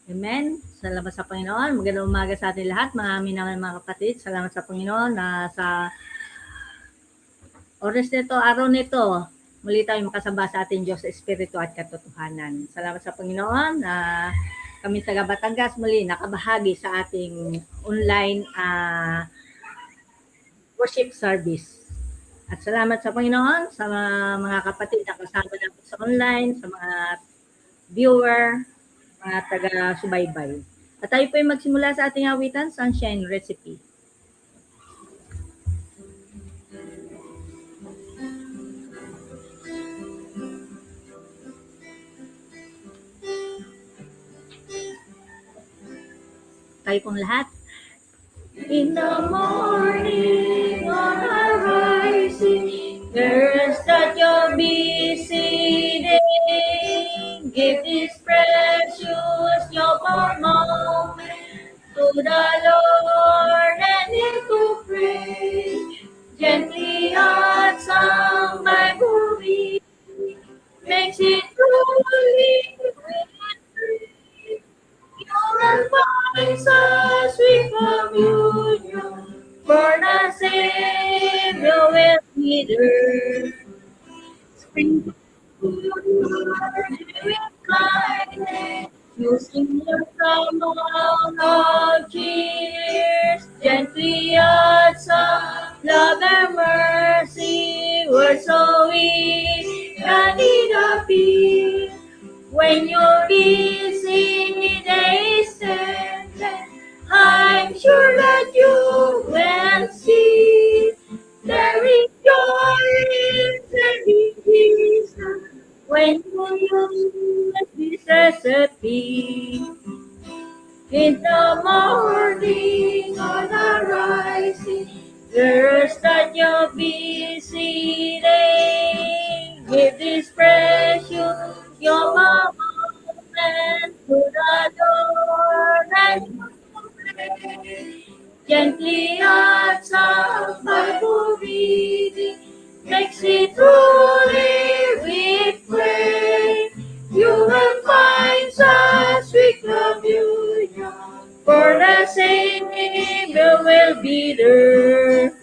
Amen. Salamat sa Panginoon. Magandang umaga sa ating lahat, mga minamahal mga kapatid. Salamat sa Panginoon na sa oras nito, araw nito, muli tayong makasamba sa ating Diyos sa Espiritu at katotohanan. Salamat sa Panginoon na kami taga Batangas muli nakabahagi sa ating online worship service. At salamat sa Panginoon sa mga kapatid na kasama natin sa online, sa mga viewer, mga taga-subaybay. At tayo po ay magsimula sa ating awitan, Sunshine Recipe. Tayo pong lahat. In the morning on our rising, first that your busy day, give this precious your moment to the Lord and Him to pray. Gently at some Bible read, makes it truly and finds us with communion, for the Savior will be there. Spring with kindness, using the sound of cheers, gently at some love and mercy, were so weak and need a peace. When you're busy, they stand, I'm sure that you will see there is joy in serving Jesus when you use this recipe. In the morning on the rising, first that your busy day, give this precious your moment to the Lord and pray. Gently at some Bible reading makes it truly we pray. You will find such sweet communion, for the Savior will be there.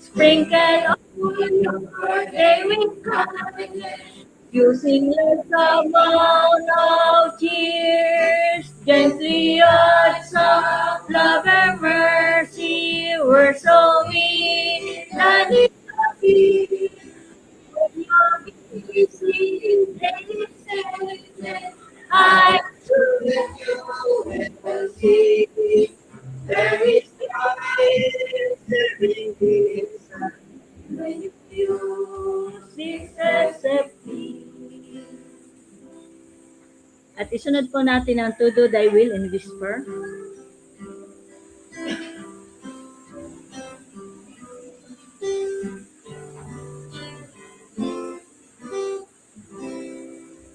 Sprinkle on your day with kindness, using the amount of tears, gently at some love and mercy, were so weak and it be. When you're busy, they say, I'm sure that you will see. There is joy in serving Jesus when you use this recipe. At isunod po natin ang To Do Thy Will in Whisper.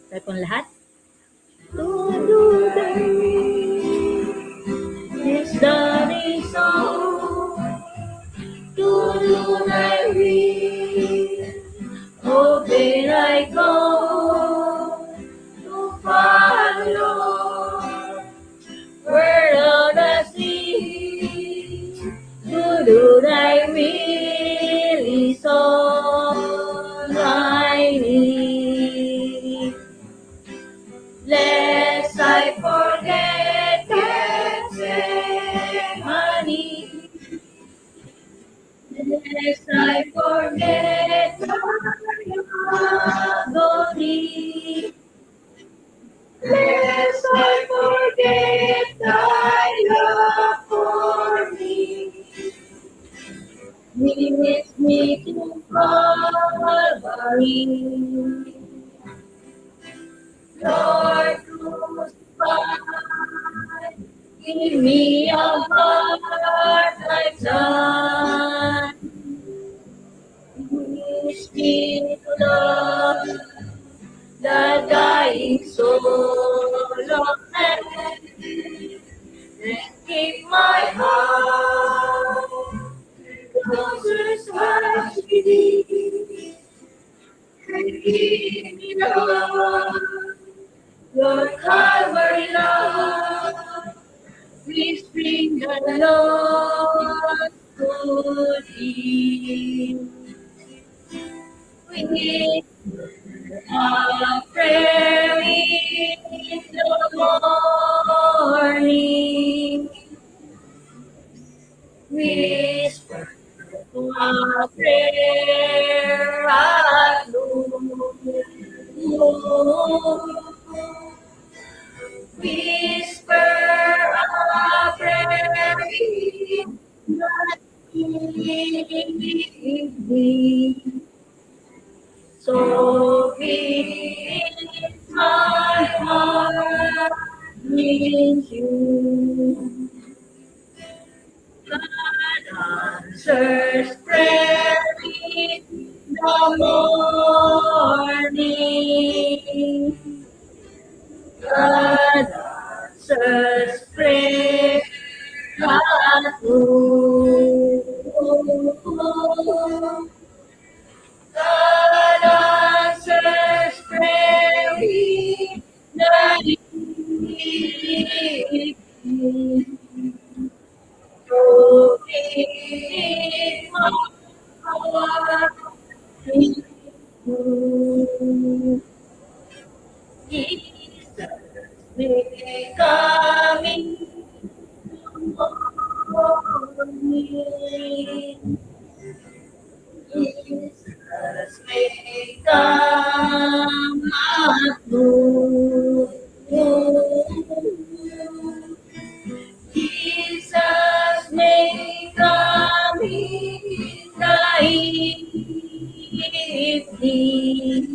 Tayo pong lahat. To do thy will is the reason. To do thy will, obey thy God, to follow word of the sea. To do thy will is all I need. Lest I forget Gethsemane, lest I forget agony, lest I forget thy love for me. Lead me to Calvary, Lord crucified, give me a heart like thine. Teach me to love the dying soul of man, and keep my heart closer to thee. And give me love, your Calvary love. the Lord to thee. We a prayer in the morning. Whisper a prayer at noon. Whisper a prayer in the evening. So beat my heart with you. God answers prayer in the morning. God answers prayer at noon. God answers prayer in the evening. So keep my heart in you. Jesus may coming morning. Jesus may come at noon. Jesus may come in the evening.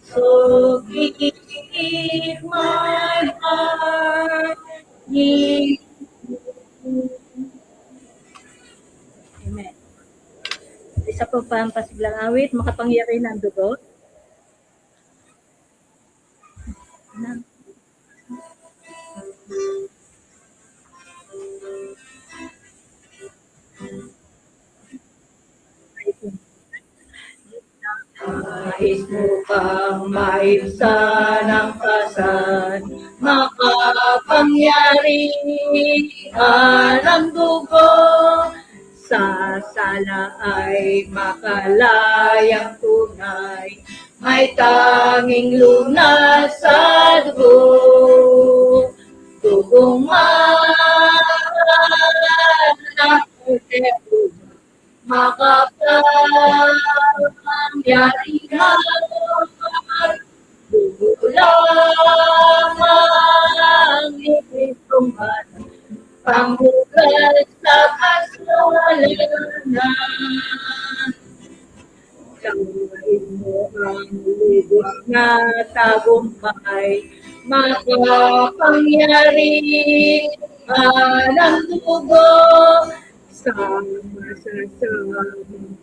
So keep my heart in you. Amen. Isa po pampasiglang awit, makapangyarihan ng dugo. Nais mo kang maibsan ang kasan, makapangyarihan ang dugo, sa sala ay makalayang tunay, may tanging lunas sa dugo. Dugong mahal na puso, makapangyarihan, dugo lamang ni Kristong Bata, panghugas sa kasalanan. Gawin mo ang lubos na tagumpay, makapangyarihan ang dugo, sama sa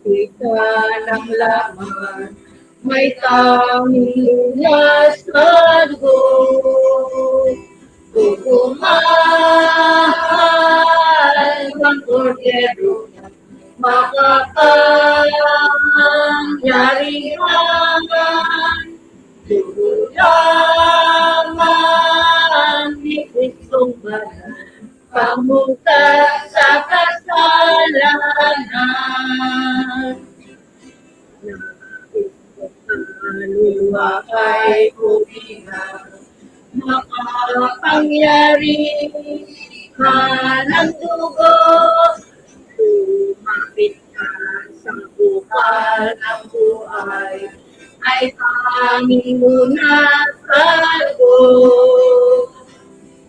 kita ng laman, may tanging lunas na dugo. Dugo mahal ng Kordero, makapangyarihan, dugo lamang ni Kristong Bata, pamutas sa kasalanan. Nais ko kaluluwa ay kuminang, makapangyarihan ang dugo, lumapit ka sa bukal ng buhay, ay tanging muna sa dugo.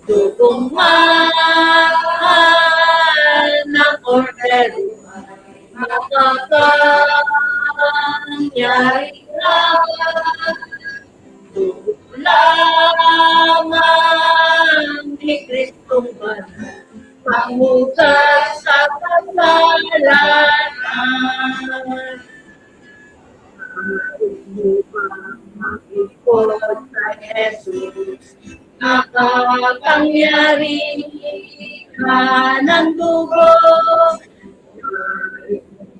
Dugong mahal ng Kordero, makapangyarihan, dugo lamang ni Kristong Bata, panghugas sa kasalanan. Upang makikot sa Jesus, makapangyarihan ang dugo,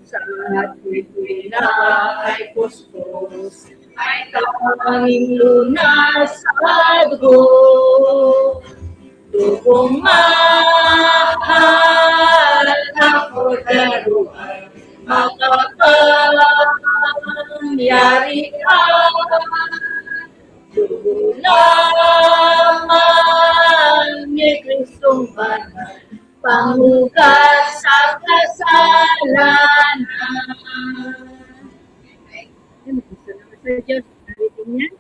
sa ating ay puspos, ay tanging lunas sa dugo. Tubong mahal na paglaruan, makapangyari ka. Dugo lamang ni Kristong banal, panghugas sa kasalanan. Gusto naman sa Diyos, naritin niya.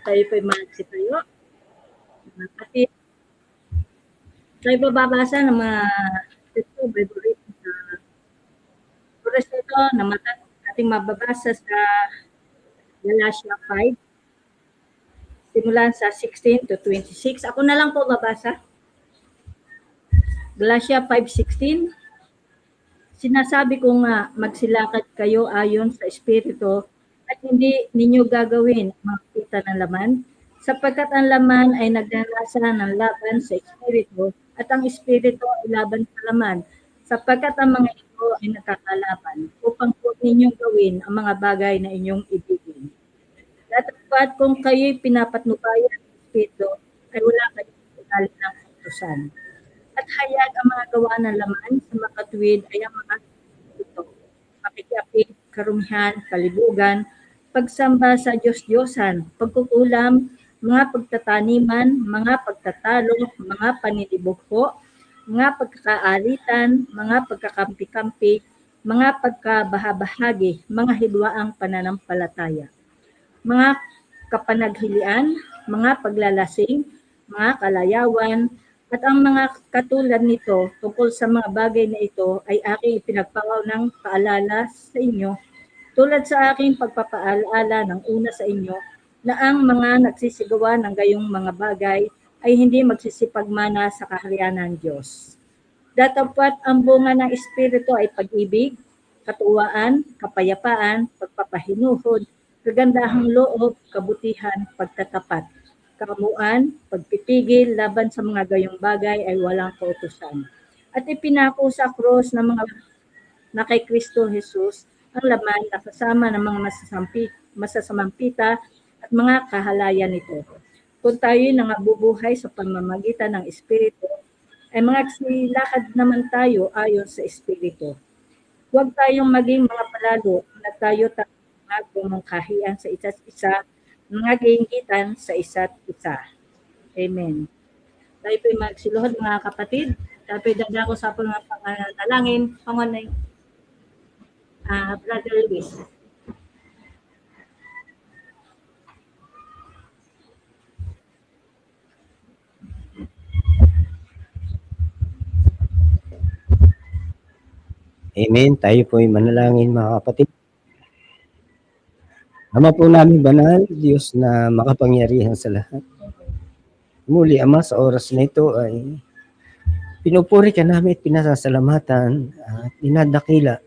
Tayo po'y magsitayo. Mga kapatid, tayo bababasa ng mga ito, Bible reading sa oras ito na ating mababasa sa Galatia 5, simulan sa 16 to 26. Ako na lang po babasa. Galatia 5:16. Sinasabi ko nga, magsilakad kayo ayon sa Espiritu at hindi ninyo gagawin ang mga kita ng laman, sapagkat ang laman ay nagdarasa ng laban sa Espiritu at ang Espiritu ay laban sa laman, sapagkat ang mga ito ay nakakalaban upang po ninyong gawin ang mga bagay na inyong ibigin. Dapat kung kayo'y pinapatnubayan ng Espiritu, ay wala kayong pinali ng utusan. At hayag ang mga gawa ng laman sa makatuwid ay ang mga ito: pakikiapid, karumihan, kalibugan, pagsamba sa Diyos-Diyosan, pagkukulam, mga pagtataniman, mga pagtatalo, mga paninibugho, mga pagkakaalitan, mga pagkakampi-kampi, mga pagkabahabahagi, mga hidwaang pananampalataya, mga kapanaghilian, mga paglalasing, mga kalayawan, at ang mga katulad nito tungkol sa mga bagay na ito ay aking ipinagpakaw ng paalala sa inyo, tulad sa aking pagpapaalaala ng una sa inyo, na ang mga nagsisigawa ng gayong mga bagay ay hindi magsisipagmana sa kaharian ng Diyos. Datapwat ang bunga ng Espiritu ay pag-ibig, katuwaan, kapayapaan, pagpapahinuhod, kagandahang loob, kabutihan, pagtatapat, kamuan, pagpipigil laban sa mga gayong bagay ay walang kautusan. At ipinako sa krus ng mga na kay Kristo Jesus ang laman na kasama ng mga masasamampita at mga kahalayan nito. Kung tayo'y nangabubuhay sa pamamagitan ng Espiritu, ay mga silakad naman tayo ayon sa Espiritu. Huwag tayong maging mga palalo na tayo magmungkahian sa isa't isa, mga giinggitan sa isa't isa. Amen. Tayo po'y magsiluhod mga kapatid. Tayo po'y dadako sa mga panganalangin. Pangunay, Brother Luis. Amen. Tayo po'y manalangin mga kapatid. Ama po namin banal, Diyos na makapangyarihan sa lahat. Muli, Ama, sa oras na ito ay pinupuri ka namin at pinasasalamatan at dinadakila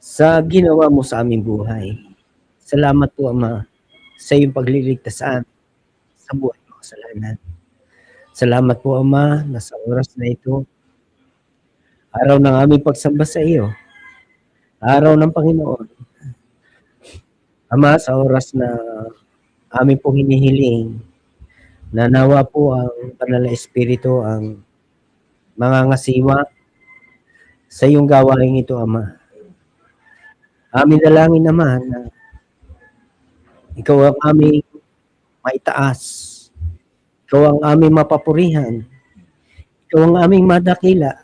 sa ginawa mo sa aming buhay. Salamat po, Ama, sa iyong pagliligtas sa amin sa buhay mo kasalanan. Salamat po, Ama, na sa oras na ito, araw ng aming pagsamba sa iyo, araw ng Panginoon. Ama, sa oras na aming pong hinihiling, na nawa po ang Banal na Espiritu ang mangangasiwa sa iyong gawain ito, Ama. Amin dalangin naman na ikaw ang aming maitaas, ikaw ang aming mapapurihan, ikaw ang aming madakila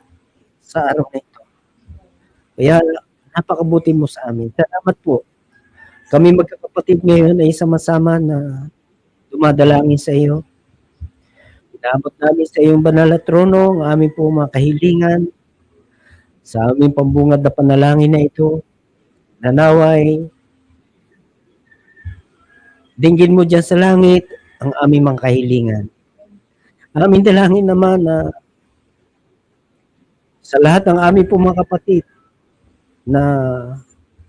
sa araw na ito. Kaya napakabuti mo sa amin. Salamat po. Kami magkakapatid ngayon ay sama-sama na dumadalangin sa iyo. Inaabot namin sa iyong banal na trono ang aming po mga kahilingan sa aming pambungad na panalangin na ito. Nanaway, dinggin mo dyan sa langit ang aming mga kahilingan. Aming dalangin naman na sa lahat ng aming po mga kapatid na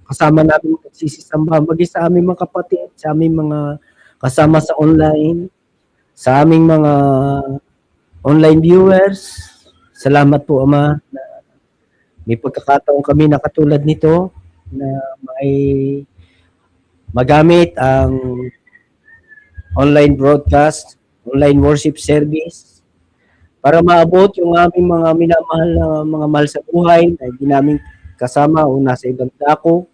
kasama namin magsisisamba, maging sa aming mga kapatid, sa aming mga kasama sa online, sa aming mga online viewers. Salamat po, Ama, na may pagkakataon kami na katulad nito na may magamit ang online broadcast online worship service, para maabot yung aming mga minamahal na mga mahal sa buhay na hindi namin kasama o nasa ibang dako,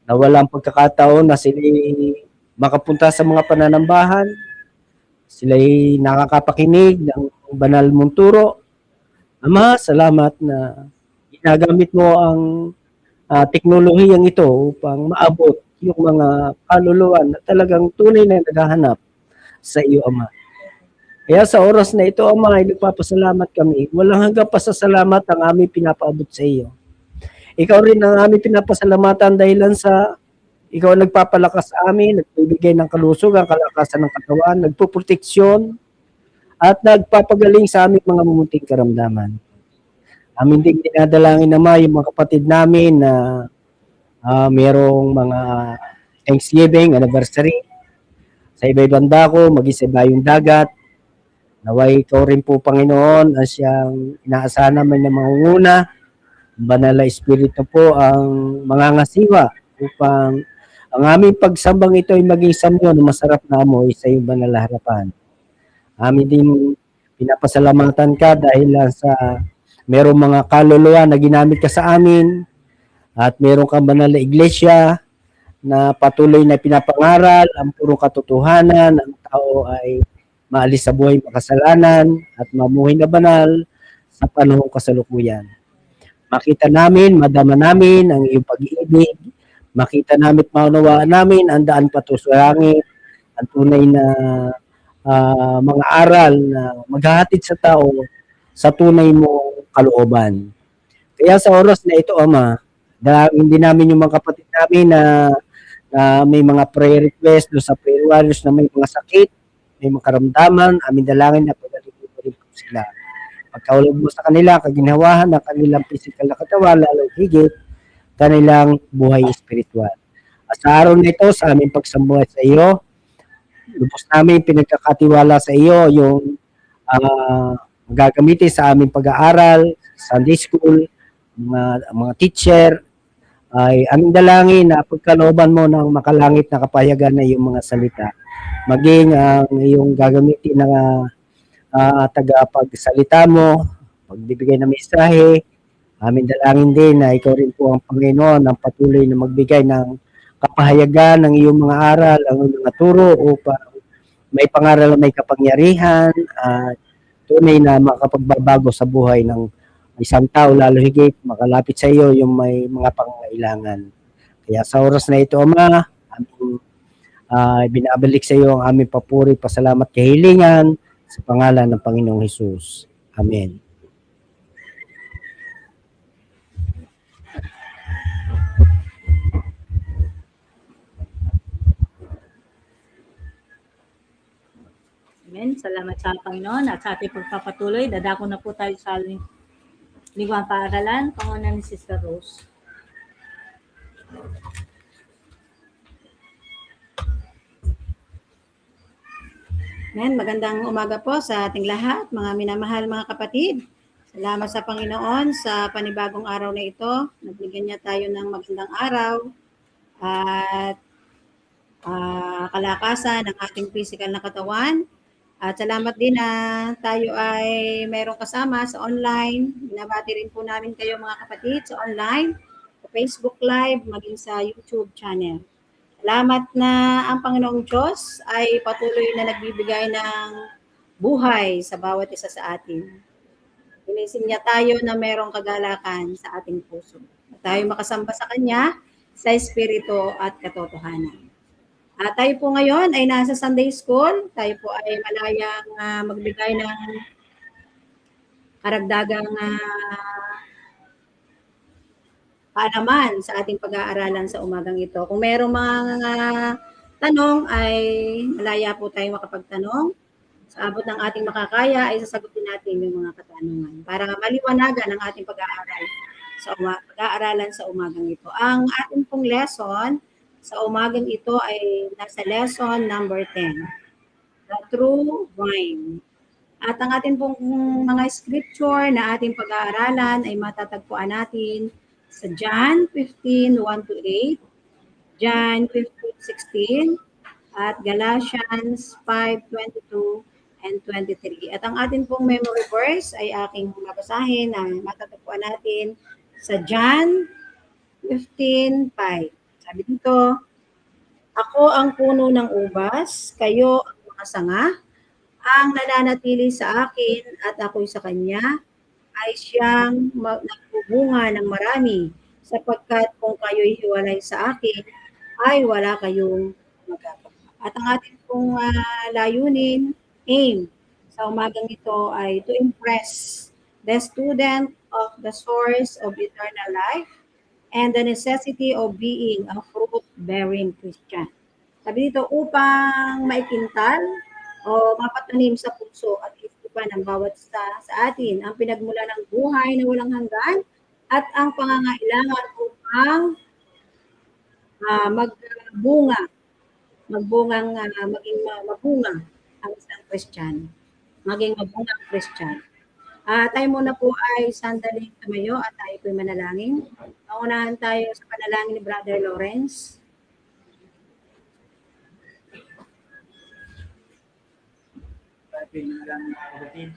na walang pagkakataon na sila makapunta sa mga pananambahan, sila'y nakakapakinig ng banal mong turo. Ama, salamat na ginagamit mo ang teknolohiyang ito upang maabot yung mga kaluluwa na talagang tunay na naghahanap sa iyo, Ama. Kaya sa oras na ito, Ama, ay nagpapasalamat kami. Walang hanggang pasasalamat ang aming pinapaabot sa iyo. Ikaw rin ang aming pinapasalamatan dahilan sa ikaw ang nagpapalakas sa amin, nagbibigay ng kalusugan, kalakasan ng katawan, nagpuproteksyon, at nagpapagaling sa aming mga mamunting karamdaman. Amin din dinadalangin naman yung mga kapatid namin na mayroong mga Thanksgiving, anniversary, sa iba-ibang dako, maging sa Bayong Dagat. Naway ikaw rin po, Panginoon, ang siyang inaasahan namin na mangunguna. Banal na Espiritu po ang mangangasiwa upang ang aming pagsambang ito ay maging samyo na masarap na amoy sa iyong banal na harapan. Amin din pinapasalamatan ka dahil sa merong mga kaluluwa na ginamit ka sa amin at meron kang banal na iglesia na patuloy na pinapangaral ang purong katotohanan, ang tao ay maalis sa buhay makasalanan at mamuhay na banal sa panahong kasalukuyan. Makita namin, madama namin ang iyong pag-ibig, makita namin at maunawaan namin ang daan patungo sa langit, ang tunay na mga aral na maghahatid sa tao sa tunay mong kalooban. Kaya sa oras na ito, Ama, hindi namin yung mga kapatid namin na may mga prayer request do sa prayer warriors na may mga sakit, may mga karamdaman, amin dalangin na pagaling rin po sila. Pagkaulog mo sa kanila, kaginhawahan ng kanilang physical na katawan, lalo higit kanilang buhay espiritual. At sa araw na ito, sa aming pagsambuhay sa iyo, lubos namin pinagkakatiwala sa iyo yung gagamitin sa aming pag-aaral, Sunday school, mga teacher, ay aming dalangin na pagkalooban mo ng makalangit na kapayagan na yung mga salita. Maging ang iyong gagamitin na tagapagsalita mo, pagbibigay ng mensahe, amin dalangin din na ikaw rin po ang Panginoon ang patuloy na magbigay ng kapahayagan ng iyong mga aral, ang iyong mga turo upang may pangaral na may kapangyarihan at tunay na makapagbabago sa buhay ng isang tao, lalo higit makalapit sa iyo yung may mga pangangailangan. Kaya sa oras na ito, Ama, aming binabalik sa iyo ang aming papuri, pasalamat, kahilingan sa pangalan ng Panginoong Hesus. Amen. Amen. Salamat sa Panginoon at sa ating pagpapatuloy. Dadako na po tayo sa lingwang paaralan. Panguna ni Sister Rose. Amen. Magandang umaga po sa ating lahat, mga minamahal mga kapatid. Salamat sa Panginoon sa panibagong araw na ito. Nagbigyan niya tayo ng magandang araw at kalakasan ng ating physical na katawan. At salamat din na tayo ay mayroong kasama sa online. Binabati rin po namin kayo mga kapatid sa online, sa Facebook Live, maging sa YouTube channel. Salamat na ang Panginoong Diyos ay patuloy na nagbibigay ng buhay sa bawat isa sa atin. Inisin niya tayo na mayroong kagalakan sa ating puso. At tayo makasamba sa Kanya sa Espiritu at katotohanan. At tayo po ngayon ay nasa Sunday School. Tayo po ay malayang magbigay ng karagdagang paalaman sa ating pag-aaralan sa umagang ito. Kung mayroong mga tanong ay malaya po tayo makapagtanong. Sa abot ng ating makakaya ay sasagutin natin yung mga katanungan para maliwanagan ang ating pag-aaralan sa umagang ito. Ang ating pong lesson sa umagang ito ay nasa lesson number 10, The True Vine. At ang ating pong mga scripture na ating pag-aaralan ay matatagpuan natin sa John 15:1-8, John 15:16, at Galatians 5:22 and 23. At ang atin pong memory verse ay aking babasahin na matatagpuan natin sa John 15:5. Sabi dito, ako ang puno ng ubas, kayo ang mga sanga, ang nananatili sa akin at ako'y sa kanya, ay siyang nagbubunga ng marami, sapagkat kung kayo'y hiwalay sa akin, ay wala kayong magagawa. At ang ating pong layunin, aim, sa umagang ito ay to impress the student of the source of eternal life and the necessity of being a fruit-bearing Christian. Sabi dito, upang maikintal o mapatanim sa puso at isipan ng bawat isa sa atin ang pinagmula ng buhay na walang hanggan at ang pangangailangan upang maging mabunga ang isang Christian. Maging mabunga ang Christian. Tayo muna po ay sandaling tumayo at tayo po'y manalangin. Paunahan tayo sa panalangin ni Brother Lawrence. Pinanalangin mga kapatid,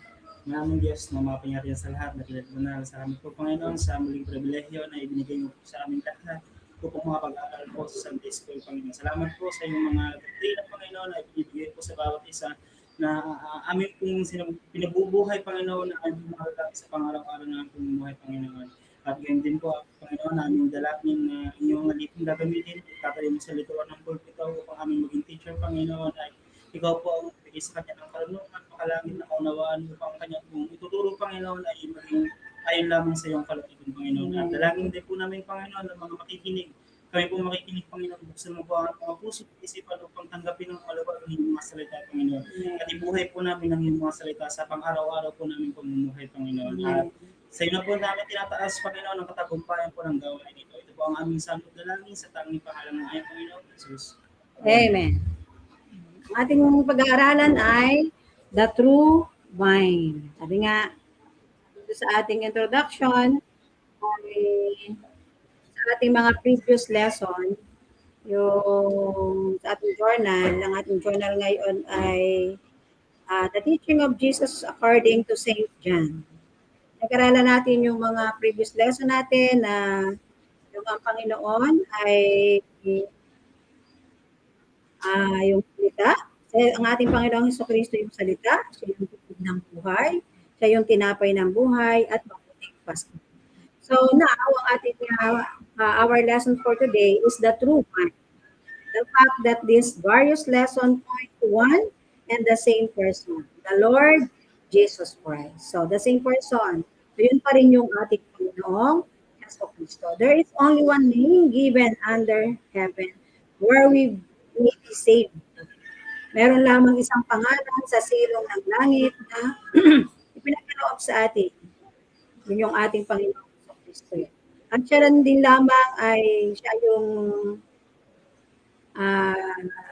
maraming Diyos na mapangyarihan sa lahat na pinagbanal sa amin po, Panginoon, sa muling pribilehyo na ibinigay mo po sa aming lahat upang makapag-aaral po sa Sunday School, Panginoon. Salamat po sa inyong mga doktrina, Panginoon, na ibinibigay po sa bawat isa na amin pong pinabubuhay, Panginoon, na aming makagagamit sa pang-araw-araw na aming pamumuhay, Panginoon. At ganyan din po, Panginoon, aming dalangin na inyong alipin gagamitin, tatayo mo sa lituan ng pulpito upang aming maging teacher, Panginoon, ay ikaw po ang bigay sa kanya ng karunungan, makalangit na kaunawaan upang kanya kung ituturo, Panginoon, ay maging ayon lamang sa iyong kalooban, Panginoon. At dalangin din po namin, Panginoon, ng mga makikinig. Kami po makikinig, Panginoon, buksan mo po ang mga puso at isipan upang tanggapin ang malawag ng inyong mga salita, Panginoon. At ibuhay po namin ang inyong mga salita sa pang-araw-araw po namin pamumuhay, Panginoon. At sa iyo na po namin tinataas, Panginoon, ang katagumpayan po ng gawain ito. Ito po ang aming samot dalangin sa tanging pangalan ng ayang Panginoon, Jesus. Amen. Ang ating pag-aaralan ay The True Vine. Sabi nga, sa ating introduction, ay sa ating mga previous lesson, yung sa ating journal, ang ating journal ngayon ay The Teaching of Jesus According to St. John. Nag-aralan natin yung mga previous lesson natin na yung ang Panginoon ay yung salita. Ang ating Panginoong Jesucristo yung salita, siya yung tubig ng buhay, siya yung tinapay ng buhay at mabuting pasto. So now, ang ating our lesson for today is the true vine. The fact that these various lessons point to one and the same person, the Lord Jesus Christ. So the same person. So yun pa rin yung ating Panginoong Jesucristo. There is only one name given under heaven where we may be saved. Meron lamang isang pangalan sa silong ng langit na ipinagkaloob sa atin. Yun yung ating Panginoong Jesucristo. At siya rin din lamang ay siya yung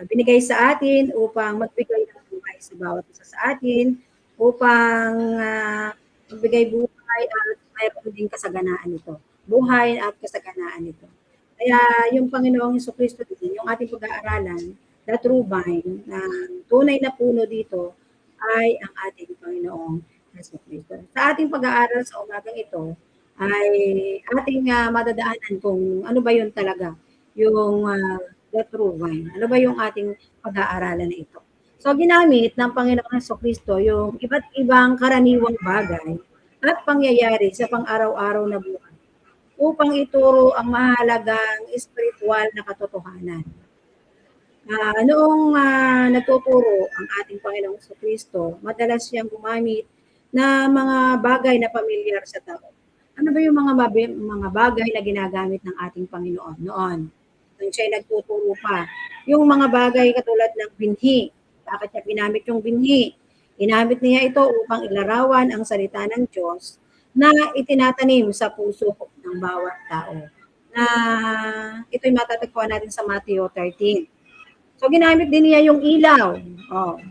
binigay sa atin upang magbigay ng buhay sa bawat isa sa atin, upang magbigay buhay at mayroon din kasaganaan ito. Buhay at kasaganaan ito. Kaya yung Panginoong Jesucristo din, yung ating pag-aaralan, the true vine, na tunay na puno dito, ay ang ating Panginoong Jesucristo. Sa ating pag-aaral sa umagang ito, ay ating madadaanan kung ano ba yun talaga, yung the true vine. Ano ba yung ating pag-aaralan na ito? So, ginamit ng Panginoong Jesucristo yung iba't ibang karaniwang bagay at pangyayari sa pang-araw-araw na buhay upang ituro ang mahalagang espiritual na katotohanan. Noong nagtuturo ang ating Panginoong Jesucristo, madalas siyang gumamit na mga bagay na pamilyar sa tao. Ano ba yung mga bagay na ginagamit ng ating Panginoon noon? Nung siya nagtuturo pa. Yung mga bagay katulad ng binhi. Bakit niya ginamit yung binhi? Ginamit niya ito upang ilarawan ang salita ng Diyos na itinatanim sa puso ng bawat tao. Na ito'y matatagpuan natin sa Matthew 13. So, ginamit din niya yung ilaw.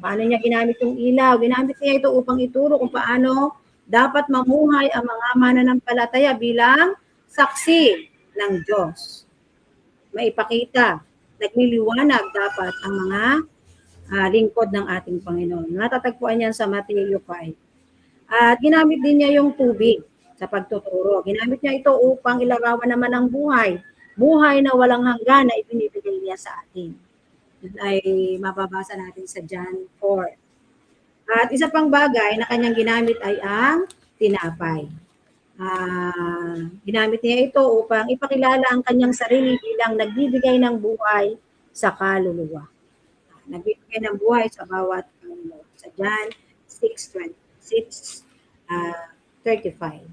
Paano niya ginamit yung ilaw? Ginamit niya ito upang ituro kung paano dapat mamuhay ang mga mananampalataya bilang saksi ng Diyos. Maipakita, nagliliwanag dapat ang mga lingkod ng ating Panginoon. Natatagpuan yan sa Mateo 5. At ginamit din niya yung tubig sa pagtuturo. Ginamit niya ito upang ilarawan naman ang buhay. Buhay na walang hanggan na ibinibigay niya sa atin. Yun ay mababasa natin sa John 4. At isa pang bagay na kanyang ginamit ay ang tinapay. Ginamit niya ito upang ipakilala ang kanyang sarili bilang nagbibigay ng buhay sa kaluluwa. Nagbibigay ng buhay sa bawat kaluluwa. Sa John 6:26, 35.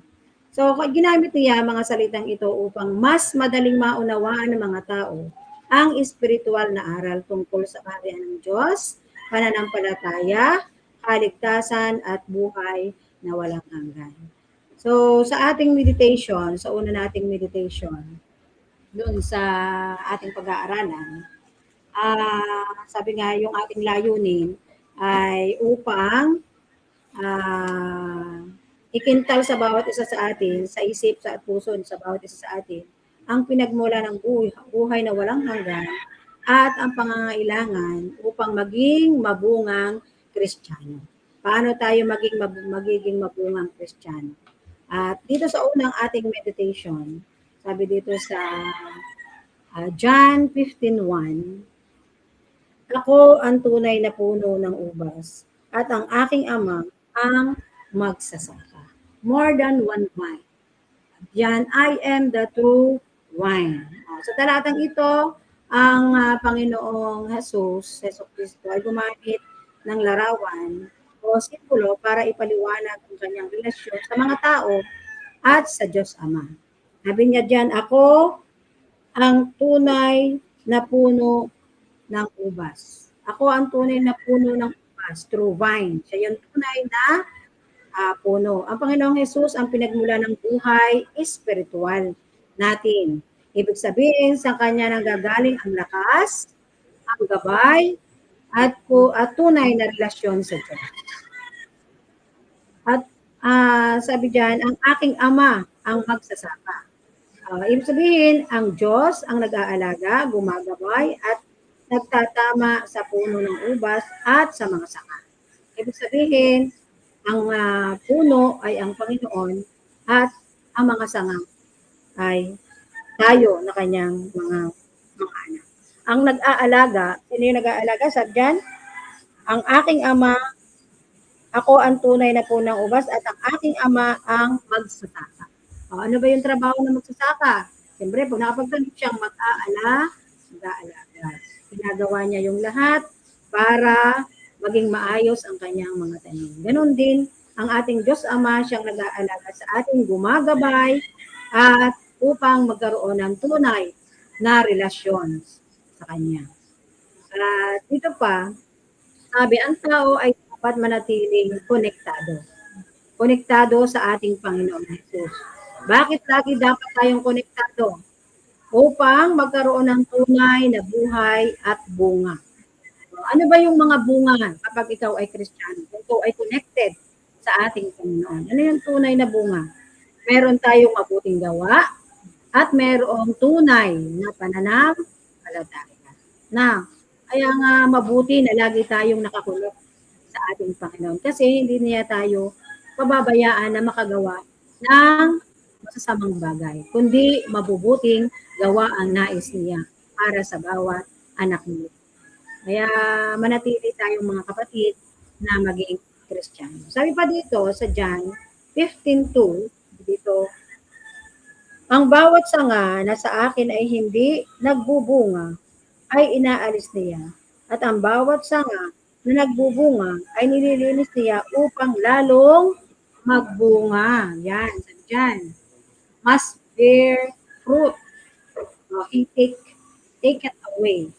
So, ginamit niya mga salitang ito upang mas madaling maunawaan ng mga tao ang espiritual na aral tungkol sa kaharian ng Diyos, pananampalataya, kaligtasan, at buhay na walang hanggan. So, sa ating meditation, sa una nating meditation, doon sa ating pag-aaralan, sabi nga yung ating layunin ay upang ikintal sa bawat isa sa atin, sa isip, sa puso, sa bawat isa sa atin, ang pinagmula ng buhay na walang hanggan at ang pangangailangan upang maging mabungang Kristiyano. Paano tayo magiging mabungang Kristiyano? At dito sa unang ating meditation, sabi dito sa John 15:1, ako ang tunay na puno ng ubas at ang aking ama ang magsasaka. More than one vine. Yan, I am the true wine. Sa talatang ito, ang Panginoong Heso Kristo ay gumamit ng larawan o simbolo para ipaliwanag ang kanyang relasyon sa mga tao at sa Diyos Ama. Sabi niya dyan, ako ang tunay na puno ng ubas. Ako ang tunay na puno ng ubas, true vine. Siya yung tunay na puno. Ang Panginoong Hesus, ang pinagmula ng buhay, espiritual natin. Ibig sabihin, sa Kanya nanggagaling ang lakas, ang gabay, at tunay na relasyon sa Diyos. At sabi diyan, ang aking ama ang magsasaka. Ibig sabihin, ang Diyos ang nag-aalaga, gumagabay, at nagtatama sa puno ng ubas at sa mga sanga. Ibig sabihin, ang puno ay ang Panginoon at ang mga sanga ay tayo na kanyang mga anak. Ang nag-aalaga, sino yung nag-aalaga? Sabi diyan, ang aking ama, ako ang tunay na punong ubas at ang aking ama ang magsasaka. Ano ba yung trabaho ng magsasaka? Siyempre, pag nakapagtanong siyang mag-aalaga, ginagawa niya yung lahat para maging maayos ang kanyang mga tanim. Ganon din, ang ating Diyos Ama, siyang nag-aalaga sa ating, gumagabay at upang magkaroon ng tunay na relasyon sa Kanya. At dito pa, sabi, ang tao ay dapat manatiling konektado. Konektado sa ating Panginoon Jesus. Bakit lagi dapat tayong konektado? Upang magkaroon ng tunay na buhay at bunga. Ano ba yung mga bunga kapag ikaw ay Kristiyano? Kung ikaw ay connected sa ating Panginoon. Ano yung tunay na bunga? Meron tayong mabuting gawa at merong tunay na pananampalataya. Kaya nga mabuti na lagi tayong nakakulok sa ating Panginoon kasi hindi niya tayo pababayaan na makagawa ng masasamang bagay, kundi mabubuting gawa ang nais niya para sa bawat anak niya. Kaya manatili tayong mga kapatid na maging Kristiyano. Sabi pa dito sa John 15:2, dito, ang bawat sanga na sa akin ay hindi nagbubunga ay inaalis niya. At ang bawat sanga na nagbubunga ay nililinis niya upang lalong magbunga. Yan, sabi dyan. Must bear fruit. Take it away.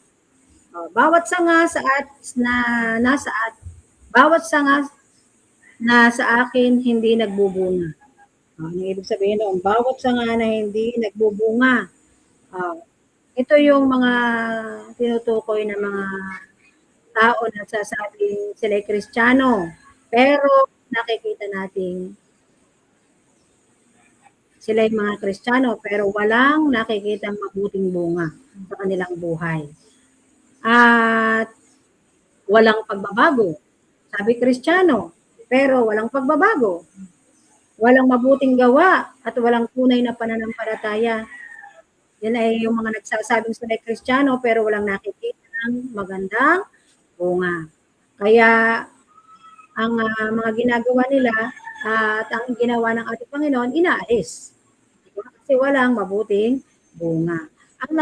Bawat sanga bawat sanga na sa akin hindi nagbubunga. Ano ibig sabihin noon? Bawat sanga na hindi nagbubunga. Ito yung mga tinutukoy na mga tao na sasabing sila'y Kristiyano. Pero nakikita natin sila'y mga Kristiyano pero walang nakikitang mabuting bunga sa kanilang buhay. At walang pagbabago. Sabi Kristiyano, pero walang pagbabago. Walang mabuting gawa at walang tunay na pananampalataya. Yan ay yung mga nagsasabing sila Kristiyano pero walang nakikita ng magandang bunga. Kaya ang mga ginagawa nila at ang ginawa ng ating Panginoon, inaalis. Kasi walang mabuting bunga. Ang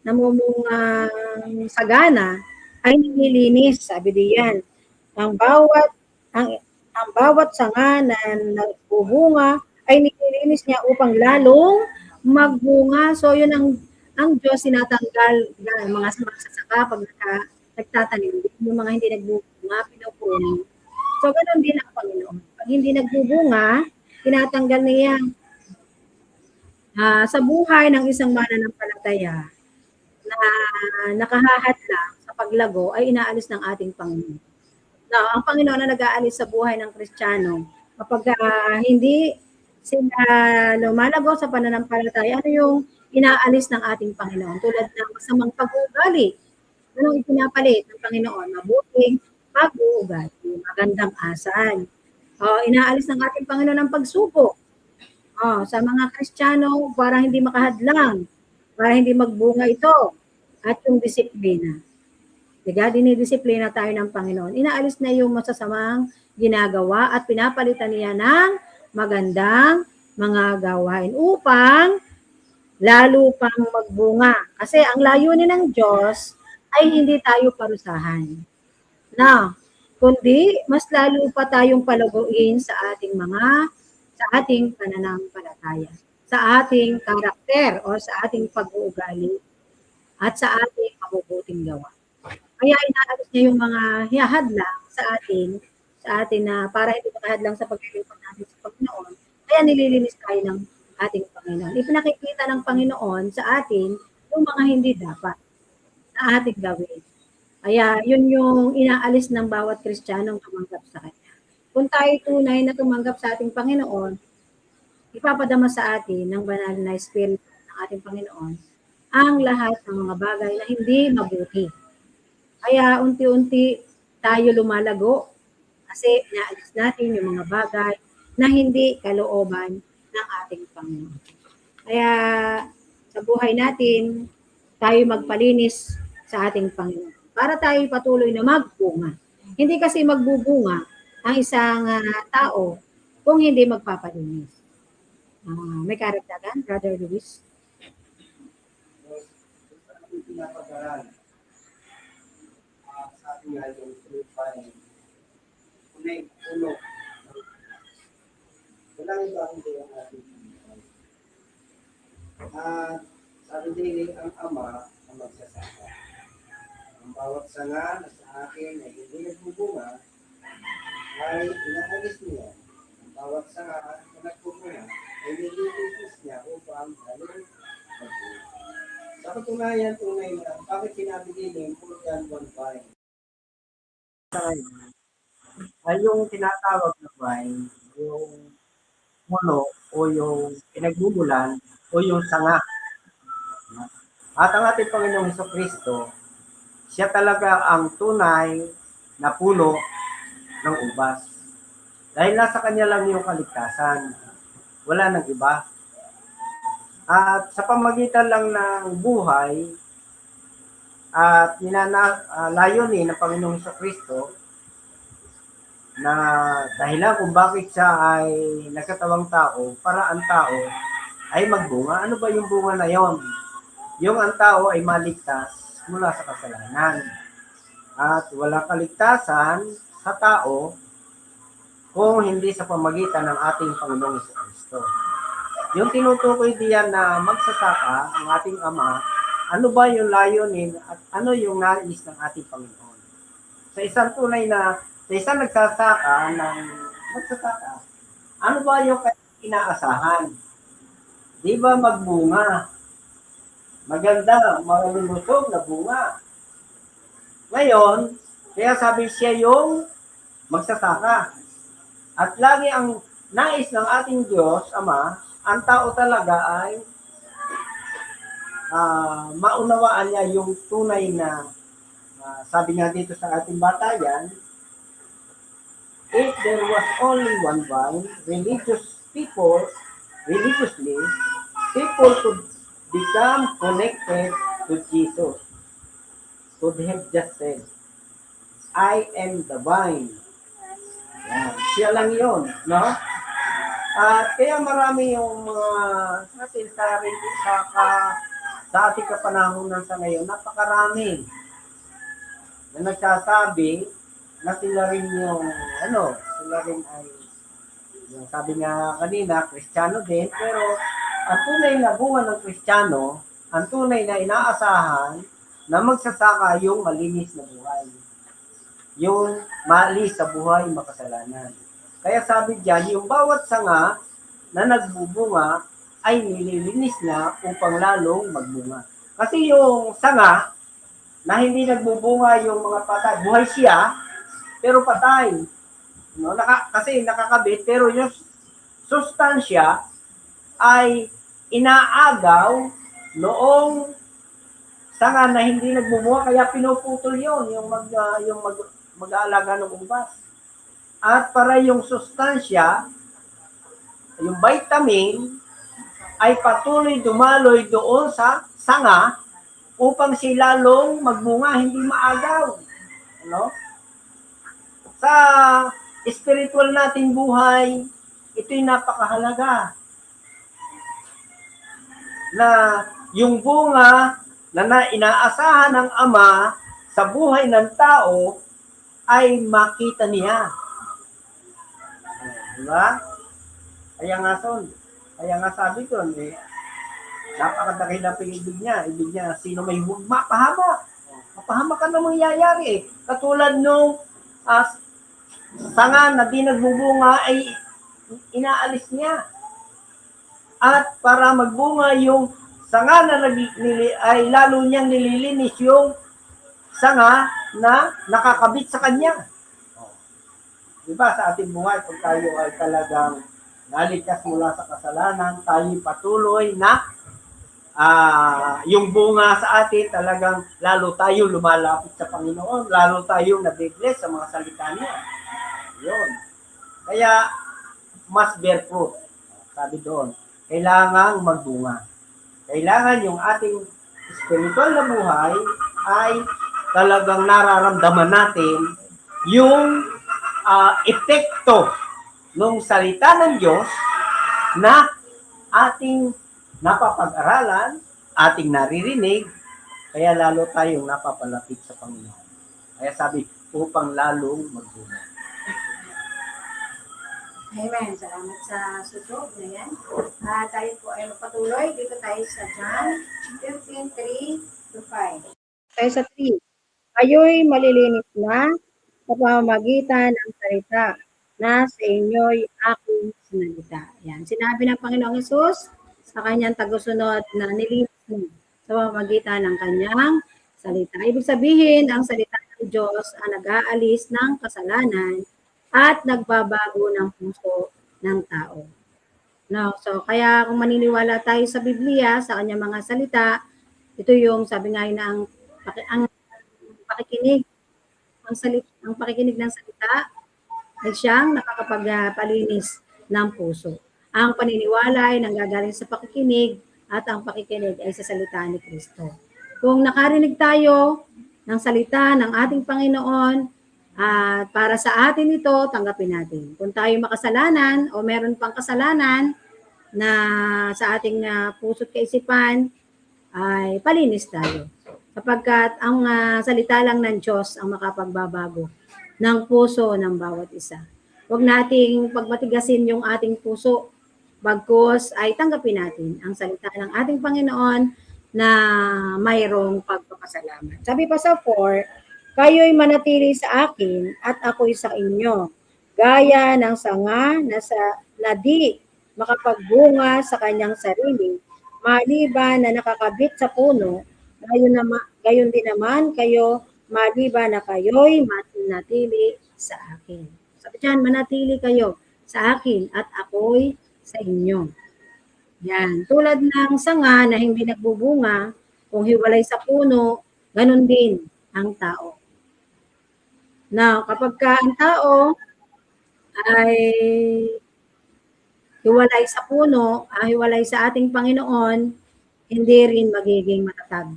namumungang sagana ay nililinis, sabi diyan. Ang bawat sanga na nagbubunga ay nililinis niya upang lalong magbunga. So yun ang Diyos sinatanggal ng mga magsasaka pag nagtatanim. Yung mga hindi nagbubunga, pinupunin. So ganoon din ang Panginoon. Pag hindi nagbubunga, tinatanggal niya sa buhay ng isang mananampalataya na nakahahadlang sa paglago ay inaalis ng ating Panginoon. Now, ang Panginoon na nag-aalis sa buhay ng Kristiyano, kapag hindi sila lumalago sa pananampalataya, ano yung inaalis ng ating Panginoon? Tulad ng masamang pag-uugali. Anong ipinapalit ng Panginoon? Mabuting pag-uugali, magandang asal. Inaalis ng ating Panginoon ang pagsubok. Sa mga Kristiyano, para hindi makahadlang, para hindi magbunga ito, at yung disiplina. Diga, dinidisiplina tayo ng Panginoon. Inaalis na yung masasamang ginagawa at pinapalitan niya ng magandang mga gawain upang lalo pang magbunga. Kasi ang layunin ng Diyos ay hindi tayo parusahan. Kundi mas lalo pa tayong palaguin sa ating pananampalataya, sa ating karakter o sa ating pag-uugali at sa ating mabubuting gawa. Kaya inaalis niya yung mga hihadlang sa atin na para hindi makahadlang sa paglilingkod natin sa Panginoon. Kaya nililinis tayo ng ating Panginoon. Ipinakikita ng Panginoon sa atin yung mga hindi dapat na ating gawin. Kaya yun yung inaalis ng bawat Kristiyanong tumanggap sa Kanya. Kung tayo tunay na tumanggap sa ating Panginoon, ipapadama sa atin ng banal na Espiritu ng ating Panginoon ang lahat ng mga bagay na hindi mabuti. Kaya unti-unti tayo lumalago kasi inaalis natin yung mga bagay na hindi kalooban ng ating Panginoon. Kaya sa buhay natin, tayo magpalinis sa ating Panginoon para tayo patuloy na magbunga. Hindi kasi magbubunga ang isang tao kung hindi magpapalinis. May karagdagan, Brother Luis? Sa ating ngayon, puno. Walang iba kundi ang ating Panginoon. At sabi din ang Ama ang magsasaka. Ang bawat sanga na sa akin ay hindi nagbubunga ay inaalis niya. Ang bawat sanga na nagbubunga ay nililinis niya upang lalong magbunga. Sa katunayan, tunay na bakit sinabi din yung more than one vine? Ay yung tinatawag na vine, yung mulo o yung pinagbubulan o yung sanga. At ang ating Panginoong Jesucristo, siya talaga ang tunay na puno ng ubas. Dahil nasa kanya lang yung kaligtasan. Wala nang iba. At sa pamagitan lang ng buhay at layunin ng Panginoong Jesucristo na dahilan kung bakit siya ay nagkatawang tao para ang tao ay magbunga. Ano ba yung bunga na yon? Yung ang tao ay maligtas mula sa kasalanan. At walang kaligtasan sa tao kung hindi sa pamagitan ng ating Panginoong Jesucristo. Yung tinutukoy diyan na magsasaka ang ating Ama, ano ba yung layunin at ano yung nais ng ating Panginoon? Sa isang nagsasaka ng magsasaka, ano ba yung inaasahan? Di ba magbunga? Maganda, malulusog na bunga. Ngayon, kaya sabi siya yung magsasaka. At lagi ang nais ng ating Diyos, Ama, ang tao talaga ay maunawaan niya yung tunay na Sabi nga dito sa ating batayan, if there was only one vine, religiously, people could become connected to Jesus. Could have just said, I am the vine. Yan. Siya lang yun, no? At kaya marami yung mga sa ating kapanahonan sa ngayon, napakarami na nagsasabi na sila rin yung, sila rin ay, yung sabi nga kanina, Kristiyano din, pero ang tunay na bunga ng Kristiyano, ang tunay na inaasahan na magsasaka yung malinis na buhay. Yung maalis sa buhay makasalanan. Kaya sabi diyan, yung bawat sanga na nagbubunga ay nililinis na upang lalong magbunga. Kasi yung sanga na hindi nagbubunga yung mga patay, buhay siya, pero patay. No? Kasi nakakabit, pero yung sustansya ay inaagaw noong sanga na hindi nagbubunga, kaya pinuputol yun, yung mag-aalaga ng ubas. At para yung sustansya, yung vitamin, ay patuloy dumaloy doon sa sanga upang sila lalong magbunga, hindi maagaw. Ano? Sa spiritual nating buhay, ito'y napakahalaga. Na yung bunga na inaasahan ng Ama sa buhay ng tao ay makita niya. Diba? Kaya nga sabi ko, napakadakilang ibig niya. Ibig niya, sino may mapahamak. Mapahamak ka na mangyayari. Katulad nung sanga na di nagbubunga ay inaalis niya. At para magbunga yung sanga na ay lalo niyang nililinis yung sanga na nakakabit sa kanya. Diba sa ating buhay, kung tayo ay talagang naligtas mula sa kasalanan, tayo patuloy na yung bunga sa atin talagang lalo tayo lumalapit sa Panginoon, lalo tayo nabibless sa mga salita niya. Yun. Kaya, must bear fruit. Sabi doon, kailangang magbunga. Kailangan yung ating spiritual na buhay ay talagang nararamdaman natin yung epekto ng salita ng Diyos na ating napapag-aralan, ating naririnig, kaya lalo tayong napapalapit sa Panginoon. Kaya sabi, upang lalong magbunga. Amen. Salamat sa susog na yan. Tayo po ay magpatuloy. Dito tayo sa John 15:3-5. Tayo sa 3. Kayo'y malilinis na sa pamamagitan ng salita na sa inyo'y aking sinalita. Yan. Sinabi ng Panginoong Hesus sa kanyang tagusunod na nilinis na sa pamamagitan ng kanyang salita. Ibig sabihin, ang salita ng Diyos ang nag-aalis ng kasalanan at nagbabago ng puso ng tao. No, so kaya kung maniniwala tayo sa Biblia, sa kanyang mga salita, ito yung sabi nga na ang pakikinig, ang pakikinig ng salita ay siyang nakakapagpalinis ng puso. Ang paniniwala ay nanggagaling sa pakikinig at ang pakikinig ay sa salita ni Kristo. Kung nakarinig tayo ng salita ng ating Panginoon, at para sa atin ito, tanggapin natin. Kung tayo makasalanan o meron pang kasalanan na sa ating puso't kaisipan, ay palinis tayo. Sapagkat ang salita lang ng Diyos ang makapagbabago ng puso ng bawat isa. Huwag nating pagmatigasin yung ating puso, bagkus ay tanggapin natin ang salita ng ating Panginoon na mayroong pagpapasalamat. Sabi pa sa 4, kayo'y manatili sa akin at ako'y sa inyo. Gaya ng sanga na di makapagbunga sa kanyang sarili, maliban na nakakabit sa puno, gayon din naman kayo, maliban na kayo'y manatili sa akin. Sabi dyan, manatili kayo sa akin at ako'y sa inyo. Yan. Tulad ng sanga na hindi nagbubunga, kung hiwalay sa puno, ganun din ang tao. Now, kapag ka ang tao ay hiwalay sa puno, hiwalay sa ating Panginoon, hindi rin magiging matatag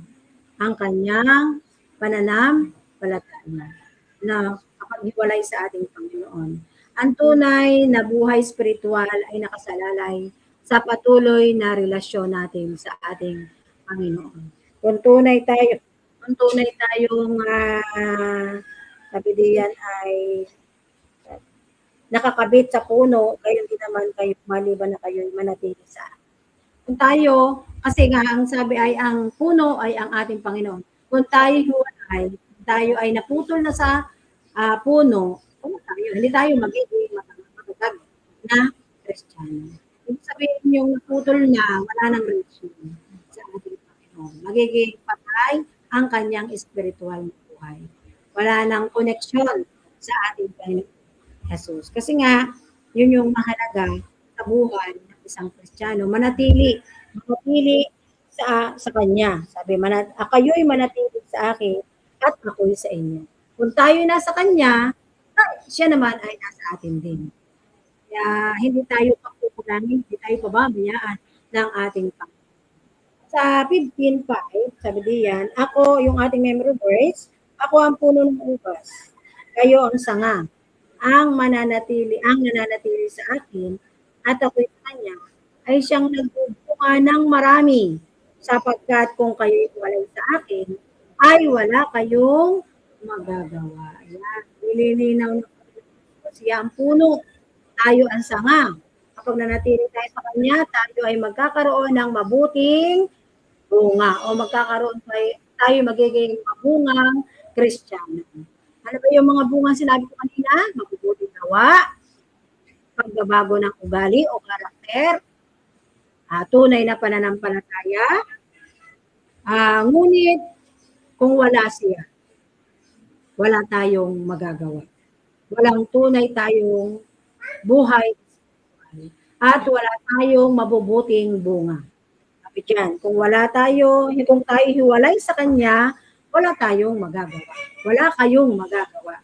ang kanyang pananampalataya na kapag hiwalay sa ating Panginoon. Ang tunay na buhay spiritual ay nakasalalay sa patuloy na relasyon natin sa ating Panginoon. Kung tunay tayong sabi diyan ay nakakabit sa puno, kayo din naman kayo, maliban na kayo manatili sa kung tayo, kasi nga ang sabi ay ang puno ay ang ating Panginoon. Kung tayo ay naputol na sa puno, hindi tayo magiging matatag na Kristiyano. Ibig sabihin yung naputol na, wala nang relasyon sa ating Panginoon. Magiging patay ang kanyang spiritual na buhay. Wala nang koneksyon sa ating Panginoon Jesus. Kasi nga, yun yung mahalaga sa buhay ng isang Kristiyano. Manatili sa Kanya. Sabi, kayo'y manatili sa akin at ako'y sa inyo. Kung tayo nasa Kanya, siya naman ay nasa atin din. Kaya hindi tayo pakukulangin, hindi tayo pababayaan ng ating Panginoon. Sa 15:5, sabi diyan, ako, yung ating memory verse, ako ang puno ng ubas, kayo ang sanga, ang nananatili sa akin, at ako'y sa kanya, ay siyang nagbubunga ng marami, sapagkat kung kayo'y walay sa akin, ay wala kayong magagawa. Ayan, nililinaw na siya ang puno, tayo ang sanga. Kapag nanatili tayo sa kanya, tayo ay magkakaroon ng mabuting bunga o tayo magiging mabungang Kristiyano. Ano ba yung mga bunga sinabi ko kanina? Mabubuting gawa, pagbabago ng ugali o karakter, tunay na pananampalataya, ngunit kung wala siya, wala tayong magagawa. Walang tunay tayong buhay at wala tayong mabubuting bunga. Sabi dyan, kung tayo hiwalay sa Kanya, wala tayong magagawa. Wala kayong magagawa.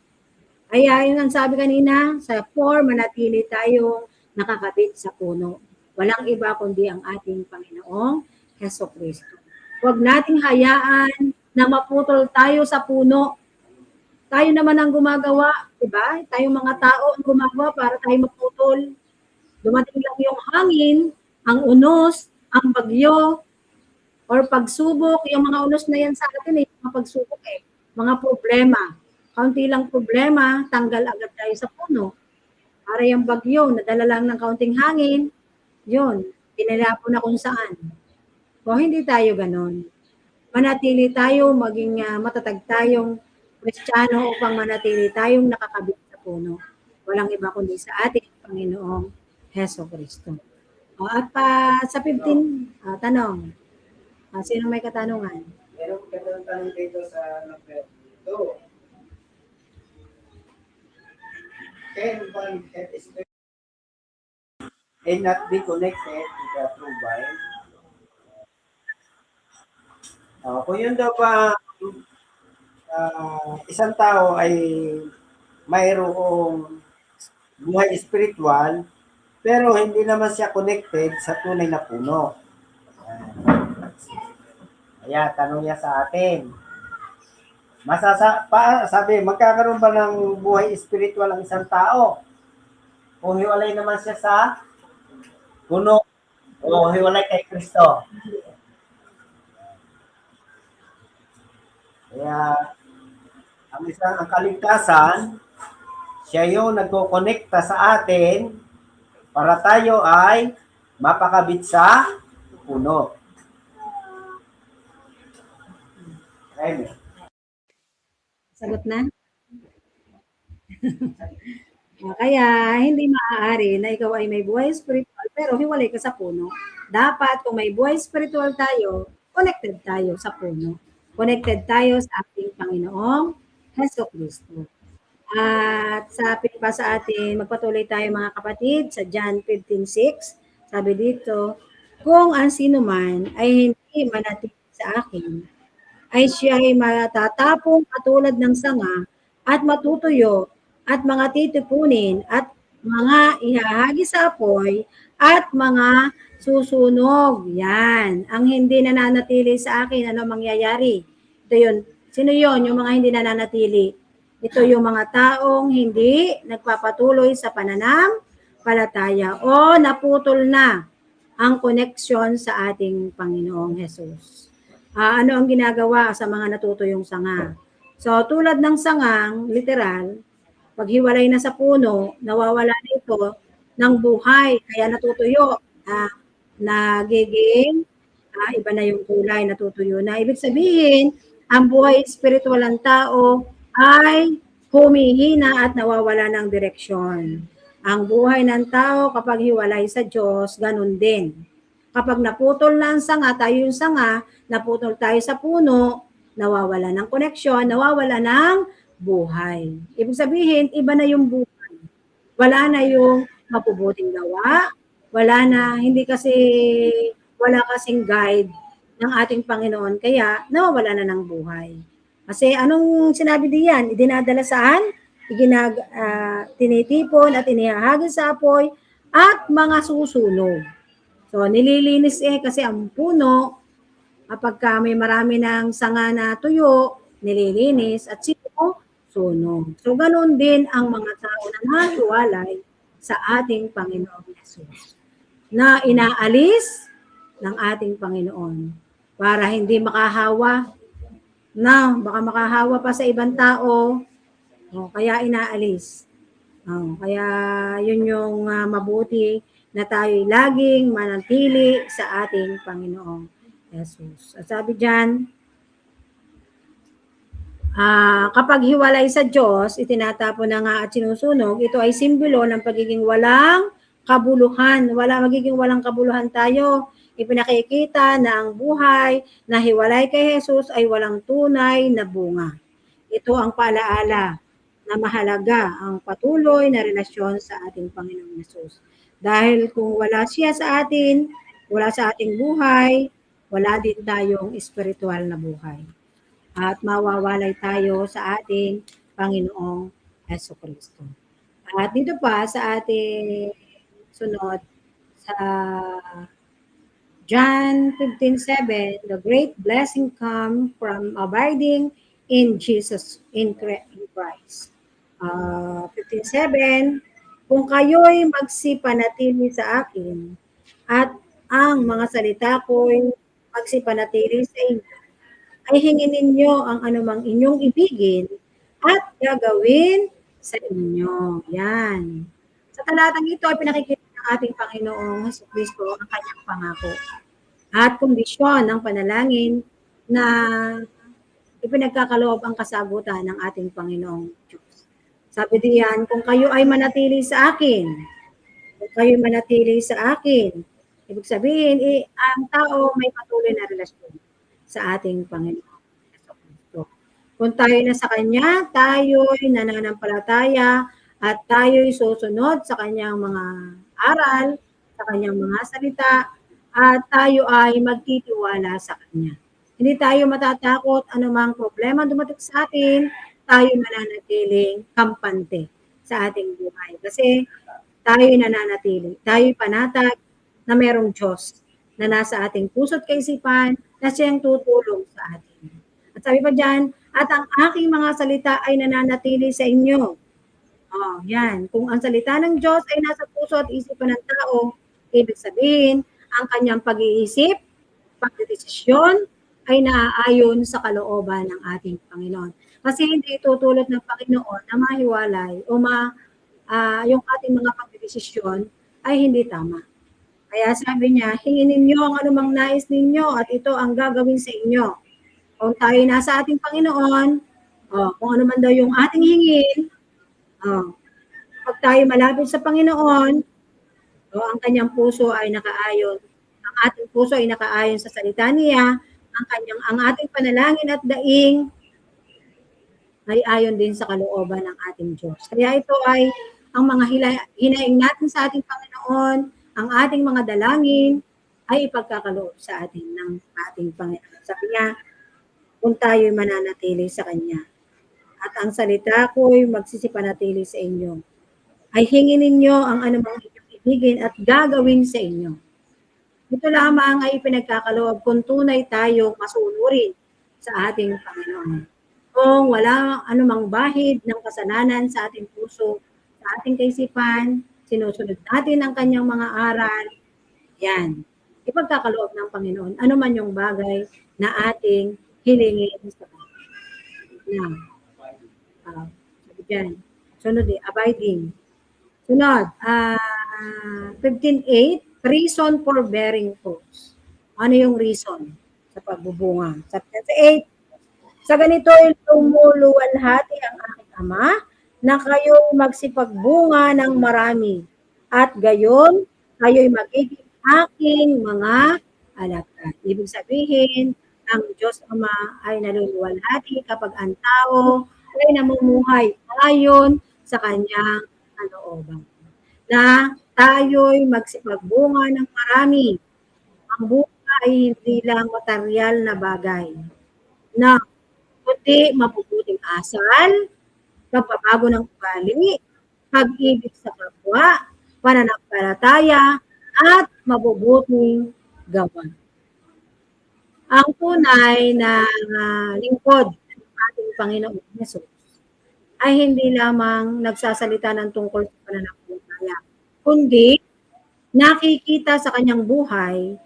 Kaya yun ang sabi kanina, sa 4, manatili tayong nakakabit sa puno. Walang iba kundi ang ating Panginoong Jesucristo. Huwag nating hayaan na maputol tayo sa puno. Tayo naman ang gumagawa, diba? Tayong mga tao ang gumagawa para tayo maputol. Dumating lang yung hangin, ang unos, ang bagyo, or pagsubok, yung mga unos na yan sa atin, mga pagsubok mga problema. Kaunti lang problema, tanggal agad tayo sa puno. Para yung bagyo, nadala lang ng kaunting hangin, yun, pinalapo na kung saan. Kung hindi tayo ganon, manatili tayo, maging matatag tayong Kristiyano upang manatili tayong nakakabit sa puno. Walang iba kundi sa ating Panginoong Jesucristo. At sa 15, tanong. Sino may katanungan? Meron tanong dito sa number 2. Can one get spirit and not be connected to the true vine? Kung yun daw ba isang tao ay mayroong buhay spiritual pero hindi naman siya connected sa tunay na puno. Kaya tanong niya sa atin. Sabi, magkakaroon ba ng buhay spiritual ang isang tao? Kung hiwalay naman siya sa puno o hiwalay kay Kristo. Kaya ang kaligtasan, siya yung nagko-connecta sa atin para tayo ay mapakabit sa puno. Amen. Sagot na? Kaya hindi maaari na ikaw ay may buhay spiritual pero hiwalay ka sa puno. Dapat kung may buhay spiritual tayo, connected tayo sa puno. Connected tayo sa ating Panginoong Jesucristo. At sabi pa sa atin, magpatuloy tayo mga kapatid sa John 15:6. Sabi dito, kung ang sino man ay hindi manatili sa akin, ay siya ay matatapong katulad ng sanga at matutuyo at mga titipunin at mga ihahagi sa apoy at mga susunog. Yan. Ang hindi nananatili sa akin, ano mangyayari? Ito yun. Sino yun? Yung mga hindi nananatili. Ito yung mga taong hindi nagpapatuloy sa pananampalataya o naputol na ang koneksyon sa ating Panginoong Jesus. Ano ang ginagawa sa mga natutuyong sanga? So tulad ng sangang, literal, paghiwalay na sa puno, nawawala na ito ng buhay, kaya natutuyo. Nagiging iba na yung kulay, natutuyo na. Ibig sabihin, ang buhay espiritual ng tao ay humihina at nawawala ng direksyon. Ang buhay ng tao kapag hiwalay sa Diyos, ganun din. Kapag naputol na ang sanga, tayo yung sanga, naputol tayo sa puno, nawawala ng koneksyon, nawawala ng buhay. Ibig sabihin, iba na yung buhay. Wala na yung mapubuting gawa, wala na, wala kasing guide ng ating Panginoon, kaya nawawala na ng buhay. Kasi anong sinabi diyan? Idinadala saan? Tinitipon at inihahagi sa apoy at mga susunog. So, nililinis kasi ang puno, kapag may marami ng sanga na tuyo, nililinis at sunog. So, ganoon din ang mga tao na nahiwalay sa ating Panginoong Yesus, na inaalis ng ating Panginoon para hindi makahawa, na baka makahawa pa sa ibang tao, kaya inaalis. Kaya yun yung mabuti na tayo laging manatili sa ating Panginoong Jesus. At sabi diyan, kapag hiwalay sa Diyos, itinatapon na nga at sinusunog, ito ay simbolo ng pagiging walang kabuluhan. Magiging walang kabuluhan tayo. Ipinakikita na ang buhay na hiwalay kay Jesus ay walang tunay na bunga. Ito ang paalaala na mahalaga ang patuloy na relasyon sa ating Panginoong Jesus. Dahil kung wala siya sa atin, wala sa ating buhay, wala din tayong espiritual na buhay. At mawawalay tayo sa ating Panginoong Jesucristo. At dito pa sa ating sunod, sa John 15:7, the great blessing come from abiding in Jesus, in Christ. 15:7, kung kayo'y magsipanatili sa akin at ang mga salita ko'y magsipanatili sa inyo, ay hingin ninyo ang anumang inyong ibigin at gagawin sa inyo. Yan. Sa talatang ito ay pinakikita ng ating Panginoong Jesucristo ang kanyang pangako at kondisyon ng panalangin na ipinagkakaloob ang kasagutan ng ating Panginoong Diyos. Sabi diyan, kung kayo ay manatili sa akin, ibig sabihin, ang tao may patuloy na relasyon sa ating Panginoon Jesucristo. Kung tayo na sa Kanya, tayo'y nananampalataya at tayo'y susunod sa Kanyang mga aral, sa Kanyang mga salita, at tayo ay magtitiwala sa Kanya. Hindi tayo matatakot anumang problema dumating sa atin, tayo mananatiling kampante sa ating buhay. Kasi tayo nananatili, tayo panatag na merong Diyos na nasa ating puso't kaisipan na siyang tutulong sa atin. At sabi pa dyan, at ang aking mga salita ay nananatili sa inyo. Yan. Kung ang salita ng Diyos ay nasa puso at isipan ng tao, ibig sabihin, ang kanyang pag-iisip, pagdedesisyon, ay naaayon sa kalooban ng ating Panginoon. Kasi hindi itutulot ng Panginoon na mahiwalay o yung ating mga pagdedesisyon ay hindi tama. Kaya sabi niya, hingin ninyo ang anumang nais ninyo at ito ang gagawin sa inyo. Kung tayo nasa ating Panginoon, kung ano man daw yung ating hingin, pag tayo malapit sa Panginoon, ang kanyang puso ay nakaayon. Ang ating puso ay nakaayon sa salita niya, ang ating panalangin at daing ay ayon din sa kalooban ng ating Diyos. Kaya ito ay ang mga hinaing natin sa ating Panginoon, ang ating mga dalangin ay ipagkakaloob sa atin ng ating Panginoon. Sabi niya, kung tayo'y mananatili sa Kanya. At ang salita ko'y magsisipanatili sa inyo. Ay hingin ninyo ang anumang inyong ibigin at gagawin sa inyo. Ito lamang ay pinagkakaloob kung tunay tayong masunurin sa ating Panginoon. Kung wala anumang bahid ng kasalanan sa ating puso, sa ating kaisipan, sinusunod natin ang kanyang mga aral, yan, ipagkakaloob ng Panginoon. Ano man yung bagay na ating hilingin sa Kanya. Sabi dyan, sunod abiding. Sunod, 15.8, reason for bearing fruits. Ano yung reason sa pagbubunga? Sa 8, sa ganito'y lumuluwalhati ang aking Ama na kayo'y magsipagbunga ng marami at gayon kayo'y magiging aking mga alagad. Ibig sabihin, ang Diyos Ama ay naluluwalhati kapag ang tao ay namumuhay ayon sa kanyang kalooban. Na tayo'y magsipagbunga ng marami. Ang bunga ay hindi lang material na bagay, na kundi mabubuting asal, pagbabago ng ugali, pag-ibig sa kapwa, pananampalataya, at mabubuting gawa. Ang tunay na lingkod ng ating Panginoon Hesus ay hindi lamang nagsasalita ng tungkol sa pananampalataya, kundi nakikita sa kanyang buhay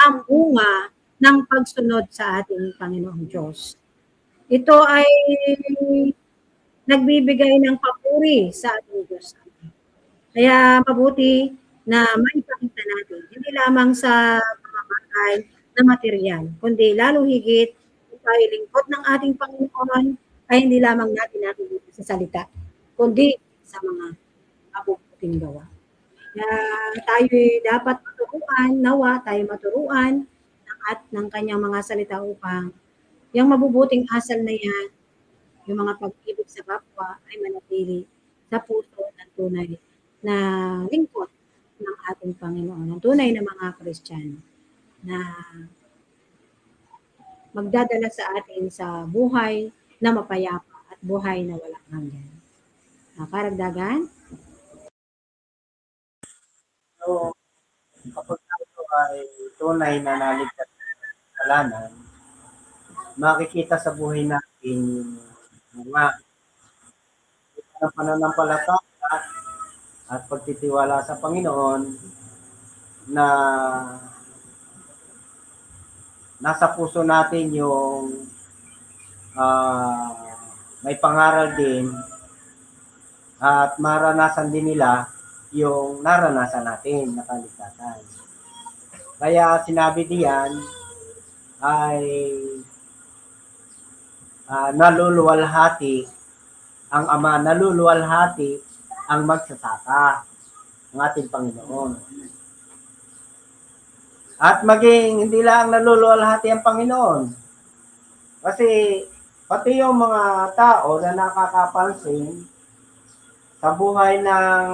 ang bunga ng pagsunod sa ating Panginoong Diyos. Ito ay nagbibigay ng papuri sa ating Diyos. Kaya mabuti na maipakita natin, hindi lamang sa mga bagay na material, kundi lalo higit kung tayo lingkod ng ating Panginoon, ay hindi lamang natin nakikita sa salita, kundi sa mga mabubuting gawa. Tayo dapat maturuan, nawa tayo maturuan ng kanyang mga salita upang yung mabubuting asal na yan, yung mga pag-ibig sa kapwa ay manatili sa puso ng tunay na lingkod ng ating Panginoon, ng tunay na mga Kristiyano na magdadala sa atin sa buhay na mapayapa at buhay na walang hanggan. Karagdagan? So, kapag tayo ay tunay na naligtas sa kasalanan, makikita sa buhay natin mga pananampalataya at pagtitiwala sa Panginoon na nasa puso natin yung may pangaral din at maranasan din nila yung naranasan natin na kaligtasan. Kaya sinabi diyan ay naluluwalhati ang Ama, naluluwalhati ang magsasaka ng ating Panginoon. At maging hindi lang naluluwalhati ang Panginoon. Kasi pati yung mga tao na nakakapansin sa buhay ng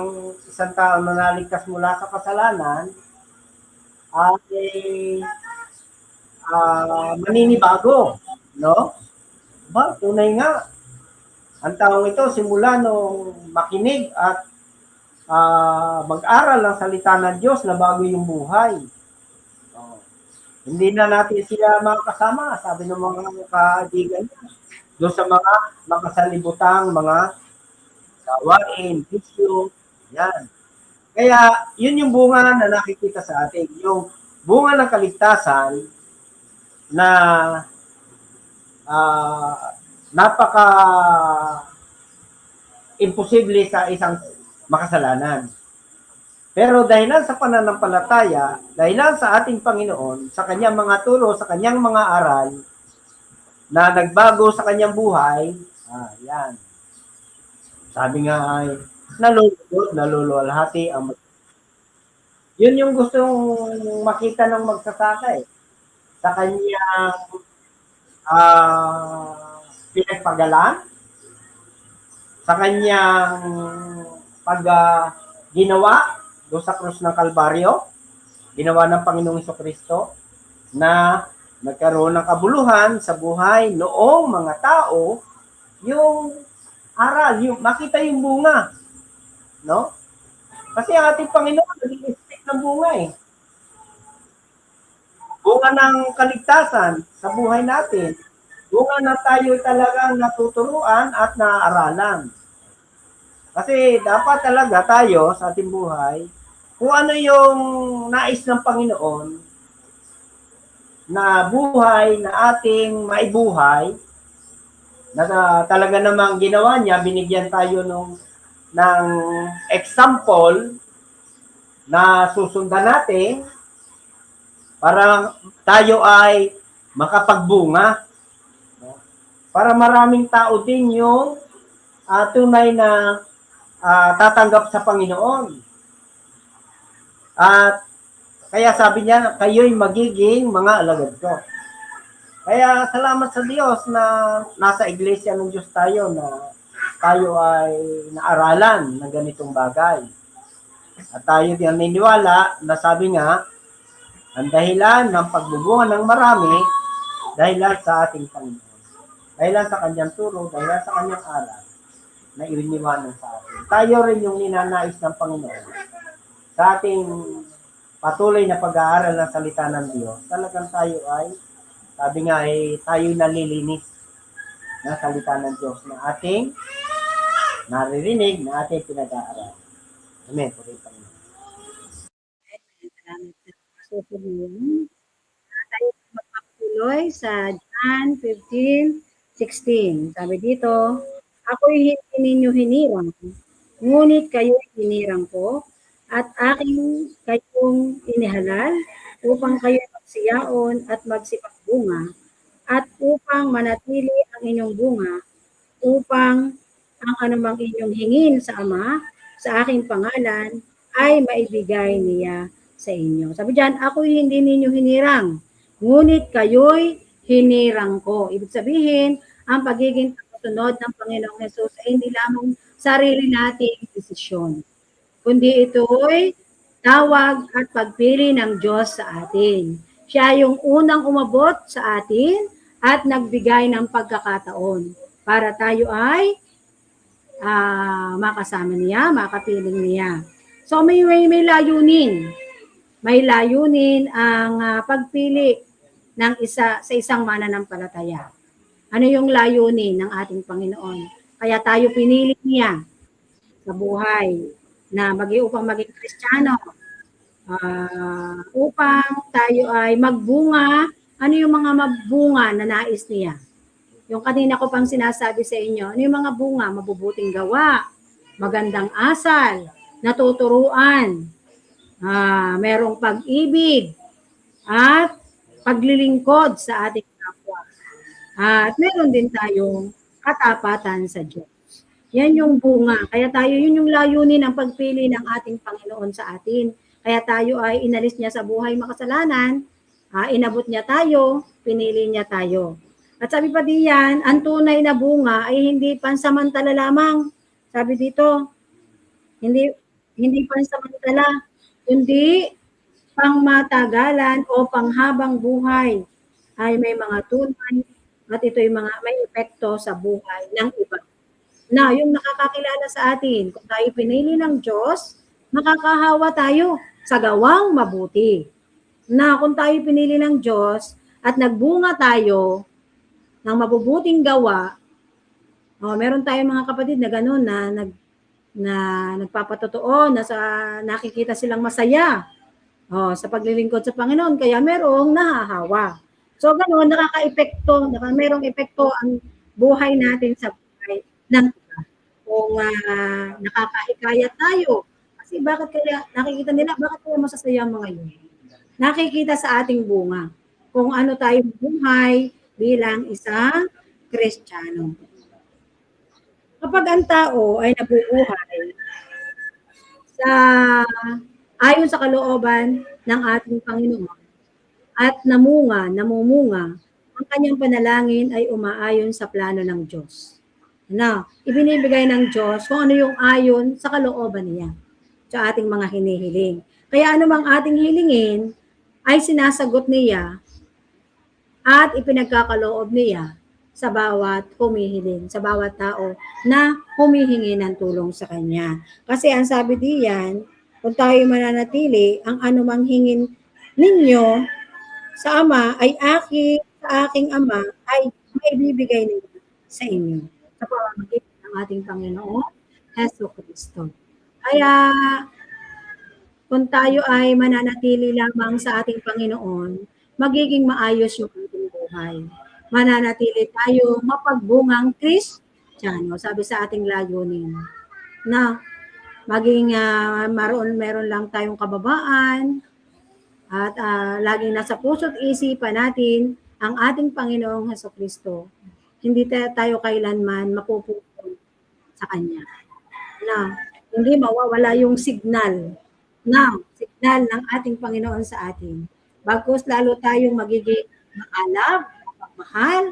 isang tao na naligtas mula sa kasalanan ay maninibago, no? Ba, tunay nga. Ang taong ito simula nung makinig at mag-aral ng salita ng Diyos na bago yung buhay. Hindi na natin sila makakasama, sabi ng mga kaibigan niya, doon sa mga makasalibutang mga gawain, bisyo, yan. Kaya, yun yung bunga na nakikita sa atin. Yung bunga ng kaligtasan na napaka imposible sa isang makasalanan. Pero dahilan sa pananampalataya, dahilan sa ating Panginoon, sa kanyang mga turo, sa kanyang mga aral, na nagbago sa kanyang buhay, yan. Sabi nga ay, naluluwalhati ang yun yung gustong makita ng magsasaka sa kanyang pinagpagalan, sa kanyang ginawa doon sa krus ng Kalbaryo, ginawa ng Panginoong Hesukristo, na nagkaroon ng kabuluhan sa buhay noong mga tao, yung aral, yung makita yung bunga, no? Kasi ang ating Panginoon, nag-i-expect ng bunga eh. Bunga ng kaligtasan sa buhay natin. Bunga na tayo talagang natuturuan at naaaralan. Kasi dapat talaga tayo sa ating buhay, kung ano yung nais ng Panginoon na buhay na ating maibuhay, na talaga namang ginawa niya, binigyan tayo ng example na susundan natin para tayo ay makapagbunga. Para maraming tao din yung tunay na tatanggap sa Panginoon. At kaya sabi niya, kayo'y magiging mga alagad ko. Kaya salamat sa Diyos na nasa iglesia ng Diyos tayo, na tayo ay naaralan ng ganitong bagay. At tayo din naniniwala na sabi nga, ang dahilan ng pagbubunga ng marami, dahilan sa ating Panginoon. Dahilan sa kanyang turo, dahilan sa kanyang aral na iniwanan sa atin. Tayo rin yung ninanais ng Panginoon sa ating patuloy na pag-aaral ng salita ng Diyos. Talagang tayo ay, sabi nga ay, tayo nalilinis ng salita ng Diyos na ating naririnig, na ating pinag-aaral. Amen. Puri Panginoon. Salamat sa susunod. Tayo magpapatuloy sa John 15:16. Sabi dito, ako'y hindi ninyo hinirang, ngunit kayo'y hinirang ko, at aking kayong inihalal upang kayo magsiyaon at magsipagbunga, at upang manatili ang inyong bunga, upang ang anumang inyong hingin sa Ama, sa aking pangalan, ay maibigay niya sa inyo. Sabi diyan, ako'y hindi ninyo hinirang, ngunit kayo'y hinirang ko. Ibig sabihin, ang pagiging sunod ng Panginoong Hesus ay hindi lamang sarili nating desisyon, kundi ito'y tawag at pagpili ng Diyos sa atin. Siya yung unang umabot sa atin at nagbigay ng pagkakataon para tayo ay makasama niya, makapiling niya. So may layunin. May layunin ang pagpili ng isa sa isang mananampalataya. Ano yung layunin ng ating Panginoon? Kaya tayo pinili niya sa buhay na upang maging Kristiyano, upang tayo ay magbunga. Ano yung mga magbunga na nais niya? Yung kanina ko pang sinasabi sa inyo, ano yung mga bunga? Mabubuting gawa, magandang asal, natuturuan, merong pag-ibig, at paglilingkod sa ating kapwa. At meron din tayong katapatan sa Diyos. Yan yung bunga. Kaya tayo, yun yung layunin ng pagpili ng ating Panginoon sa atin. Kaya tayo ay inalis niya sa buhay makasalanan, inabot niya tayo, pinili niya tayo. At sabi pa diyan, ang tunay na bunga ay hindi pansamantala lamang. Sabi dito, hindi pansamantala, kundi pangmatagalan o panghabang buhay ay may mga tunay at ito'y may epekto sa buhay ng iba. Na yung nakakakilala sa atin, kung tayo pinili ng Diyos, makakahawa tayo sa gawang mabuti. Na kung tayo pinili ng Diyos at nagbunga tayo ng mabubuting gawa, meron tayong mga kapatid na gano'n na nagpapatotoo, na nakikita silang masaya sa paglilingkod sa Panginoon, kaya merong nahahawa. So gano'n, merong epekto ang buhay natin sa buhay ng iba. Kung nakakahikayat tayo, kasi bakit kaya nakikita nila, bakit kaya masasaya mga yun? Nakikita sa ating bunga kung ano tayo buhay bilang isang Kristiyano. Kapag ang tao ay nabubuhay ayon sa kalooban ng ating Panginoon at namumunga, ang kanyang panalangin ay umaayon sa plano ng Diyos. Ibinibigay ng Diyos kung ano yung ayon sa kalooban niya sa ating mga hinihiling. Kaya anumang ating hilingin ay sinasagot niya at ipinagkakaloob niya sa bawat humihiling, sa bawat tao na humihingi ng tulong sa Kanya. Kasi ang sabi diyan, kung tayo mananatili, ang anumang hingin ninyo sa Ama ay sa aking Ama ay maibibigay ninyo sa inyo sa pamamagitan ng ating Panginoon Hesus Kristo. Kaya kung tayo ay mananatili lamang sa ating Panginoon, magiging maayos yung ating buhay. Mananatili tayo mapagbungang Kristiyano, sabi sa ating layunin, na maging meron lang tayong kababaan at laging nasa puso't isipan natin ang ating Panginoong Hesukristo. Hindi tayo kailanman mapuputol sa Kanya. Na hindi mawawala yung signal ng ating Panginoon sa atin. Bagkus lalo tayong magiging maalab, mapagmahal,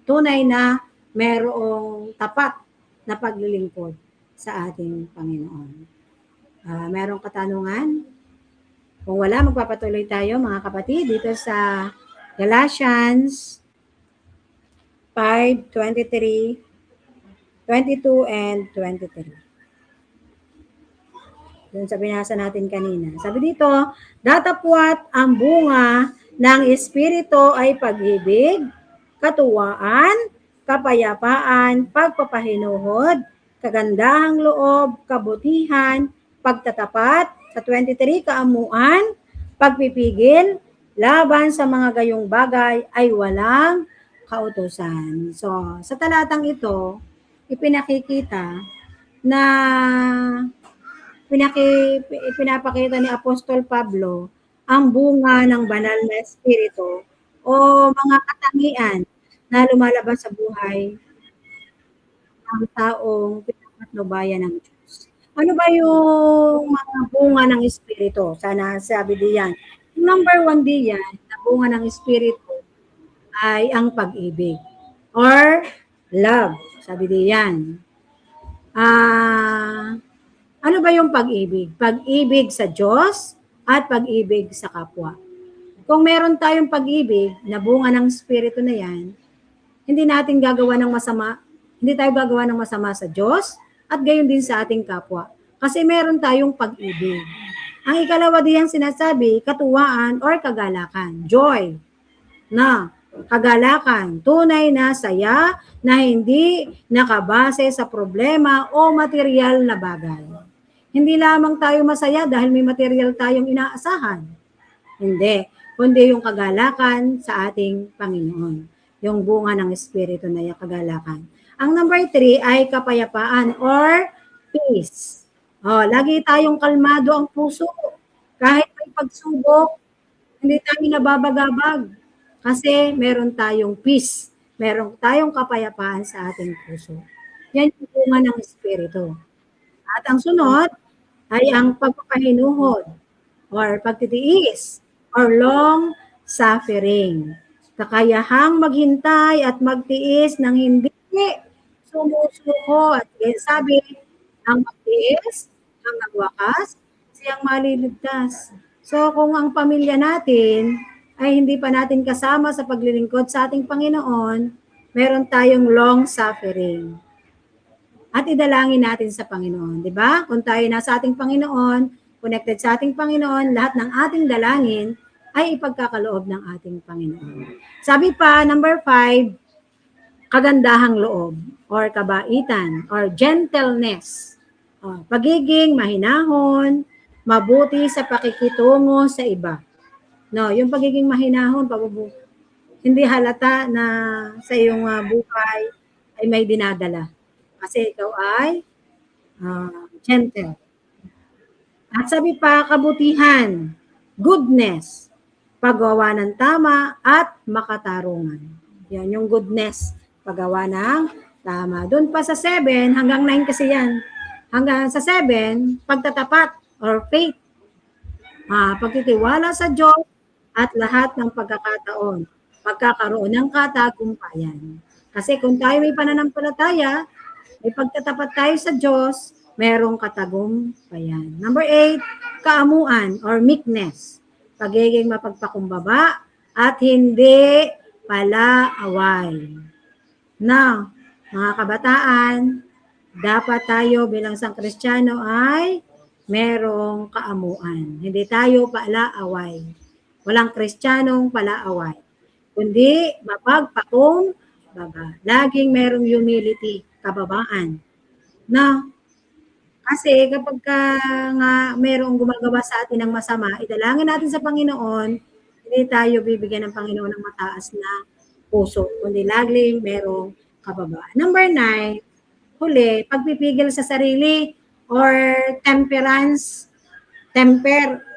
tunay na merong tapat na paglilingkod sa ating Panginoon. Merong katanungan? Kung wala, magpapatuloy tayo mga kapatid dito sa Galatians 5:23, 22 and 23. Doon sa binasa natin kanina. Sabi dito, datapwat ang bunga ng Espiritu ay pag-ibig, katuwaan, kapayapaan, pagpapahinuhod, kagandahang loob, kabutihan, pagtatapat, sa 23, kaamuan, pagpipigil, laban sa mga gayong bagay ay walang kautusan. So, sa talatang ito, ipinakikita na pinapakita ni Apostol Pablo ang bunga ng banal na espiritu o mga katangian na lumalabas sa buhay ng taong pinapatnubayan ng Diyos. Ano ba yung mga bunga ng espiritu? Sana sabi diyan. Number 1 diyan, na bunga ng espiritu ay ang pag-ibig or love. Sabi diyan. Ano ba yung pag-ibig? Pag-ibig sa Diyos at pag-ibig sa kapwa. Kung meron tayong pag-ibig na bunga ng espiritu na yan, hindi natin gagawa ng masama, hindi tayo gagawa ng masama sa Diyos at gayon din sa ating kapwa. Kasi meron tayong pag-ibig. Ang ikalawa diyang sinasabi, katuwaan or kagalakan. Joy. Na kagalakan, tunay na saya na hindi nakabase sa problema o material na bagay. Hindi lamang tayo masaya dahil may material tayong inaasahan. Hindi. Kundi yung kagalakan sa ating Panginoon. Yung bunga ng Espiritu na yung kagalakan. Ang number 3 ay kapayapaan or peace. Lagi tayong kalmado ang puso. Kahit may pagsubok, hindi tayo nababagabag. Kasi meron tayong peace. Meron tayong kapayapaan sa ating puso. Yan yung bunga ng Espiritu. At ang sunod ay ang pagpapahinuhod or pagtitiis or long suffering. Kakayahang maghintay at magtiis ng hindi sumusuko. At sabi, ang magtiis, ang nagwakas, siyang maliligtas. So kung ang pamilya natin ay hindi pa natin kasama sa paglilingkod sa ating Panginoon, meron tayong long suffering. At idalangin natin sa Panginoon, di ba? Kung tayo nasa ating Panginoon, connected sa ating Panginoon, lahat ng ating dalangin ay ipagkakaloob ng ating Panginoon. Sabi pa, number 5, kagandahang loob or kabaitan or gentleness. Pagiging mahinahon, mabuti sa pakikitungo sa iba. No, yung pagiging mahinahon, hindi halata na sa iyong buhay ay may dinadala. Kasi ikaw ay gentle. At sabi pa, kabutihan, goodness, paggawa ng tama at makatarungan. Yan yung goodness, paggawa ng tama. Doon pa sa 7, hanggang 9 kasi yan. Hanggang sa 7, pagtatapat or faith. Pagtitiwala sa Diyos at lahat ng pagkakataon. Pagkakaroon ng katagumpayan. Kasi kung tayo may pananampalataya, may pagtatapat tayo sa Diyos, merong katagumpayan. Number 8, kaamuan or meekness. Pagiging mapagpakumbaba at hindi palaaway. Na, mga kabataan, dapat tayo bilang isang Kristiyano ay merong kaamuan. Hindi tayo palaaway. Walang Kristiyanong palaaway. Kundi mapagpakumbaba. Laging merong humility, kababaan. Na, kasi kapag nga merong gumagawa sa atin ng masama, idalangin natin sa Panginoon, hindi tayo bibigyan ng Panginoon ng mataas na puso, kundi laging merong kababaan. Number 9, huli, pagpipigil sa sarili or temperance,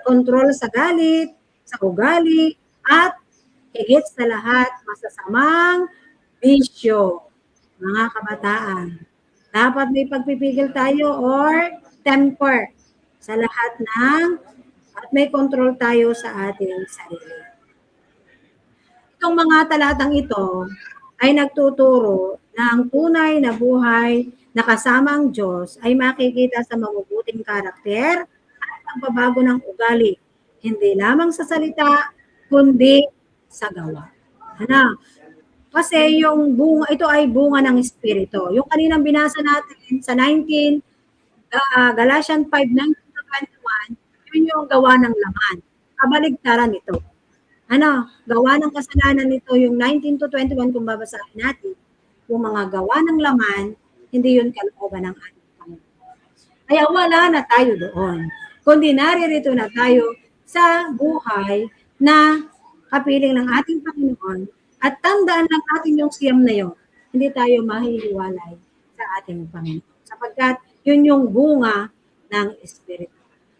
control sa galit, sa ugali, at higit sa lahat, masasamang bisyo. Mga kabataan, dapat may pagpipigil tayo or temper sa lahat ng at may control tayo sa ating sarili. Itong mga talatang ito ay nagtuturo na ang tunay na buhay na kasama ang Diyos ay makikita sa mabubuting karakter at pagbabago ng ugali, hindi lamang sa salita, kundi sa gawa. Ano? Kasi yung bunga, ito ay bunga ng Espiritu. Yung kaninang binasa natin sa 19, Galatians 5:19-21, yun yung gawa ng laman. Kabaligtaran ito. Ano, gawa ng kasalanan nito yung 19-21 kung babasahin natin. Yung mga gawa ng laman, hindi yun kalooban ng ating Panginoon. Kaya wala na tayo doon. Kundi naririto na tayo sa buhay na kapiling ng ating Panginoon at tandaan lang natin yung siyam na yun. Hindi tayo mahihiwalay sa ating Panginoon. Sapagkat yun yung bunga ng Espiritu.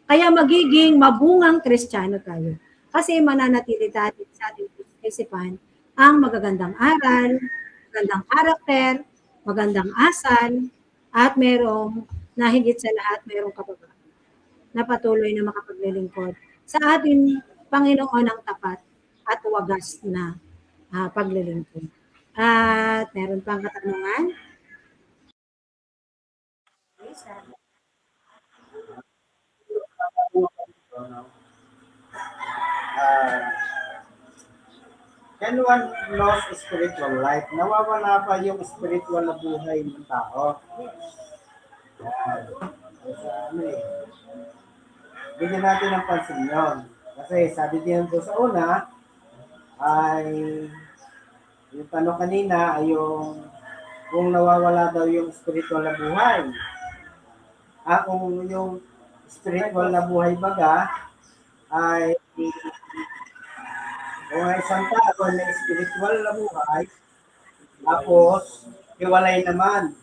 Kaya magiging mabungang Kristiyano tayo. Kasi mananatili tayo sa ating isipan ang magagandang aral, magandang karakter, magandang asal, at merong, na higit sa lahat, merong kababaan na patuloy na makapaglilingkod sa ating Panginoon ang tapat at wagas na paglilingkod. At meron pang katanungan? Can one lose spiritual life? Nawawala ba yung spiritual na buhay ng tao? Bigyan natin ng pansin yun. Kasi sabi din doon sa una, ay yung tanong kanina ay yung kung nawawala daw yung spiritual na buhay. Kung yung spiritual na buhay baga ay kung isang tao na spiritual na buhay, tapos hiwalay naman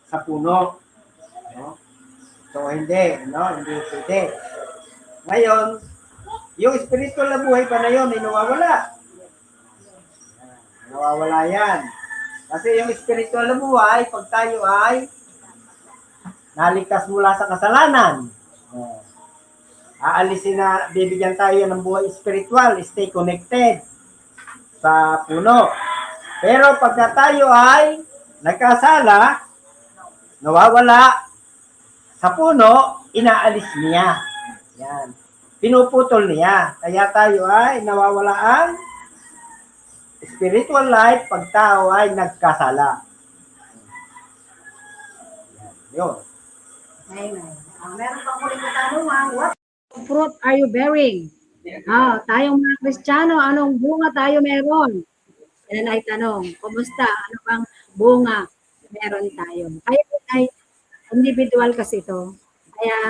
sa puno. No? So hindi, no? Hindi pwede. Ngayon, yung spiritual na buhay pa na yun ay nawawala. Nawawala yan. Kasi yung spiritual na buhay, pag tayo ay naligtas mula sa kasalanan, aalisin na, bibigyan tayo ng buhay spiritual, stay connected sa puno. Pero pagka tayo ay nagkasala, nawawala sa puno, inaalis niya. Yan. Pinuputol niya. Kaya tayo ay nawawala ang spiritual life pag tao ay nagkasala. Yun. Amen. Meron pang huling katanungan, what fruit are you bearing? Tayong mga Kristiyano, anong bunga tayo meron? Yan ay tanong, kumusta? Ano bang bunga meron tayo? Kaya ay individual kasi ito. Kaya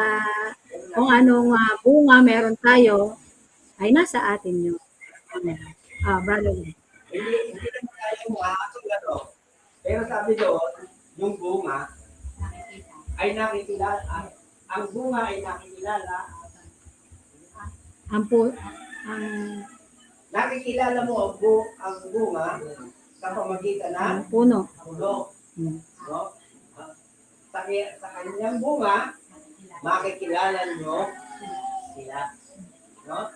kung anong bunga meron tayo, ay nasa atin yun. Brother. Hindi tayo makakatulad. Pero sabi doon, yung bunga ay nakikilala. Ang bunga ay nakikilala. Nakikilala mo ang bunga sa pamagitan ng puno. No? Sa kanyang bunga, makikilala nyo sila. No?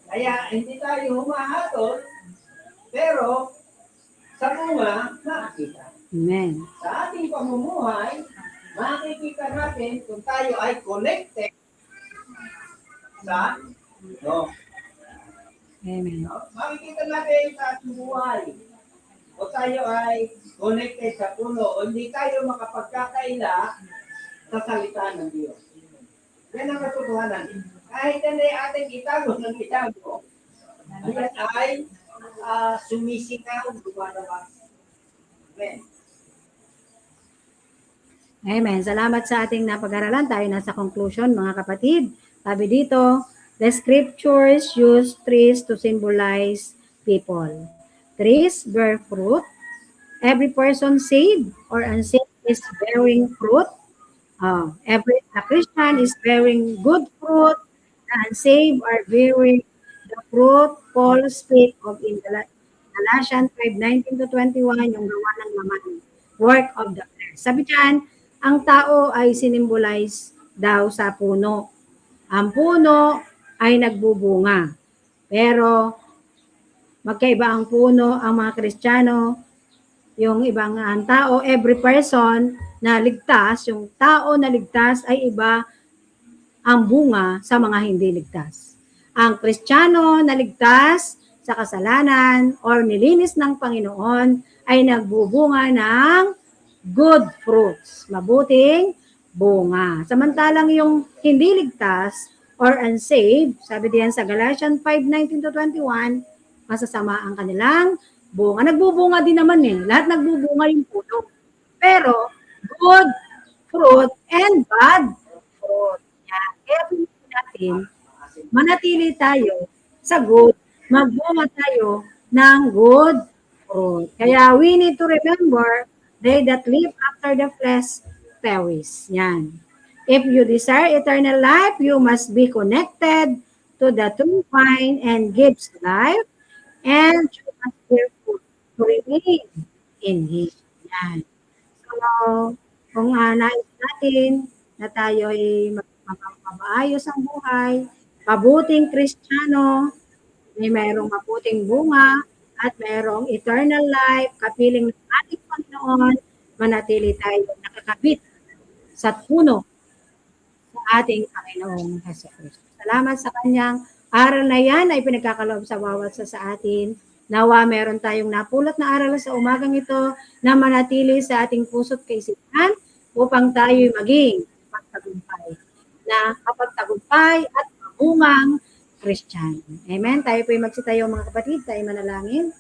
Kaya hindi tayo humahatol, pero sa bunga, makikita. Amen. Sa ating pamumuhay, makikita natin kung tayo ay connected sa Amen. Makikita natin sa ating buhay. O tayo ay connected sa puno, o hindi tayo makapagkakaila sa salita ng Diyos. Yan ang katotohanan. Kahit yan ay ating itago ng itago, yan ay sumisikaw, lumalabas. Amen. Amen. Salamat sa ating napag-aralan. Tayo nasa conclusion, mga kapatid. Sabi dito, the scriptures use trees to symbolize people. Trees bear fruit. Every person saved or unsaved is bearing fruit. A Christian is bearing good fruit. The unsaved are bearing the fruit Paul speak of in Galatians 5:19-21, yung gawa ng laman, work of the flesh. Sabi diyan, ang tao ay sinimbolize daw sa puno. Ang puno ay nagbubunga. Pero magkaiba ang puno, ang mga Kristiyano, yung ibang tao, every person na ligtas, yung tao na ligtas ay iba ang bunga sa mga hindi ligtas. Ang Kristiyano na ligtas sa kasalanan or nilinis ng Panginoon ay nagbubunga ng good fruits, mabuting bunga. Samantalang yung hindi ligtas or unsaved, sabi diyan sa Galatians 5:19-21, masasama ang kanilang bunga. Nagbubunga din naman Lahat nagbubunga yung puno. Pero, good fruit and bad fruit. Yan. Kaya pinili natin, manatili tayo sa good, magbunga tayo ng good fruit. Kaya we need to remember, they that live after the flesh perish. Yan. If you desire eternal life, you must be connected to the true vine and gives life, and you must bear fruit to remain in Him. Yan. So, kung nais natin na tayo ay maayos ang buhay, mabuting Kristiyano, may mayroong mabuting bunga, at mayroong eternal life, kapiling ng ating Panginoon, manatili tayo nakakabit sa puno sa ating Panginoong Jesucristo. Salamat sa kanyang aral na yan ay pinagkakaloob sa bawat sa atin. Nawa meron tayong napulot na aral sa umagang ito na manatili sa ating puso't kaisipan upang tayo maging magtagumpay na kapagtagumpay at mabungang Kristiyano. Amen. Tayo po'y magsitayo mga kapatid, tayo manalangin.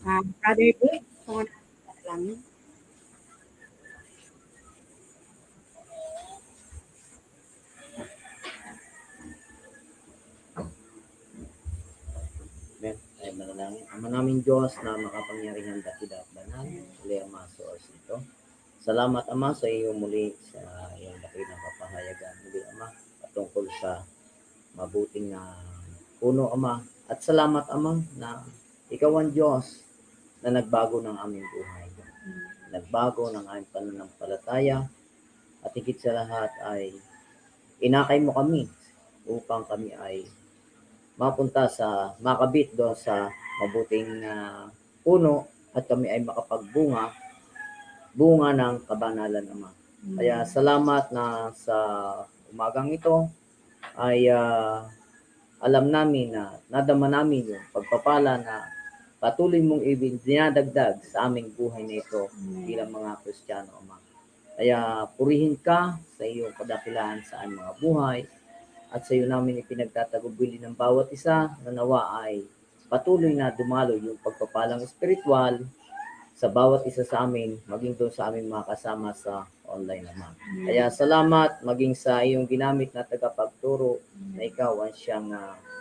Brother Dick, kung manalangin. Ay manalangin. Ama naming Diyos na makapangyarihan dakila at banal, uli ang masoos ito. Salamat Ama sa iyo muli sa iyong dakilang kapahayagan. Muli Ama, patungkol sa mabuting puno Ama. At salamat Ama na ikaw ang Diyos na nagbago ng aming buhay. Nagbago ng aming pananampalataya at higit sa lahat ay inakay mo kami upang kami ay mapunta sa makabit doon sa mabuting puno at kami ay makapagbunga ng kabanalan Ama. Kaya salamat na sa umagang ito ay alam namin na nadama namin yung pagpapala na patuloy mong dinadagdag sa aming buhay na ito bilang mga Kristiyano Ama. Kaya purihin ka sa iyong kadakilaan sa aming mga buhay. At sa iyo namin ipinagtatagubili ng bawat isa na nawa ay patuloy na dumalo yung pagpapalang espiritual sa bawat isa sa amin, maging doon sa aming mga kasama sa online naman. Kaya salamat maging sa iyong ginamit na tagapagturo na ikaw ang siyang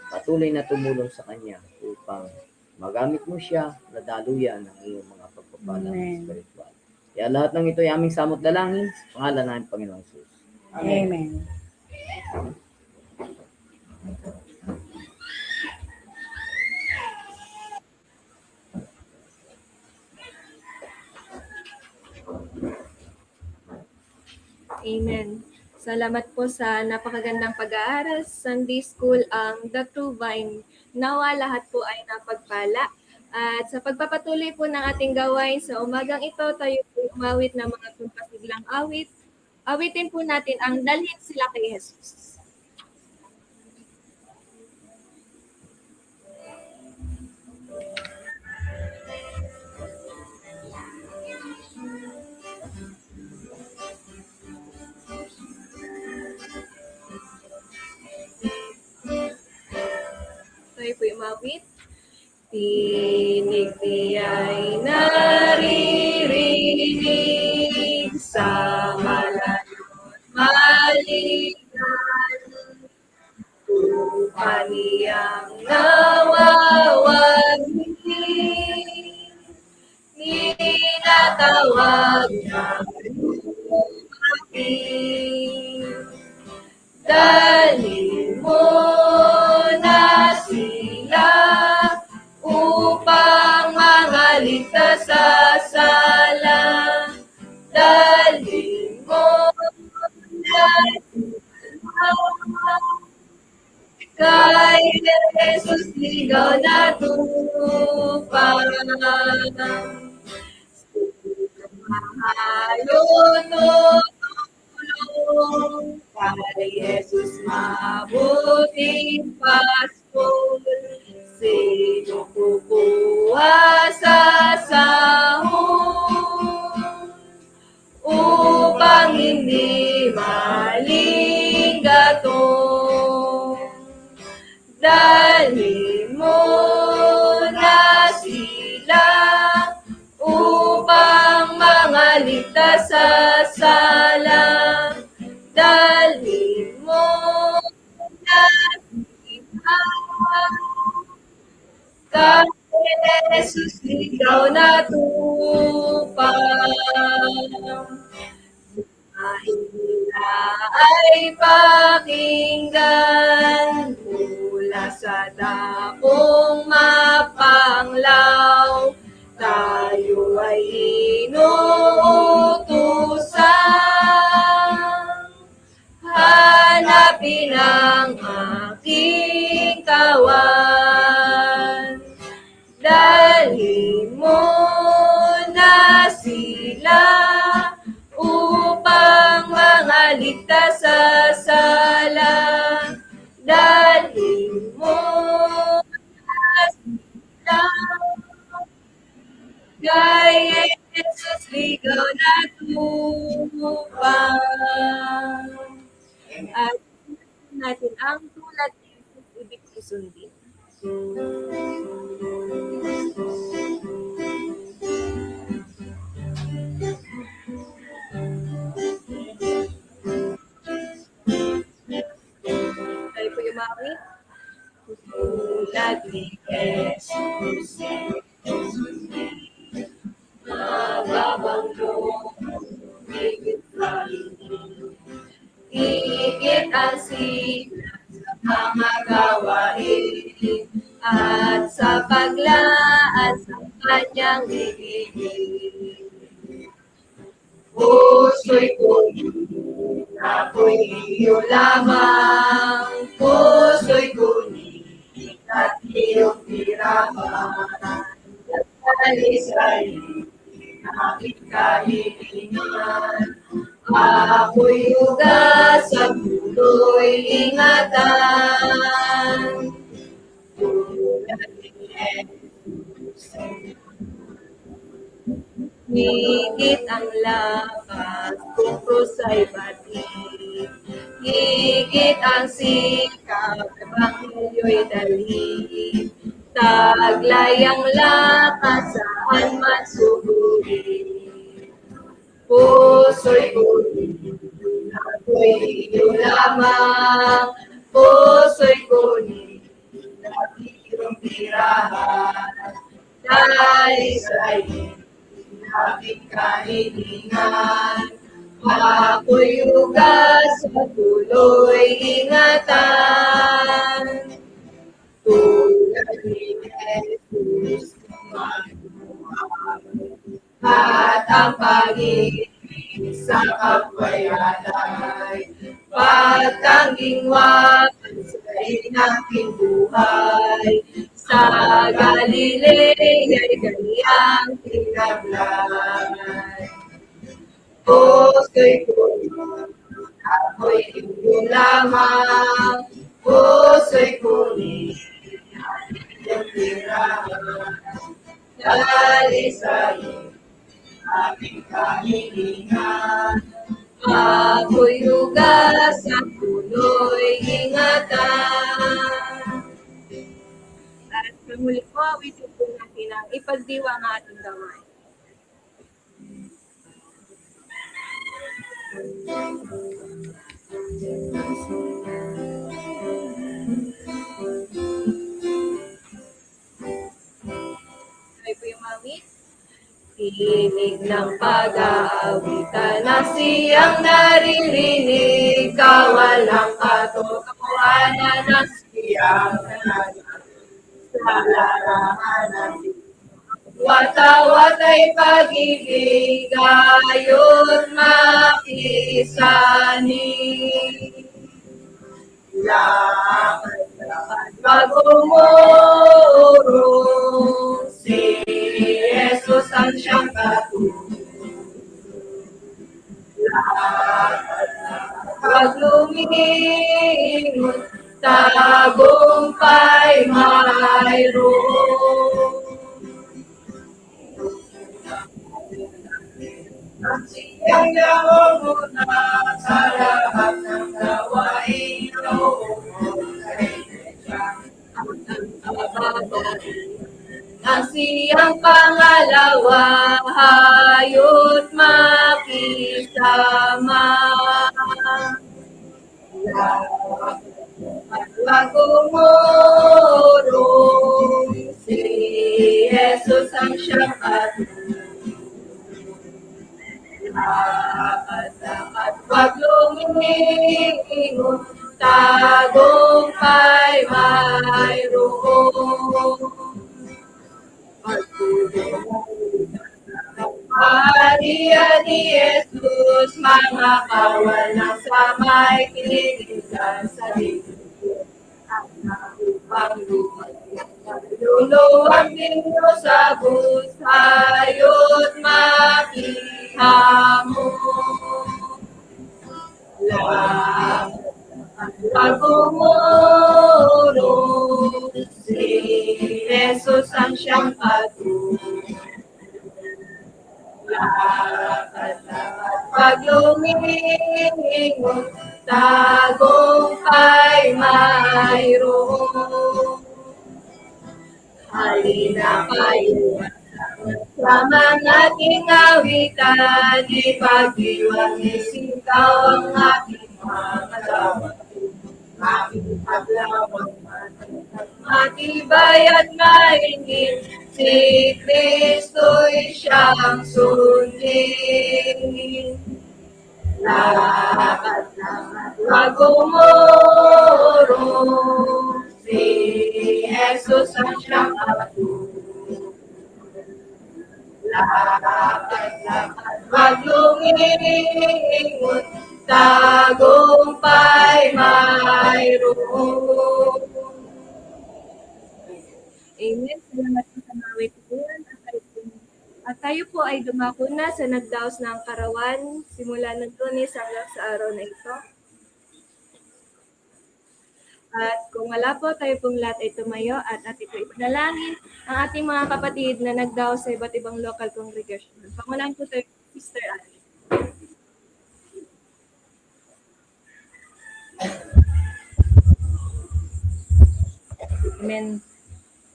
patuloy na tumulong sa kanya upang magamit mo siya na daluyan ng iyong mga pagpapalang espiritual. Kaya lahat ng ito ay aming samot dalangin sa pangalan ng Panginoong Jesus. Amen. Amen. Salamat po sa napakagandang pag-aaral. Sunday School ang The True Vine. Nawa lahat po ay napagpala. At sa pagpapatuloy po ng ating gawain sa umagang ito, tayo po umawit ng mga tumpasiglang awit. Awitin po natin ang dalhin sila kay Jesus. Tayo po umawit. Tinig niya'y naririnig sa malayo't maligan. Lupa niyang nawawagin. Tinatawag niya akin. Dalhin mo na sila upang mangaligtas sa sala. Dalhin mo na sila kay Jesus ligaw na tupang. Tulong kay Jesus mabuting Pasko. Sino kukuha sa sahon upang hindi malinggatong. Dalhin mo na sila upang mangaligtas sa sala. Dalhin mo na sila kay Jesus ligaw na tupang. Nila ay pakinggan mula sa dakong mapanglaw. Tayo ay inuutusan. Hanapin ang aking kawan. Dalhin mo na sila upang mangaligtas sa sala. Dalhin mo na sila kay Jesus ligaw na tupang. At natin ang tulad ni Jesus ibig susundin. Tayo po umawit. Tulad ni Jesus mababanggo higit sa higit ang sikat sa mga gawain at sa paglaan sa kanyang higit. Puso'y kunin, ako'y iyo lamang. Puso'y kunin, at iyong tirahan. Alisay, aking kahilingan. Ako'y ugas sa pulo'y ingatan. Tulad ni Jesus, higit ang lakas kung krus ay batid. Higit ang sikap, ebanghelyo'y dalhin. Taglay ang lakas saan man sugurin. Puso'y kunin, ako'y iyo lamang. Puso'y kunin, at iyong tirahan. Dahil sa'yo aking kahilingan. Ako'y ugas sa tuloy ingatan. Tulad ni Jesus at ang pag-ibig sa kapwa'y alay. Pagtangging wakas sa inaking buhay. Sa Galilea ganiyang tinaglay. Puso'y kunin, ako'y iyo lamang. Puso'y kunin, at iyong tirahan. Dahil sa'yo, aking kahilingan. Ako'y ugas sa puno'y ingatan. At sa muli po, awitin po natin ang ipagdiwang ang ating gawain. Ay po yung mami. Tinig ng pag-aawitan na siyang naririnig, kawalang katotohanan na siyang nananalig sa larangan natin. Watawat ay pag-ibig, ayo't makisani. Lakad pag-umurong, si Jesus ang siyang katutunan. Lakad pag-lumingon, tagumpay mayroon. Ang siyang nangunguna sa lahat ng gawain noon ay siya ang nagbababae. Ang siyang pangalawa, hayo't makisama. At umurong, si Jesus ang siyang katutunan. At pag lumingon, tagumpay mayroon. Pagpupuri ni Jesus, mga kawal ng samay, kiniligan sa dibdib. Ang naupang luluwag ninyo sa busayo't makihamon. Lakad umurong, si Jesus ang siyang katutunan. Lakad pag lumingon, tagumpay mayroon. Halina kayo sama nating awitan, ipagdiwang isigaw ang ating mga lawan. Aking paglawang matibay at mainit, si Kristo'y siyang sundin. Lakad wag umurong, si Jesus ang siyang katutunan. Lakad wag lumingon, tagumpay mayroon. Amen. Salamat po sa mga wituan. At tayo po ay dumako na sa nagdaos ng karawan simula ng Lunes hanggang sa araw na ito. At kung wala po, tayo pong lahat ay tumayo at ating po ipanalangin ang ating mga kapatid na nagdaos sa iba't ibang local congregation. Pangunahan po tayo, Mr. Ali. Amen.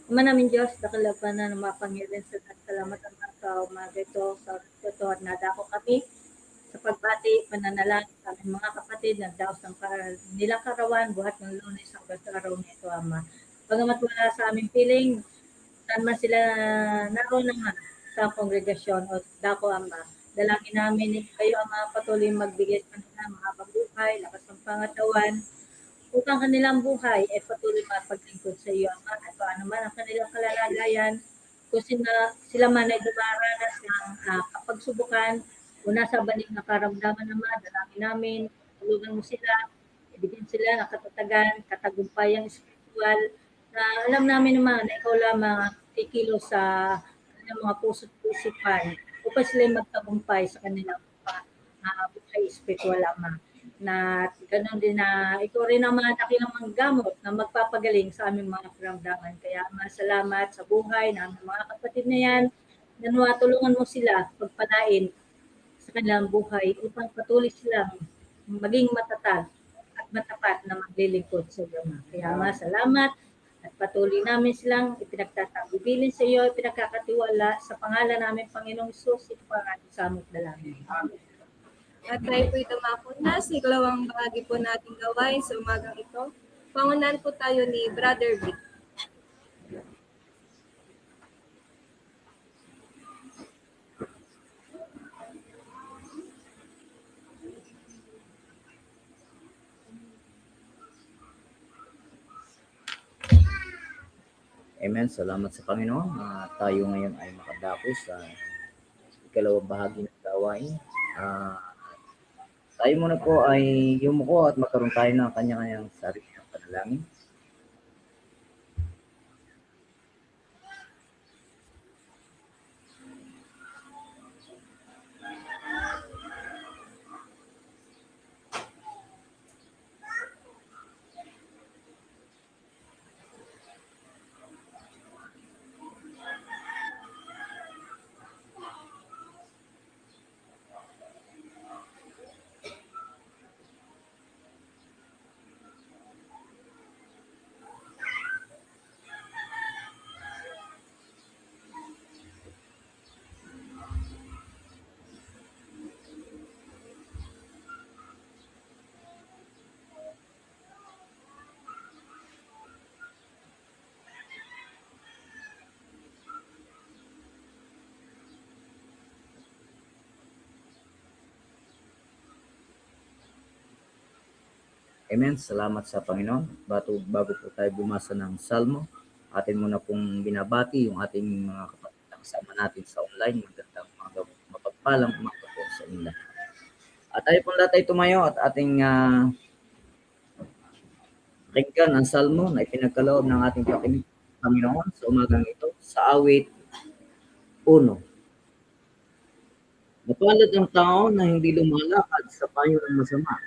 Ama namin Diyos, dakalapan na ng mapangyarihan sa salamat ang sa umaga ito sa ito at nadako kami sa pagbati, pananalangin sa aming mga kapatid na daos ng nilang karawan buhat ng Lunes hanggang sa araw nito, Ama. Pagamat wala sa aming piling, saan man sila naroon naman sa kongregasyon o dako, Ama. Dalangin namin kayo, Ama, patuloy magbigay sa kanila mga pabuhay, lakas ng pangatawan, upang kanilang buhay ay patuloy mapaglingkod sa iyo, Ama, at paano man ang kanilang kalalagayan, kung sila man ay dumaranas ng kapagsubukan o nasa banig na karamdaman, Ama, dalangin namin, tulungan mo sila, ibigyan sila ng katatagan, katagumpayang spiritual, na alam namin naman na ikaw lamang kikilo sa kanilang mga puso't isipan upang sila magtagumpay sa kanilang buhay spiritual, Ama. Na ganoon din na ikaw rin naman dakilang manggamot na magpapagaling sa aming mga karamdaman. Kaya masalamat sa buhay ng aming mga kapatid na yan, na tulungan mo sila pagpalain sa kanilang buhay upang patuloy silang maging matatag at matapat na maglilingkod sa iyo. Kaya masalamat At patuloy namin silang ipinagtatagubilin sa iyo, ipinagkakatiwala sa pangalan namin, Panginoong Isus, ito pa ang ating samot dalangin. At tayo po'y dumako na sa ikalawang bahagi po nating gawain sa umagang ito. Pangunahan po tayo ni Brother Vic. Amen. Salamat sa Panginoon na tayo ngayon ay makadako sa ikalawang bahagi ng gawain. Tayo muna po ay yumuko at magkaroon tayo ng kanya-kanyang sarili ng panalangin. Amen. Salamat sa Panginoon. Bago po tayo bumasa ng Salmo, atin muna pong binabati yung ating mga kapatid na kasama natin sa online. Magandang mapagpalang umaga po sa inyo. At tayo pong lahat ay tumayo at ating pakinggan ang Salmo na ipinagkaloob ng ating Panginoon sa umagang ito sa awit 1. Mapalad ang tao na hindi lumalakad sa payo ng masama.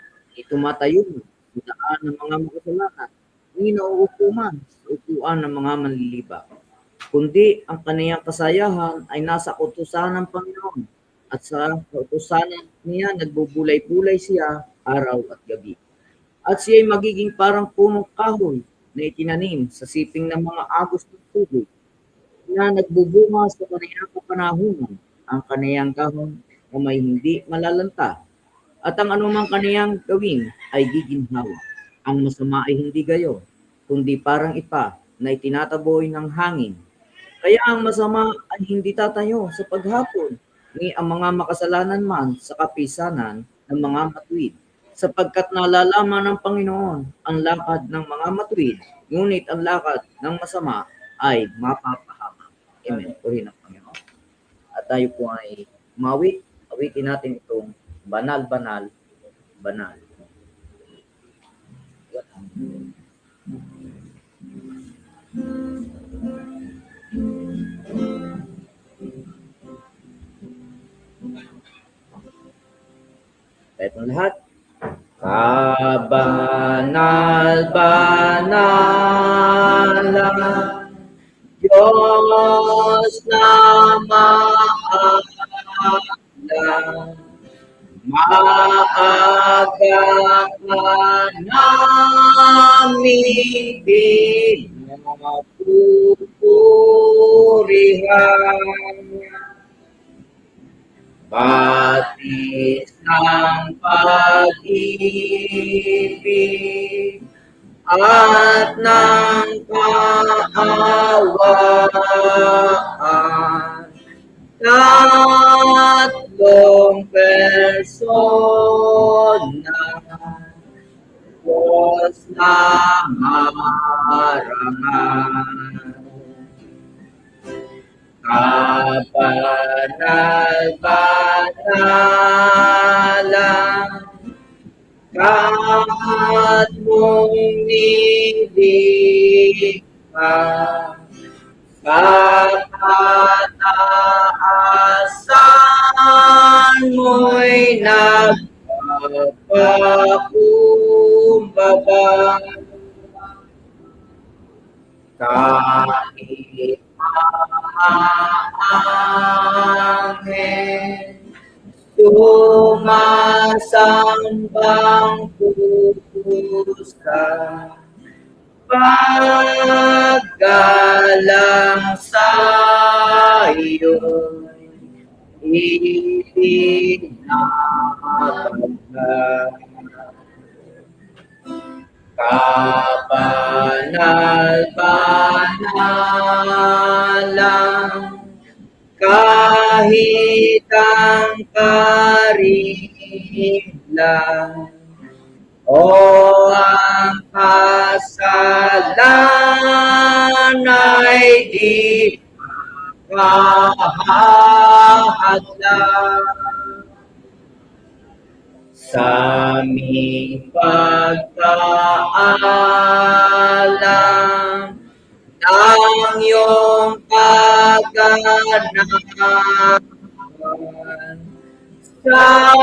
Tumatayo sa daan ng mga makasalanan, hindi nauupuman sa upuan ng mga manliliba. Kundi ang kaniyang kasayahan ay nasa kautusan ng Panginoon at sa kautusanan niya nagbubulay-bulay siya araw at gabi. At siya ay magiging parang punong kahoy na itinanim sa siping ng mga agos ng tubig na nagbubunga sa kaniyang kapanahunan. Ang kaniyang kahon na may hindi malalanta at ang anumang kaniyang gawin ay giginhawa. Ang masama ay hindi gayo, kundi parang ipa na itinataboy ng hangin. Kaya ang masama ay hindi tatayo sa paghapon, ni ang mga makasalanan man sa kapisanan ng mga matuwid. Sapagkat nalalaman ng Panginoon ang lakad ng mga matuwid, ngunit ang lakad ng masama ay mapapahama. Amen. Purihin ang Panginoon. At tayo po ay mawit. Awitin natin itong banal, banal, banal. Kahit ng lahat. Kabanal, banal, Diyos na maalam. Maaga ka namin pinapupurihan. Batis ng pag-ibig at ng kaawaan. Tatlong persona, Diyos na marangal. Kabanal-banalan, kahit mong nilikha, sa kataasan mo'y nagpapakumbaba. Kahit maangin, sumasambang pusa, paggalang sa iyo, itinatagdag. Kabanal-banalang kahit ang karimlan o ang kasalan ay di makahadlang sa aming pagkaalam ng iyong kaganapan sa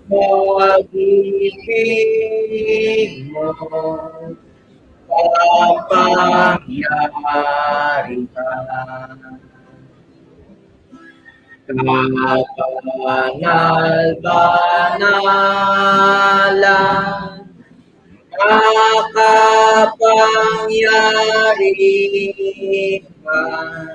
pag-ibig mo, kapangyarihan. Kabanal-banalang makapangyarihan,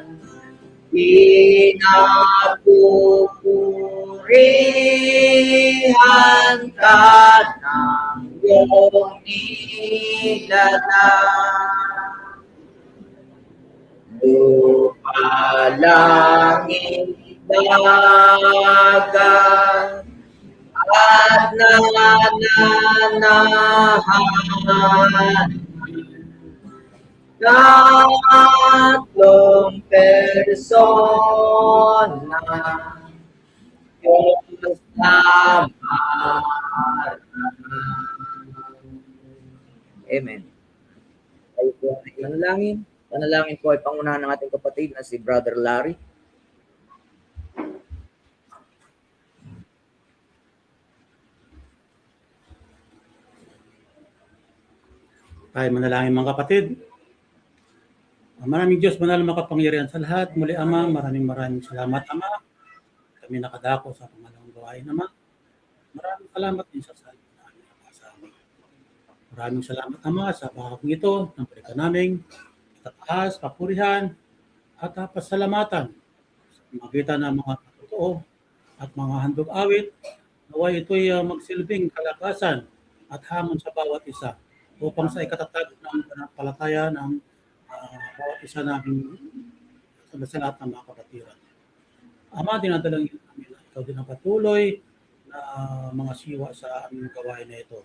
pinapupurihan ka ng iyong nilalang. Lupa, langit, dagat, at nananahan. Tatlong persona, Diyos na Amen. Tayo po ay manalangin. Panalangin po ay pangunahan ng ating kapatid na si Brother Larry. Tayo manalangin mga kapatid. Maraming Diyos, banal makapangyarihan sa lahat. Muli Ama, maraming salamat Ama. Kami nakadako sa pangalawang gawain Ama. Maraming salamat din sa salita na aming nakasama. Maraming salamat Ama sa bahagong ito ng balikan namin itataas, papurihan at pasalamatan sa magitan ng mga totoo at mga handog awit. Naway ito'y magsilbing kalakasan at hamon sa bawat isa upang sa ikatatag ng pananampalataya ng bawat isa namin sa lahat ng mga kapatiran. Ama, dinadalangin namin na ikaw din ang patuloy na mga siwa sa aming gawain na ito.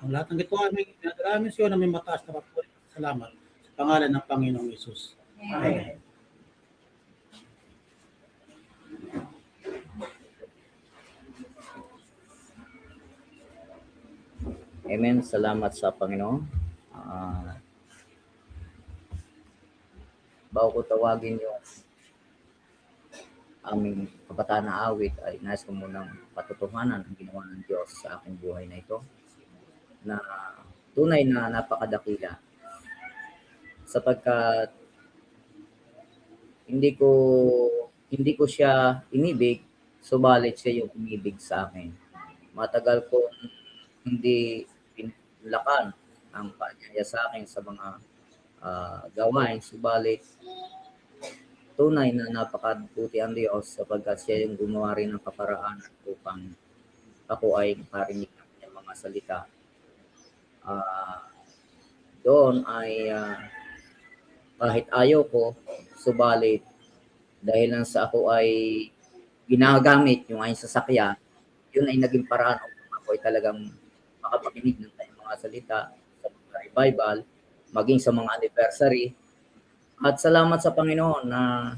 Ang lahat ng ito aming dinadalangin sa iyo na may mataas na papuri at salamat sa pangalan ng Panginoong Hesus. Amen. Amen. Salamat sa Panginoon. Bago ko tawagin yung aming kabataan na awit, ay nais ko munang patutuhanan ang ginawa ng Diyos sa aking buhay na ito na tunay na napakadakila sapagkat hindi ko siya inibig, subalit siya yung umibig sa akin. Matagal ko hindi pinlakan ang paanyaya sa akin sa mga gawain, subalit tunay na napakabuti ang Diyos sapagkat siya yung gumawa rin ng kaparaan upang ako ay makarinig ng kanyang mga salita. Doon ay kahit ayaw ko, subalit dahil lang sa ako ay ginagamit yung aking sasakyan, yun ay naging paraan upang ako ay talagang makapakinig ng kanyang mga salita sa mga revival, maging sa mga anniversary. At salamat sa Panginoon na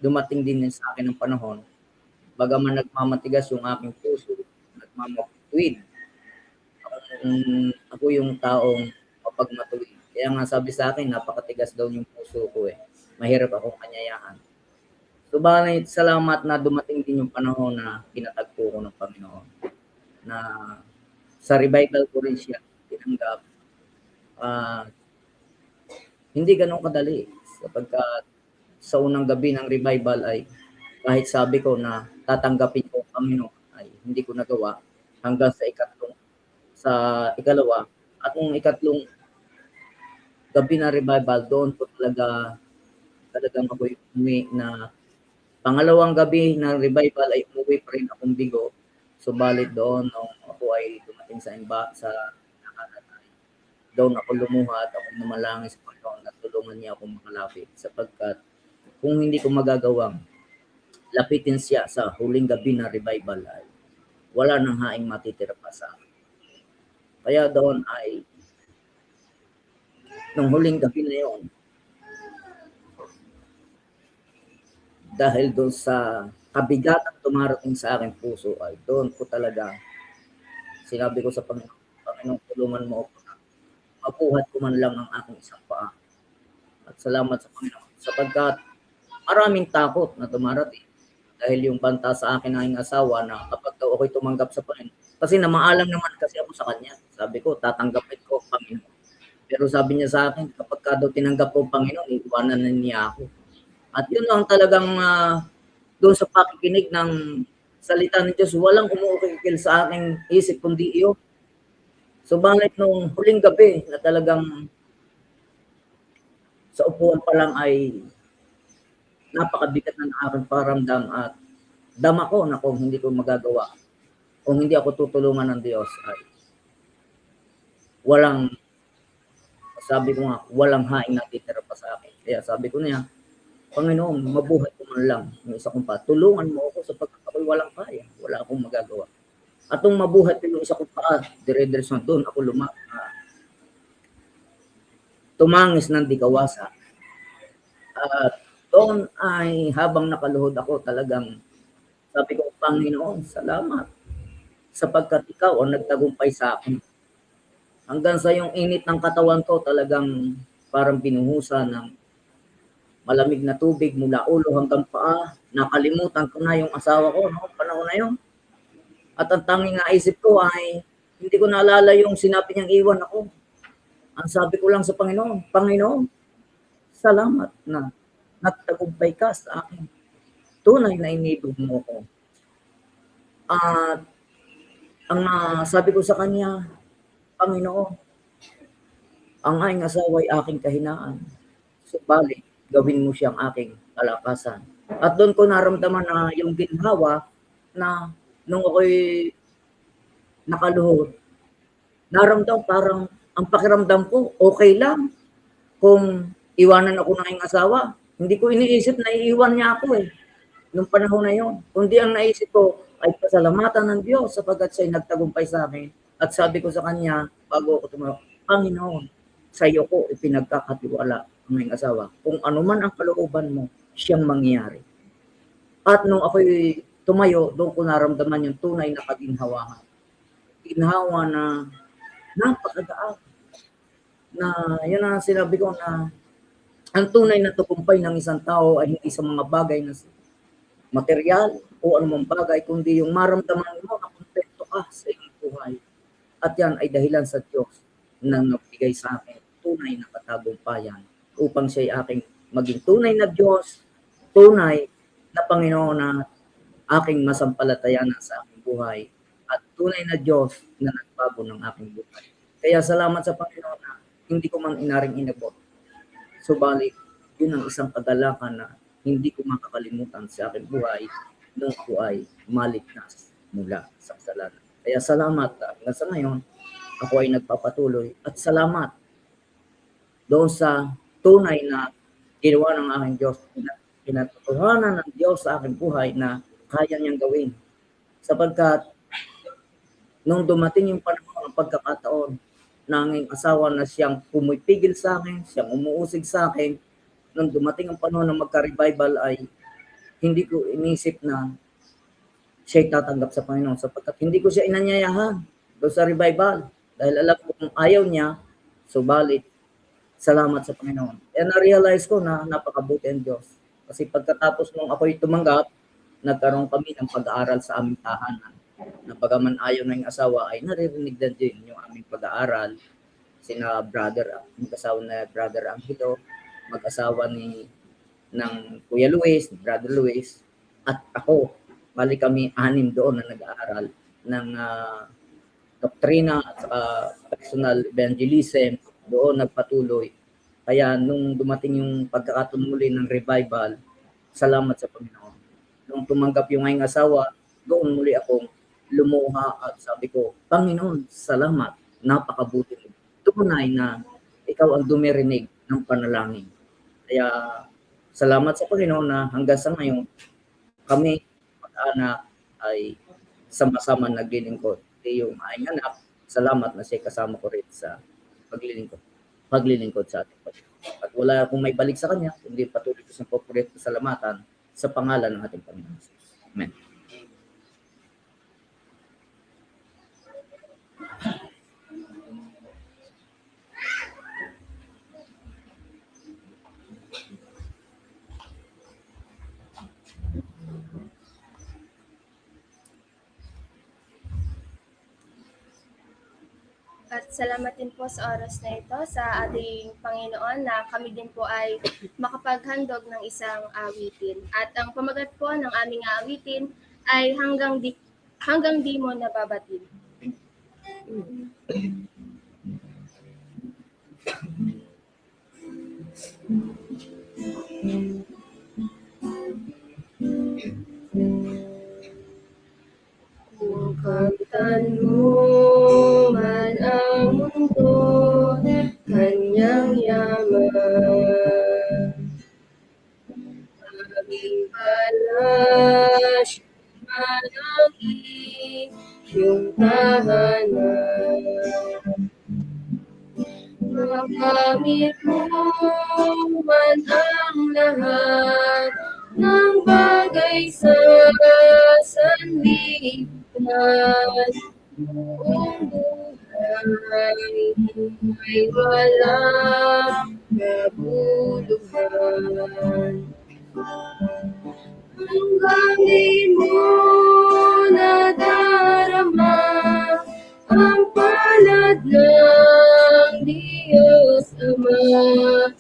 dumating din sa akin ng panahon, bagaman nagmamatigas yung aking puso, nagmamatuwid. Ako yung taong mapagmatuwid. Kaya nga sabi sa akin, napakatigas daw yung puso ko eh. Mahirap akong kanyayahan. Subalit, salamat na dumating din yung panahon na pinatagpo ko ng Panginoon. Na sa revival ko rin siya tinanggap. Hindi ganun kadali. Sapagkat sa unang gabi ng revival ay kahit sabi ko na tatanggapin ko ang Panginoon ay hindi ko nagawa hanggang sa ikalawa. At nung ikatlong gabi na revival, doon po talagang ako umuwi na pangalawang gabi ng revival ay umuwi pa rin akong bigo. Subalit doon, nung ako ay dumating sa tahanan, ay doon ako lumuha at ako namalangin sa Panginoon at tulungan niya akong makalapit sapagkat kung hindi ko magagawang lapitin siya sa huling gabi na revival ay wala nang haing matitira pa sa akin. Kaya doon ay nung huling gabi na yon, dahil doon sa kabigatan tumarating sa aking puso ay doon ko talaga sinabi ko sa Panginoon, Panginoon, tulungan mo ako na mabuhat ko man lang ang aking isang paa. At salamat sa Panginoon sapagkat maraming takot na dumarating dahil yung banta sa akin ng asawa na kapag daw ako'y tumanggap sa Panginoon, kasi namaalam naman kasi ako sa kanya. Sabi ko, tatanggapin ko ang Panginoon. Pero sabi niya sa akin, kapag ka daw tinanggap ko ang Panginoon, iiwanan na niya ako. At yun lang talagang doon sa pakikinig ng salita ng Diyos, walang umuukikil sa aking isip kundi iyo. Subalit nung huling gabi na talagang sa upuan pa lang ay napakabigat na ng aking paramdam at dama ko na kung hindi ko magagawa, kung hindi ako tutulungan ng Diyos ay sabi ko nga, walang haing natitira pa sa akin. Kaya sabi ko niya, Panginoon, mabuhay ko man lang yung isa kong pa. Tulungan mo ako sapagkat ako'y walang kaya. Wala akong magagawa. At nung mabuhay ko yung isa kong pa, dire-diretso doon ako tumangis ng di kawasa. At doon ay habang nakaluhod ako talagang sabi ko, Panginoon, salamat sapagkat ikaw ang nagtagumpay sa akin. Hanggang sa yung init ng katawan ko talagang parang binuhusan ng malamig na tubig mula ulo hanggang paa. Nakalimutan ko na yung asawa ko noong panahon na yun. At ang tanging naisip ko ay hindi ko naalala yung sinabi niyang iwan ako. Ang sabi ko lang sa Panginoon, Panginoon, salamat na nagtagumpay ka sa akin. Tunay na inibig mo ko. At ang sabi ko sa kanya, Panginoon, ang aking asawa ay aking kahinaan. Subalit, gawin mo siyang aking kalakasan. At doon ko naramdaman na yung ginhawa na nung ako'y nakaluhod, naramdam parang ang pakiramdam ko, okay lang. Kung iwanan ako ng aking asawa, hindi ko iniisip na iiwan niya ako nung panahon na yon. Kundi ang naisip ko ay pasalamatan ng Diyos sapagkat siya'y nagtagumpay sa akin. At sabi ko sa kanya, bago ako tumawag, Panginoon, sa iyo ko ipinagkakatiwala ang aking asawa. Kung ano man ang kalooban mo, siyang mangyayari. At nung ako'y tumayo, doon ko naramdaman yung tunay na kaginhawahan. Ginhawa na napakagaan. Na yun ang sinabi ko na ang tunay na tagumpay ng isang tao ay hindi sa mga bagay na material o anumang bagay, kundi yung maramdaman mo na kontento ka sa iyong buhay. At yan ay dahilan sa Diyos na nagbigay sa akin tunay na katagumpayan upang siya ay aking maging tunay na Diyos, tunay na Panginoon na aking masampalatayanan sa aking buhay at tunay na Diyos na nagbago ng aking buhay. Kaya salamat sa Panginoon na hindi ko man inaring inabot. Subalit, yun ang isang kagalakan na hindi ko makakalimutan sa aking buhay nung ako ay maligtas mula sa kasalanan. Kaya salamat hanggang sa ngayon, ako ay nagpapatuloy at salamat doon sa tunay na ginawa ng aking Diyos, pinatutuhanan ng Diyos sa aking buhay na kaya niyang gawin. Sapagkat nung dumating yung panahon ng pagkakataon ng aking asawa na siyang pumipigil sa akin, siyang umuusig sa akin, nung dumating ang panahon ng magka-revival ay hindi ko inisip na siya'y tatanggap sa Panginoon sapagkat hindi ko siya inanyayahan doon sa revival dahil alam ko kung ayaw niya, subalit salamat sa Panginoon. Kaya na-realize ko na napakabuti ang Diyos. Kasi pagkatapos nung ako'y tumanggap, nagkaroon kami ng pag-aaral sa aming tahanan. Na bagaman ayaw na yung asawa ay naririnig na din yung aming pag-aaral. Sina mag-asawa na brother Angelo, mag-asawa ng Kuya Luis, Brother Luis, at ako. Bali kami 6 doon na nag-aaral ng doktrina at personal evangelism. Doon nagpatuloy. Kaya nung dumating yung pagkakataon muli ng revival, salamat sa Panginoon. Nung tumanggap yung aking asawa, doon muli akong lumuha at sabi ko, Panginoon, salamat, napakabuti mo. Tunay na ikaw ang dumirinig ng panalangin. Kaya salamat sa Panginoon na hanggang sa ngayon, kami, mag-anak, ay sama-sama naglilingkod. Yung aking anak, salamat na siya kasama ko rin sa paglilingkod sa ating Panginoon. At wala akong may balik sa kanya, kundi patuloy ko sa papulit na salamatan sa pangalan ng ating Panginoon. Amen. At salamat din po sa oras na ito sa ating Panginoon na kami din po ay makapaghandog ng isang awitin. At ang pamagat po ng aming awitin ay hanggang di mo nababatid. Kung kamtan mo man ang mundo, kanyang yaman. Aming palasyo man ang iyong tahanan. Makamit mo man ang lahat ng bagay sa sanlibutan. Buong buhay ay walang kabuluhan. Hanggang di mo nadarama ang palad ng Diyos Ama,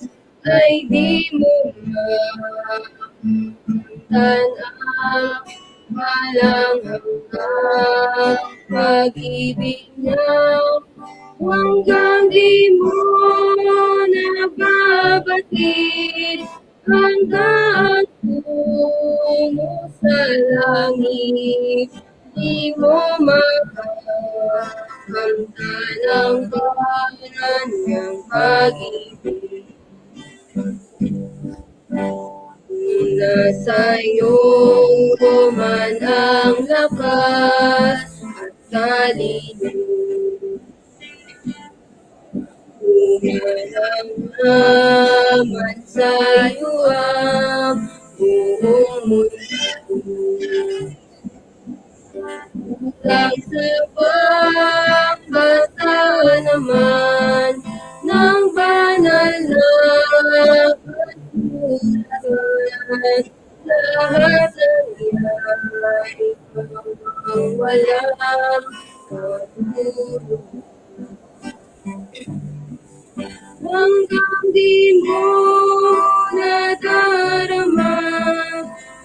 ay di mo makamtan ang walang hanggang pag-ibig niya. Hanggang di mo nababatid hanggang tungo sa langit, di mo makamtan ang kanyang pag-ibig. Nasa iyong man ang lakas at kalinaw. Umalang naman sa iyo ang buong mundo. Kulang sa pagbasa naman ng banal na katulad, lahat ng iya'y ang walang katulad. Hanggang di mo nadarama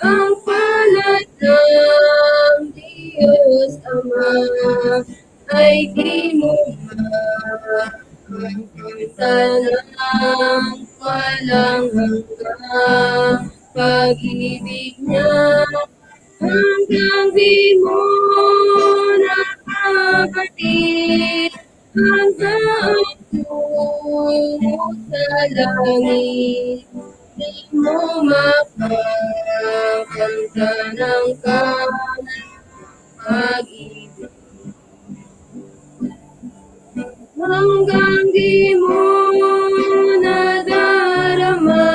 ang palad ng Diyos Ama, ay di mo makamtan ang walang hanggang pag-ibig niya. Hanggang di mo nababatid hanggang tungo sa langit, di mo makamtan ang kanyang pag-ibig. Hanggang di mo nadarama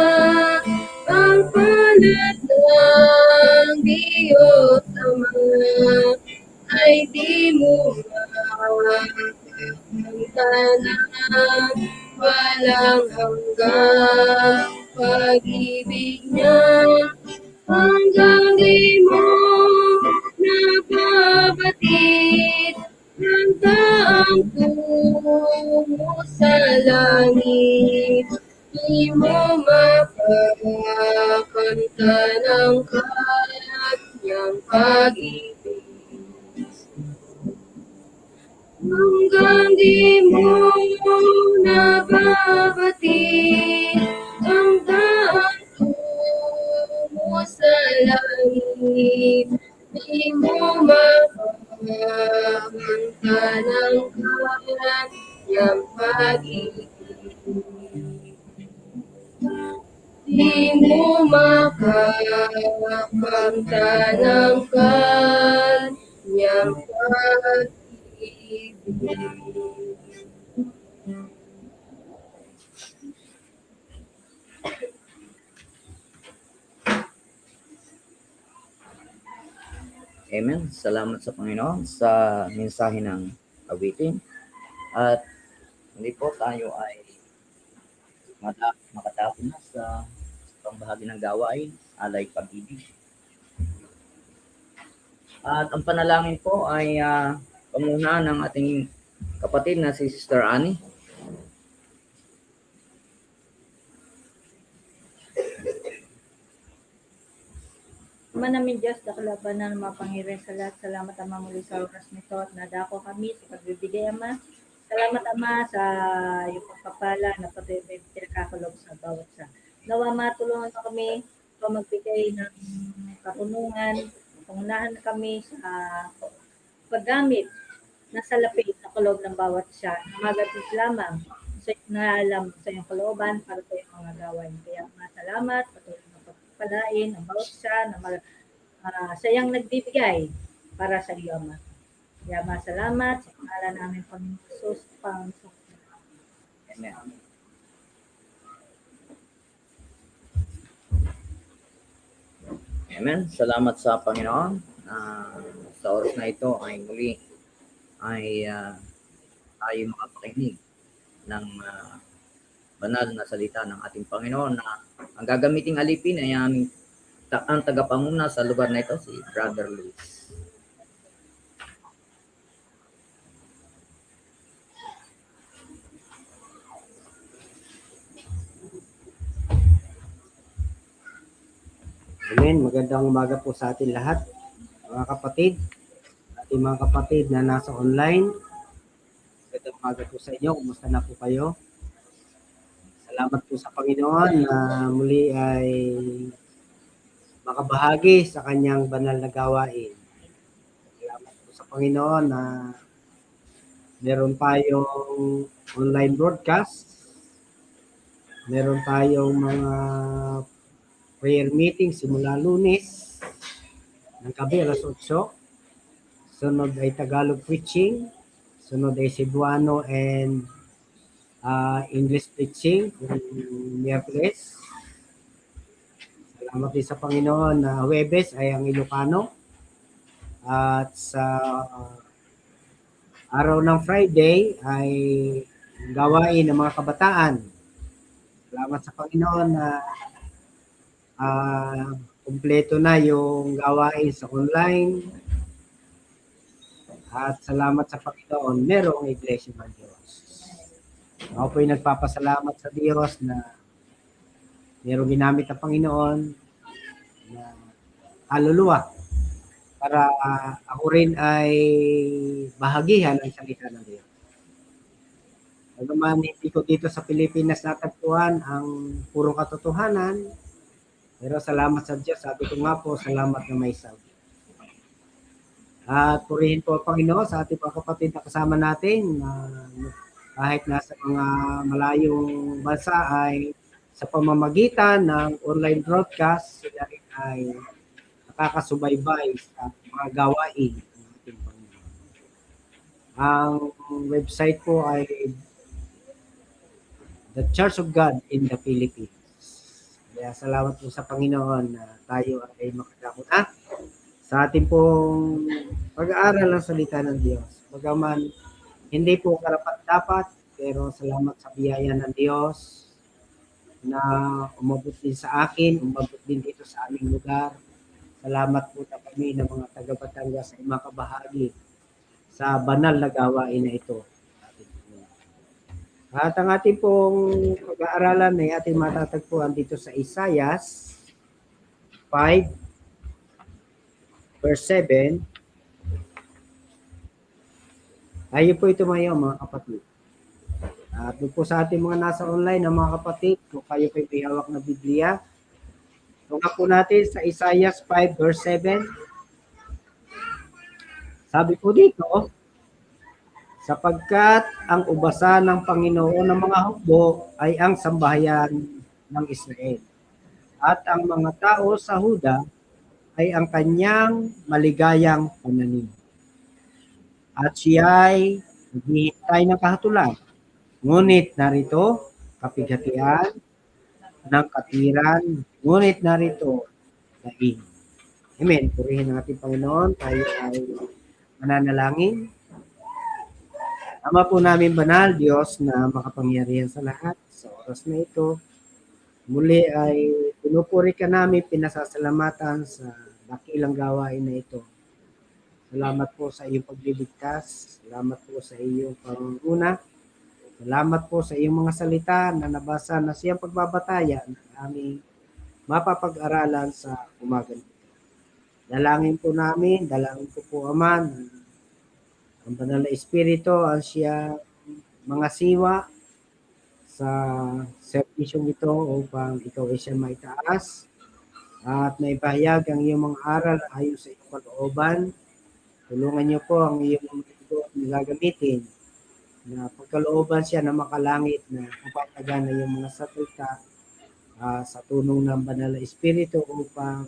ang palad ng Diyos Ama, ay di mo makamtan ang walang hanggang pag-ibig niya. Hanggang di mo nababatid hanggang tungo sa langit, di mo makamtan ang kanyang pag-ibig. Hanggang di mo nababatid Di mo makamanta ng kanyang pag-ibig. Di mo makamanta ng kanyang pag-ibig. Amen. Salamat sa Panginoon sa mensahe ng awitin. At hindi po tayo ay makatapon na sa pangbahagi ng gawain, alay pag-ibig. At ang panalangin po ay pamuna ng ating kapatid na si Sister Annie. Ama namin Diyos, dakalabanan ng mga Panginoon sa lahat. Salamat Ama muli sa oras nito at nadako kami sa pagbibigay Ama. Salamat Ama sa iyong pagpapala na pati pinakakalog sa bawat sa. Nawa matulungan na kami sa magbigay ng katunungan. Pangunahan kami sa paggamit na salapit sa kaloob ng bawat siya. Magatis lamang sa na alam sa iyong kalooban para sa iyong mga gawain. Kaya salamat, patuloy na pagpalain ang bawat siya na sayang nagbibigay para sa iyo, Ama. Kaya salamat sa pangalan namin Panginoon Jesus, Panginoon. Amen. Amen. Salamat sa Panginoon. Sa oras na ito ay muli ay tayo makapakinig ng banal na salita ng ating Panginoon na ang gagamiting alipin ay ang tagapanguna sa lugar na ito, si Brother Luis. Amen. Magandang umaga po sa atin lahat, mga kapatid. Ating mga kapatid na nasa online. Magandang umaga po sa inyo. Kumusta na po kayo? Salamat po sa Panginoon na muli ay makabahagi sa kanyang banal na gawain. Salamat po sa Panginoon na meron tayong online broadcast. Meron tayong mga prayer meeting simula Lunes ng gabi alas 8. Sunod ay Tagalog preaching. Sunod ay Cebuano and English preaching Miyerkules. Salamat din sa Panginoon na Huwebes ay ang Ilocano. At sa araw ng Friday ay gawain ng mga kabataan. Salamat sa Panginoon na kumpleto na yung gawain sa online. At salamat sa Panginoon, merong iglesia ng Diyos. Ako po'y nagpapasalamat sa Diyos na merong ginamit ang Panginoon na kaluluwa para ako rin ay bahagihan ng salita ng Diyos. Bagaman hindi ko dito sa Pilipinas natagpuan ang purong katotohanan, pero salamat sa Diyos. Sabi ko nga po, salamat na may sabi. At purihin po ang Panginoon sa ating mga kapatid na kasama natin na kahit nasa mga malayong bansa ay sa pamamagitan ng online broadcast, sila rin ay nakakasubaybay sa mga gawain ng ating Panginoon. Ang website po ay The Church of God in the Philippines. Kaya salamat po sa Panginoon na tayo ay makadako na sa ating pong pag-aaral ng salita ng Diyos. Bagaman hindi po karapat-dapat, pero salamat sa biyaya ng Diyos na umabot din sa akin, umabot din dito sa aming lugar. Salamat po na kami ng mga taga-Batangas sa makabahagi sa banal na gawain na ito. At ang ating pong pag-aaralan ay ating matatagpuan dito sa Isaias 5 verse 7. Tayo po tumayo mga kapatid. At po sa ating mga nasa online na mga kapatid, kung kayo po may hawak na Biblia, Tunga po natin sa Isaiah 5 verse 7. Sabi po dito, sapagkat ang ubasan ng Panginoon ng mga hukbo ay ang sambahayan ng Israel. At ang mga tao sa Huda ay ang kanyang maligayang pananim. At siya ay naghihintay ng kahatulan. Ngunit narito, kapighatian ng katiran, ngunit narito, daing. Amen. Purihin ang ating Panginoon. Tayo ay mananalangin. Ama po namin banal, Diyos na makapangyarihan sa lahat. Sa oras na ito, muli ay pinupuri ka namin, pinasasalamatan sa dakilang gawain na ito. Salamat po sa iyong pagliligtas. Salamat po sa iyong pangunguna. Salamat po sa iyong mga salita na nabasa na siyang pagbabataya na aming mapapag-aralan sa umaga nito. Dalangin po namin, dalangin ko po Ama, ang Banal na Espiritu ang siya mga siwa sa serbisyong ito upang ikaw ay siya maitaas at maipahayag ang iyong mga aral ayon sa iyong kalooban. Tulungan niyo po ang iyong mga ito na gagamitin na pagkalooban siya na makalangit na kapatagan na yung mga salita sa tunong ng Banal na Espiritu upang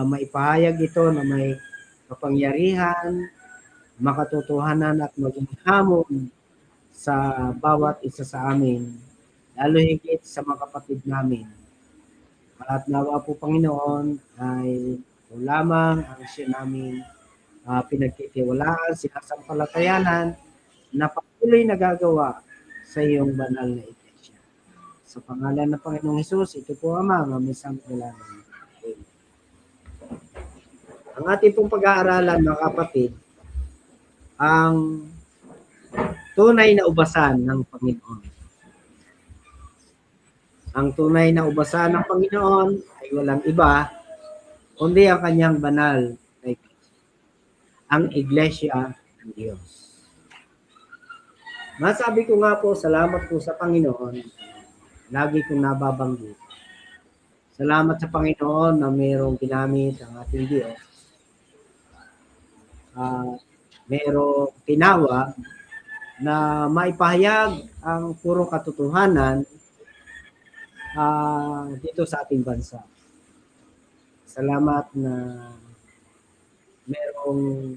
maipahayag ito na may kapangyarihan, makatotohanan at maging hamon sa bawat isa sa amin, lalo higit sa mga kapatid namin. At nawa po Panginoon ay ito lamang ang siya namin pinagtitiwalaan, sinasampalatayanan na patuloy nagagawa sa iyong banal na iglesia. Sa pangalan ng Panginoong Hesus, ito po Ama, mamisang kailangan. Ang ating pong pag-aaralan, mga kapatid, ang tunay na ubasan ng Panginoon. Ang tunay na ubasan ng Panginoon ay walang iba, kundi ang kanyang banal na iglesia. Ang iglesia ng Diyos. Masabi ko nga po, salamat po sa Panginoon. Lagi kong nababanggit. Salamat sa Panginoon na mayroong ginamit ang ating Diyos. Mayroong tinawag na maipahayag ang purong katotohanan dito sa ating bansa. Salamat na mayroong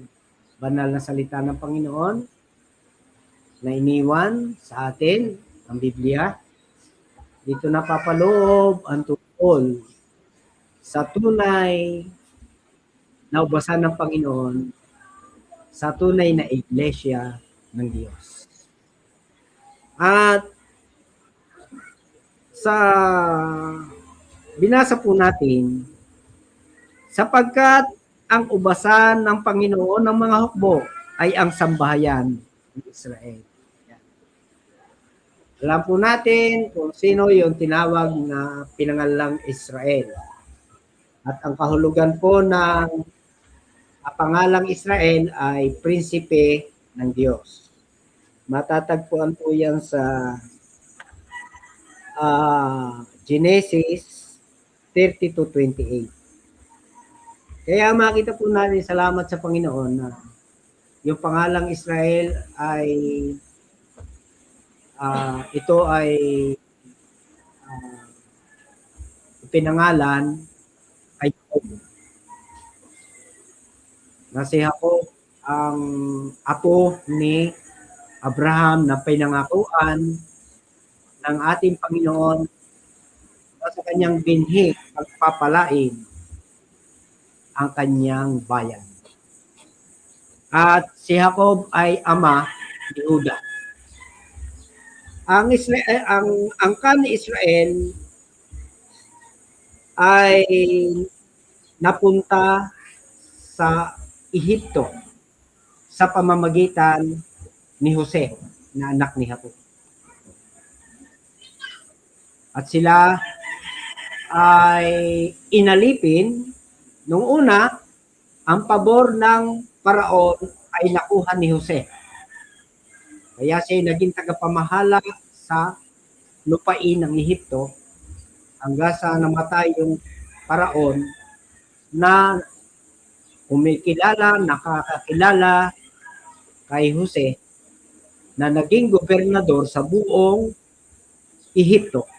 banal na salita ng Panginoon na iniwan sa atin, ang Biblia. Dito napapaloob ang tungkol sa tunay na ubasan ng Panginoon sa tunay na iglesia ng Diyos. At sa binasa po natin, sapagkat ang ubasan ng Panginoon ng mga hukbo ay ang sambahayan ng Israel. Alam po natin kung sino yung tinawag na pinangalang Israel. At ang kahulugan po ng pangalang Israel ay prinsipe ng Diyos. Matatagpuan po yan sa Genesis 30-28. Kaya makita po natin, salamat sa Panginoon na yung pangalang Israel ay ito ay pinangalan kay Jacob. Na si Jacob ang apo ni Abraham na pinangakuan ng ating Panginoon sa kanyang binhi pagpapalain ang kanyang bayan. At si Jacob ay ama ni Juda. Ang angkan ni Israel ay napunta sa Ehipto sa pamamagitan ni Jose na anak ni Jacob. At sila ay inalipin nung una, ang pabor ng Paraon ay nakuha ni Jose. Kaya siya naging tagapamahala sa lupain ng Ehipto hanggang sa namatay yung paraon na nakakakilala kay Jose na naging gobernador sa buong Ehipto.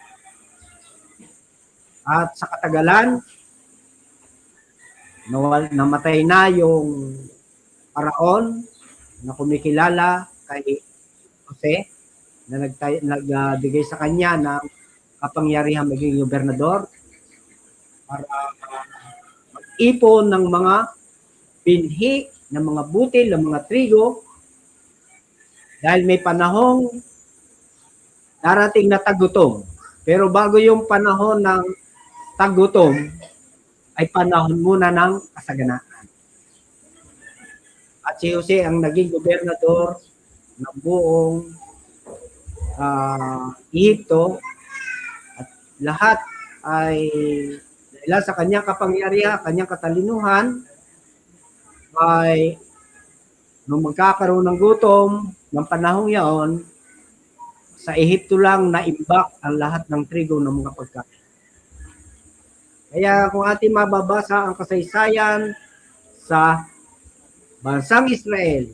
At sa katagalan, namatay na yung paraon na kumikilala kay Jose na nagbigay sa kanya ng kapangyarihan maging gobernador para mag-ipon ng mga binhi, ng mga butil, ng mga trigo dahil may panahong darating na tagutom. Pero bago yung panahon ng tagutom, ay panahon muna ng kasaganaan. At si Jose ang naging gobernador ng buong Ehipto at lahat ay dahil sa kanyang kapangyarihan, kanyang katalinuhan, ay nung magkakaroon ng gutom ng panahong yaon, sa Ehipto lang naimbak ang lahat ng trigo ng mga pagkain. Kaya kung ating mababasa ang kasaysayan sa bansang Israel,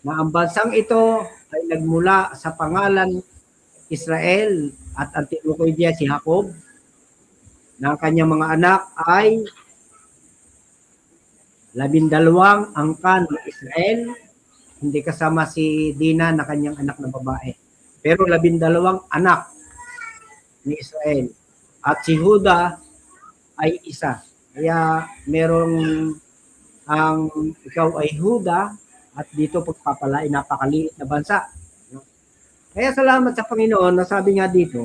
na ang bansang ito ay nagmula sa pangalan Israel at ang tinukoy niya si Jacob, na ang kanyang mga anak ay 12 angkan ng Israel, hindi kasama si Dina na kanyang anak na babae. Pero 12 anak ni Israel. At si Juda ay isa. Kaya merong ang ikaw ay Juda at dito pagpapalain napakaliit na bansa. Kaya salamat sa Panginoon na sabi nga dito,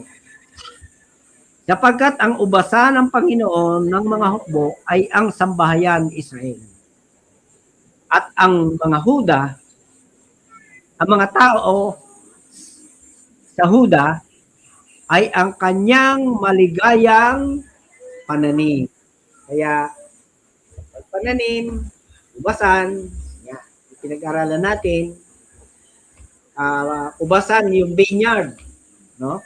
sapagkat ang ubasa ng Panginoon ng mga hukbo ay ang sambahayan Israel. At ang mga Huda, ang mga tao sa Huda ay ang kanyang maligayang pananim. Kaya pananim, ubasan, yan, pinag-aralan natin, ubasan yung vineyard, no?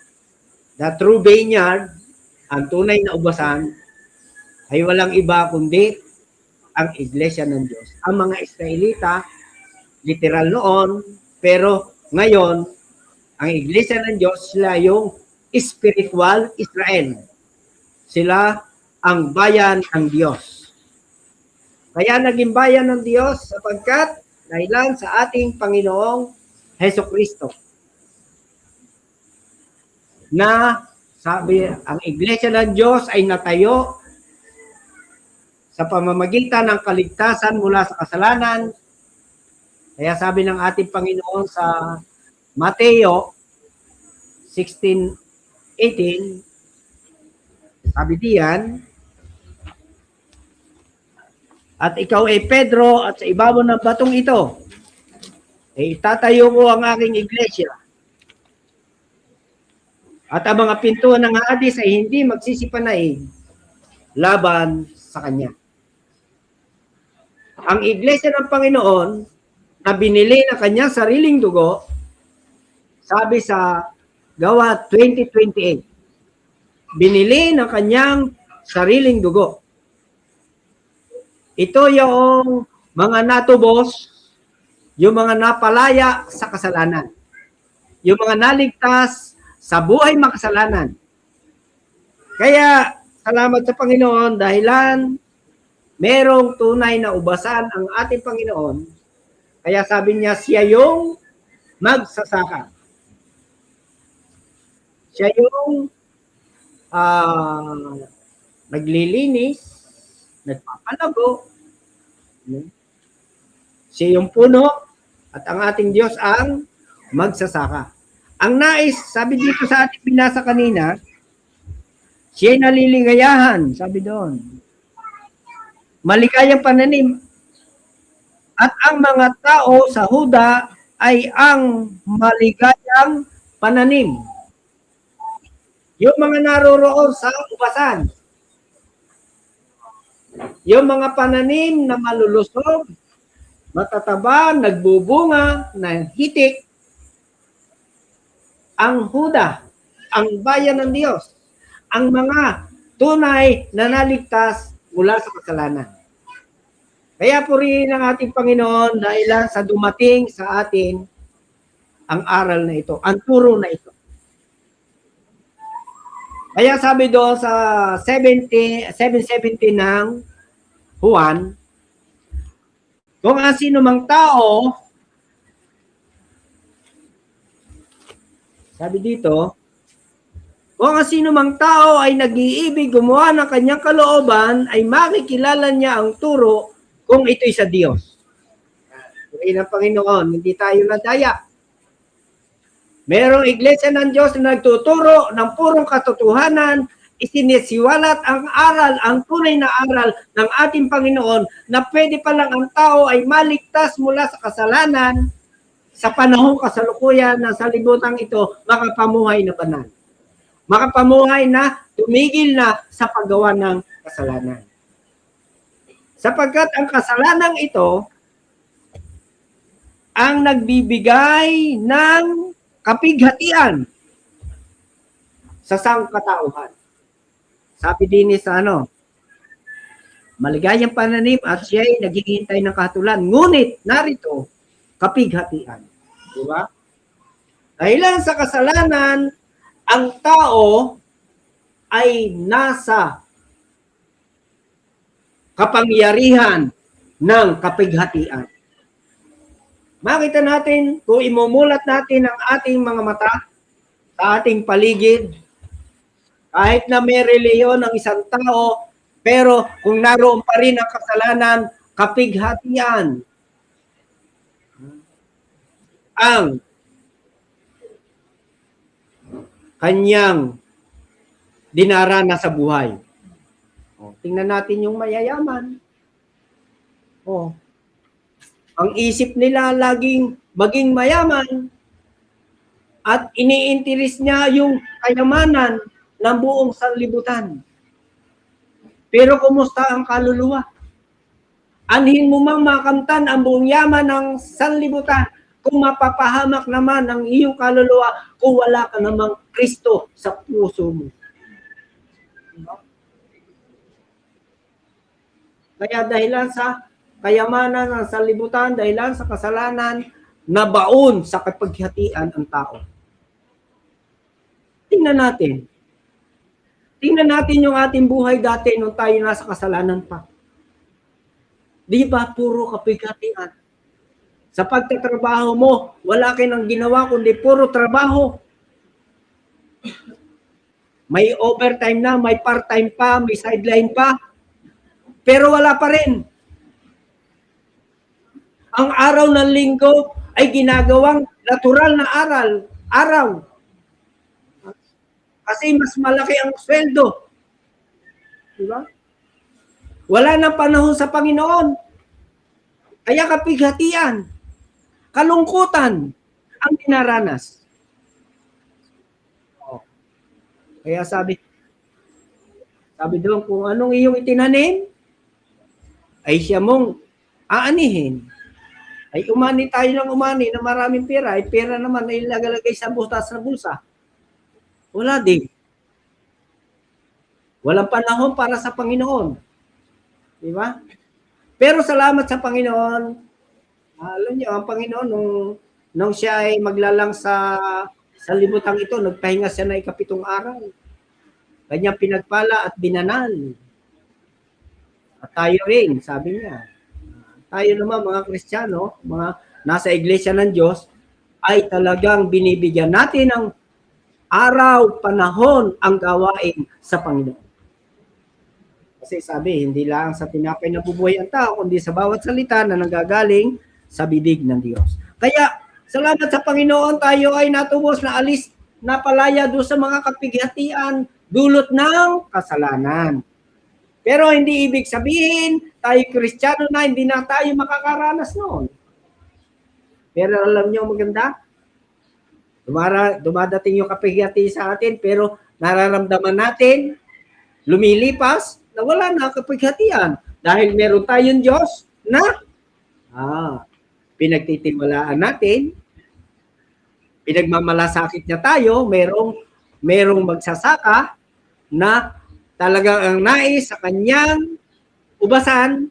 The true vineyard, ang tunay na ubasan, ay walang iba kundi ang Iglesia ng Diyos. Ang mga Israelita, literal noon, pero ngayon, ang Iglesia ng Diyos, sila yung spiritual Israel. Sila ang bayan ng Diyos. Kaya naging bayan ng Diyos sapagkat dahilan sa ating Panginoong Heso Kristo. Na sabi, ang Iglesia ng Diyos ay natayo sa pamamagitan ng kaligtasan mula sa kasalanan. Kaya sabi ng ating Panginoon sa Mateo 16:18, sabi diyan, at ikaw ay Pedro at sa ibabaw ng batong ito, ay itatayo ko ang aking iglesia. At ang mga pintuan ng Hades ay hindi magsisipanay laban sa kanya. Ang iglesia ng Panginoon na binili ng kanyang sariling dugo, sabi sa Gawa 20:28, binili ng kanyang sariling dugo. Ito yung mga natubos, yung mga napalaya sa kasalanan, yung mga naligtas sa buhay makasalanan. Kaya salamat sa Panginoon dahilan merong tunay na ubasan ang ating Panginoon. Kaya sabi niya, siya yung magsasaka. Siya yung naglilinis, nagpapalago. Siya yung puno at ang ating Diyos ang magsasaka. Ang nais, sabi dito sa ating binasa kanina, siya'y naliligayahan, sabi doon. Maligayang pananim. At ang mga tao sa Huda ay ang maligayang pananim. Yung mga naroroon sa ubasan. Yung mga pananim na malulusog, matataba, nagbubunga, na hitik, ang Huda, ang bayan ng Diyos. ang mga tunay na naligtas mula sa kasalanan. Kaya purihin ang ating Panginoon dahil sa dumating sa atin ang aral na ito, ang turo na ito. Kaya sabi doon sa 7:17 ng Juan, kung ang sino mang tao, sabi dito, kung ang sino mang tao ay nag-iibig gumawa ng kanyang kalooban, ay makikilala niya ang turo kung ito'y sa Diyos. Purihin ang Panginoon, hindi tayo nadaya. Merong iglesia ng Diyos na nagtuturo ng purong katotohanan, isinisiwalat ang aral, ang tunay na aral ng ating Panginoon na pwede pa lang ang tao ay maligtas mula sa kasalanan sa panahong kasalukuyan na sa libutang ito makapamuhay na banal. Makapamuhay na tumigil na sa paggawa ng kasalanan. Sapagkat ang kasalanang ito ang nagbibigay ng kapighatian sa sangkatauhan. Sabi din sa maligayang pananim at siya'y naghihintay ng kahatulan. Ngunit narito, kapighatian. Diba? Dahilan sa kasalanan, ang tao ay nasa kapangyarihan ng kapighatian. Makita natin, kung imumulat natin ang ating mga mata sa ating paligid, kahit na may reliyon ng isang tao, pero kung naroon pa rin ang kasalanan, kapighatian ang kanyang dinarana sa buhay. Tingnan natin yung mayayaman. Ang isip nila laging maging mayaman at iniinteres niya yung kayamanan ng buong sanlibutan. Pero kumusta ang kaluluwa? Anhin mo mang makamtan ang buong yaman ng sanlibutan kung mapapahamak naman ang iyong kaluluwa kung wala ka namang Kristo sa puso mo. Kaya dahilan sa kayamanan ng sanlibutan, dahilan sa kasalanan, nabaon sa kapighatian ang tao. Tingnan natin. Tingnan natin yung ating buhay dati nung tayo nasa kasalanan pa. Di ba puro kapighatian? Sa pagtatrabaho mo, wala ka nang ginawa kundi puro trabaho. May overtime na, may part-time pa, may sideline pa. Pero wala pa rin. Ang araw ng linggo ay ginagawang natural na araw. Kasi mas malaki ang sweldo. Diba? Wala nang panahon sa Panginoon. Kaya kapighatian, kalungkutan ang dinaranas. Kaya sabi doon, kung anong iyong itinanim, ay siya mong aanihin. Ay umani tayo ng umani na maraming pera, ay pera naman ay ilagalagay sa butas na bulsa. Wala din. Walang panahon para sa Panginoon. Di ba? Pero salamat sa Panginoon. Alam niyo, ang Panginoon, nung siya ay maglalang sa libutang ito, nagpahinga siya na 7 araw. Kanyang pinagpala at binanal. At tayo rin, sabi niya. Tayo naman mga Kristiyano, mga nasa iglesia ng Diyos, ay talagang binibigyan natin ng araw, panahon ang gawain sa Panginoon. Kasi sabi, hindi lang sa tinapay na bubuhay ang tao, kundi sa bawat salita na nanggagaling sa bibig ng Diyos. Kaya, salamat sa Panginoon, tayo ay natubos na alis, napalaya doon sa mga kapighatian, dulot ng kasalanan. Pero hindi ibig sabihin, tayo Kristiyano na, hindi na tayo makakaranas noon. Pero alam niyo maganda, dumadating yung kapighati sa atin, pero nararamdaman natin, lumilipas, na wala na kapighatian. Dahil meron tayong Diyos na pinagtitiwalaan natin, pinagmamalasakit niya tayo, merong magsasaka, na talagang ang nais sa kanyang ubasan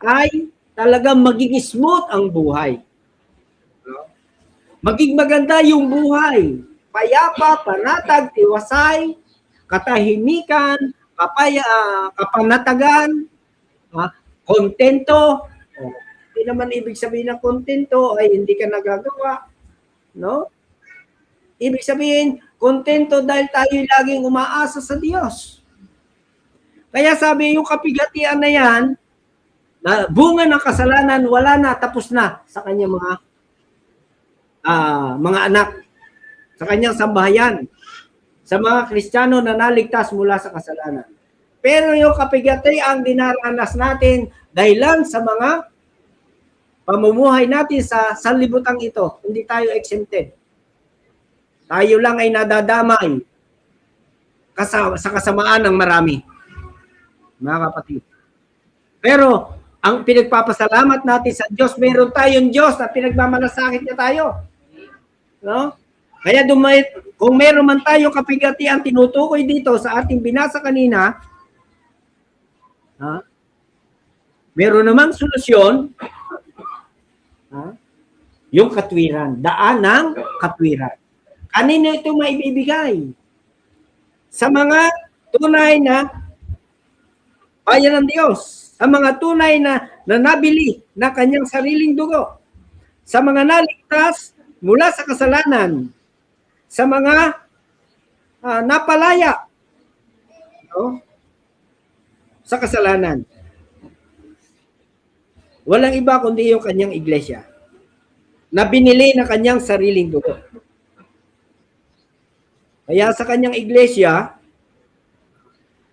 ay talagang maging smooth ang buhay. No? Maging maganda yung buhay. Payapa, panatag, tiwasay, katahimikan, kapanatagan, kontento. Hindi naman ibig sabihin ng kontento ay hindi ka nagagawa. No? Ibig sabihin, kontento dahil tayo laging umaasa sa Diyos. Kaya sabi yung kapigatian na yan, na bunga ng kasalanan, wala na, tapos na sa kanyang mga anak, sa kanyang sambahayan, sa mga Kristiyano na naligtas mula sa kasalanan. Pero yung kapigatian dinaranas natin dahilan sa mga pamumuhay natin sa sanlibutan ito, hindi tayo exempted. Tayo lang ay nadadamay sa kasamaan ng marami, mga kapatid. Pero ang pinagpapasalamat natin sa Diyos, meron tayong Diyos na pinagmamalasakit niya tayo. No? Kaya kung meron man tayo kapigatian tinutukoy dito sa ating binasa kanina, meron namang solusyon, yung katwiran, daan ng katwiran. Kanino ito maibibigay? Sa mga tunay na bayan ng Diyos, sa mga tunay na nabili na kanyang sariling dugo, sa mga naligtas mula sa kasalanan, sa mga napalaya sa kasalanan. Walang iba kundi yung kanyang iglesia na binili ng kanyang sariling dugo. Kaya sa kanyang iglesia,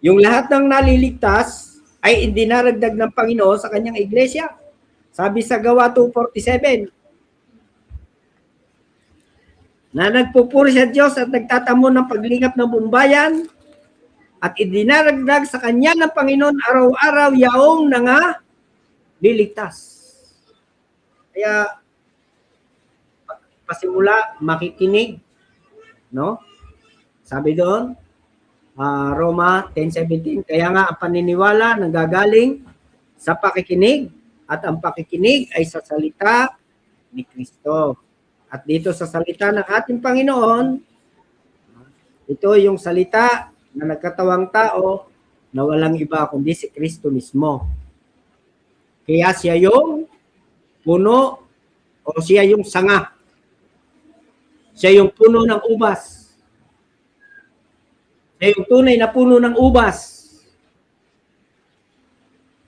yung lahat ng naliligtas ay dinaragdag ng Panginoon sa kanyang iglesia. Sabi sa Gawa 2:47, na nagpupuri sa Diyos at nagtatamo ng paglingap ng bumbayan at idinaragdag sa kanya ng Panginoon araw-araw yaong liligtas. Kaya pasimula makikinig, no? Sabi doon, Roma 10:17, kaya nga ang paniniwala nanggagaling sa pakikinig at ang pakikinig ay sa salita ni Kristo. At dito sa salita ng ating Panginoon, ito yung salita na nagkatawang tao na walang iba kundi si Kristo mismo. Kaya siya yung puno o siya yung sanga. Siya yung puno ng ubas. Siya yung tunay na puno ng ubas.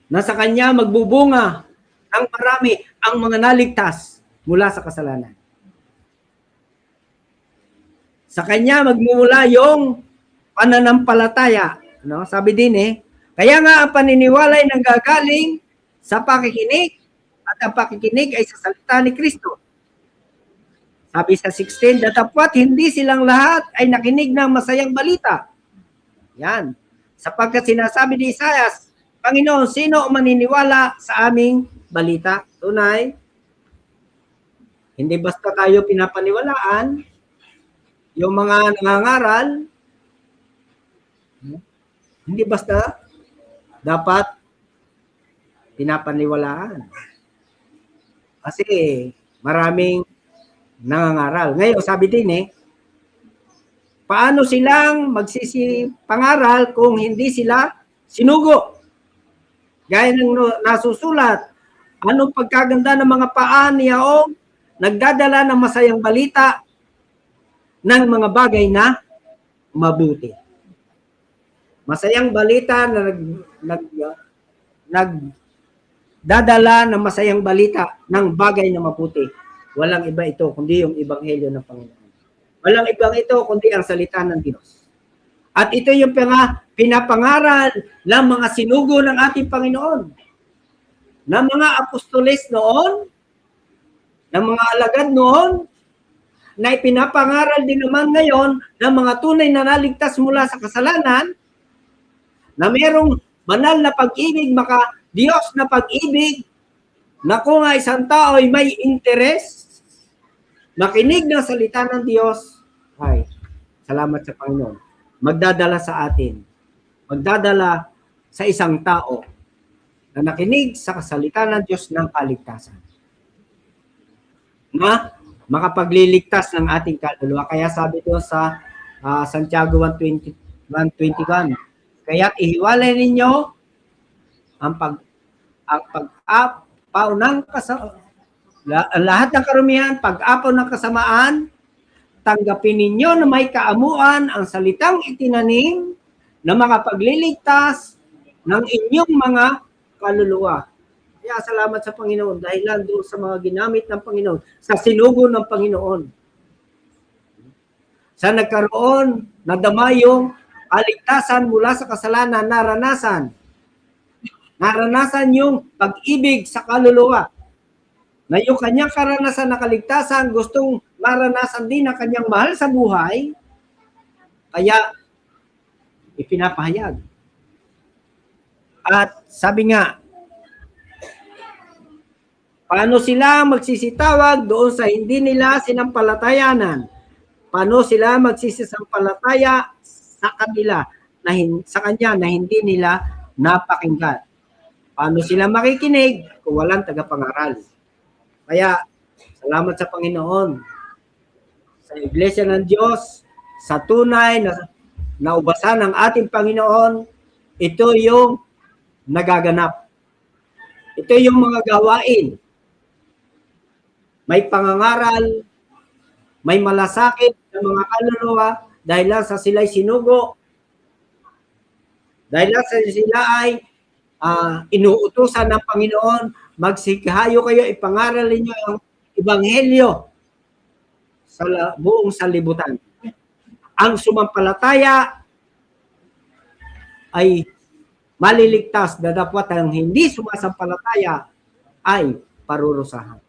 Na sa kanya magbubunga ang marami ang mga naligtas mula sa kasalanan. Sa kanya magmumula yung pananampalataya. No? Sabi din kaya nga ang paniniwala ay nanggagaling sa pakikinig at ang pakikinig ay sa salita ni Kristo. Sabi sa 16, datapwat hindi silang lahat ay nakinig ng masayang balita. Yan. Sapagkat sinasabi ni Isaias, Panginoon, sino ang maniniwala sa aming balita? Tunay, hindi basta tayo pinapaniwalaan, yung mga nangangaral, hindi basta dapat pinapaniwalaan. Kasi maraming nangangaral. Ngayon, sabi din paano silang magsisipangaral kung hindi sila sinugo? Gaya ng nasusulat, anong pagkaganda ng mga paan niyaong nagdadala ng masayang balita ng mga bagay na mabuti. Masayang balita na nagdadala ng masayang balita ng bagay na mabuti. Walang iba ito kundi yung ebanghelyo ng Panginoon. Walang ibang ito kundi ang salita ng Diyos. At ito yung pinapangaral ng mga sinugo ng ating Panginoon. Ng mga apostoles noon, ng mga alagad noon, na ipinapangaral din naman ngayon ng mga tunay na naligtas mula sa kasalanan, na mayroong banal na pag-ibig, Diyos na pag-ibig, na kung isang tao ay may interes, makinig ng salita ng Diyos, ay, salamat sa Panginoon, magdadala sa atin magdadala sa isang tao na nakinig sa kasalita ng Diyos ng kaligtasan. Na makapagliligtas ng ating kaluluwa. Kaya sabi doon sa Santiago 1:21, kaya't ihiwalay ninyo ang pag-apaw ng lahat ng karumihan, pag-apaw ng kasamaan, tanggapin ninyo na may kaamuan ang salitang itinanim na makapagliligtas ng inyong mga kaluluwa. Kaya salamat sa Panginoon dahil doon sa mga ginamit ng Panginoon, sa sinugo ng Panginoon. Sa nagkaroon, nadama yung kaligtasan mula sa kasalanan, naranasan yung pag-ibig sa kaluluwa. Na yung kanyang karanasan na kaligtasan, gustong maranasan din ang kanyang mahal sa buhay, kaya ipinapahayag. At sabi nga, paano sila magsisitawag doon sa hindi nila sinampalatayanan? Paano sila magsisisampalataya sa kanila, sa kanya na hindi nila napakinggan? Paano sila makikinig kung walang tagapangaral? Kaya, salamat sa Panginoon, sa Iglesia ng Diyos, sa tunay na naubasan ng ating Panginoon, ito yung nagaganap. Ito yung mga gawain. May pangangaral, may malasakit ng mga kaluluwa dahil lang sa sila'y sinugo, dahil lang sa sila ay inuutusan ng Panginoon, magsikhayo kayo, ipangaral ninyo ang Ebanghelyo sa buong sanlibutan. Ang sumampalataya ay maliligtas, datapwat ang hindi sumasampalataya ay parurusahan.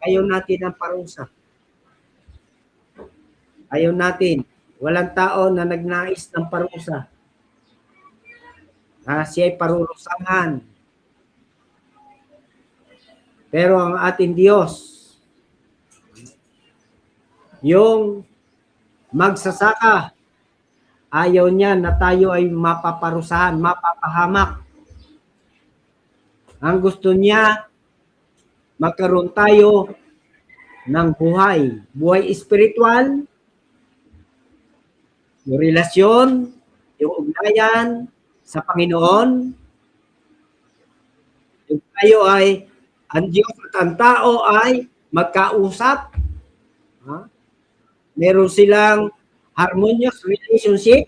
Ayaw natin ang parusa. Ayaw natin. Walang tao na nagnais ng parusa. Siya ay parurusahan. Pero ang ating Diyos, yung magsasaka, ayaw niya na tayo ay mapaparusahan, mapapahamak. Ang gusto niya, magkaroon tayo ng buhay espiritual, yung relasyon, yung ugnayan sa Panginoon. Yung tayo ay, ang Diyos at ang tao ay magkausap. Meron silang harmonious relationship.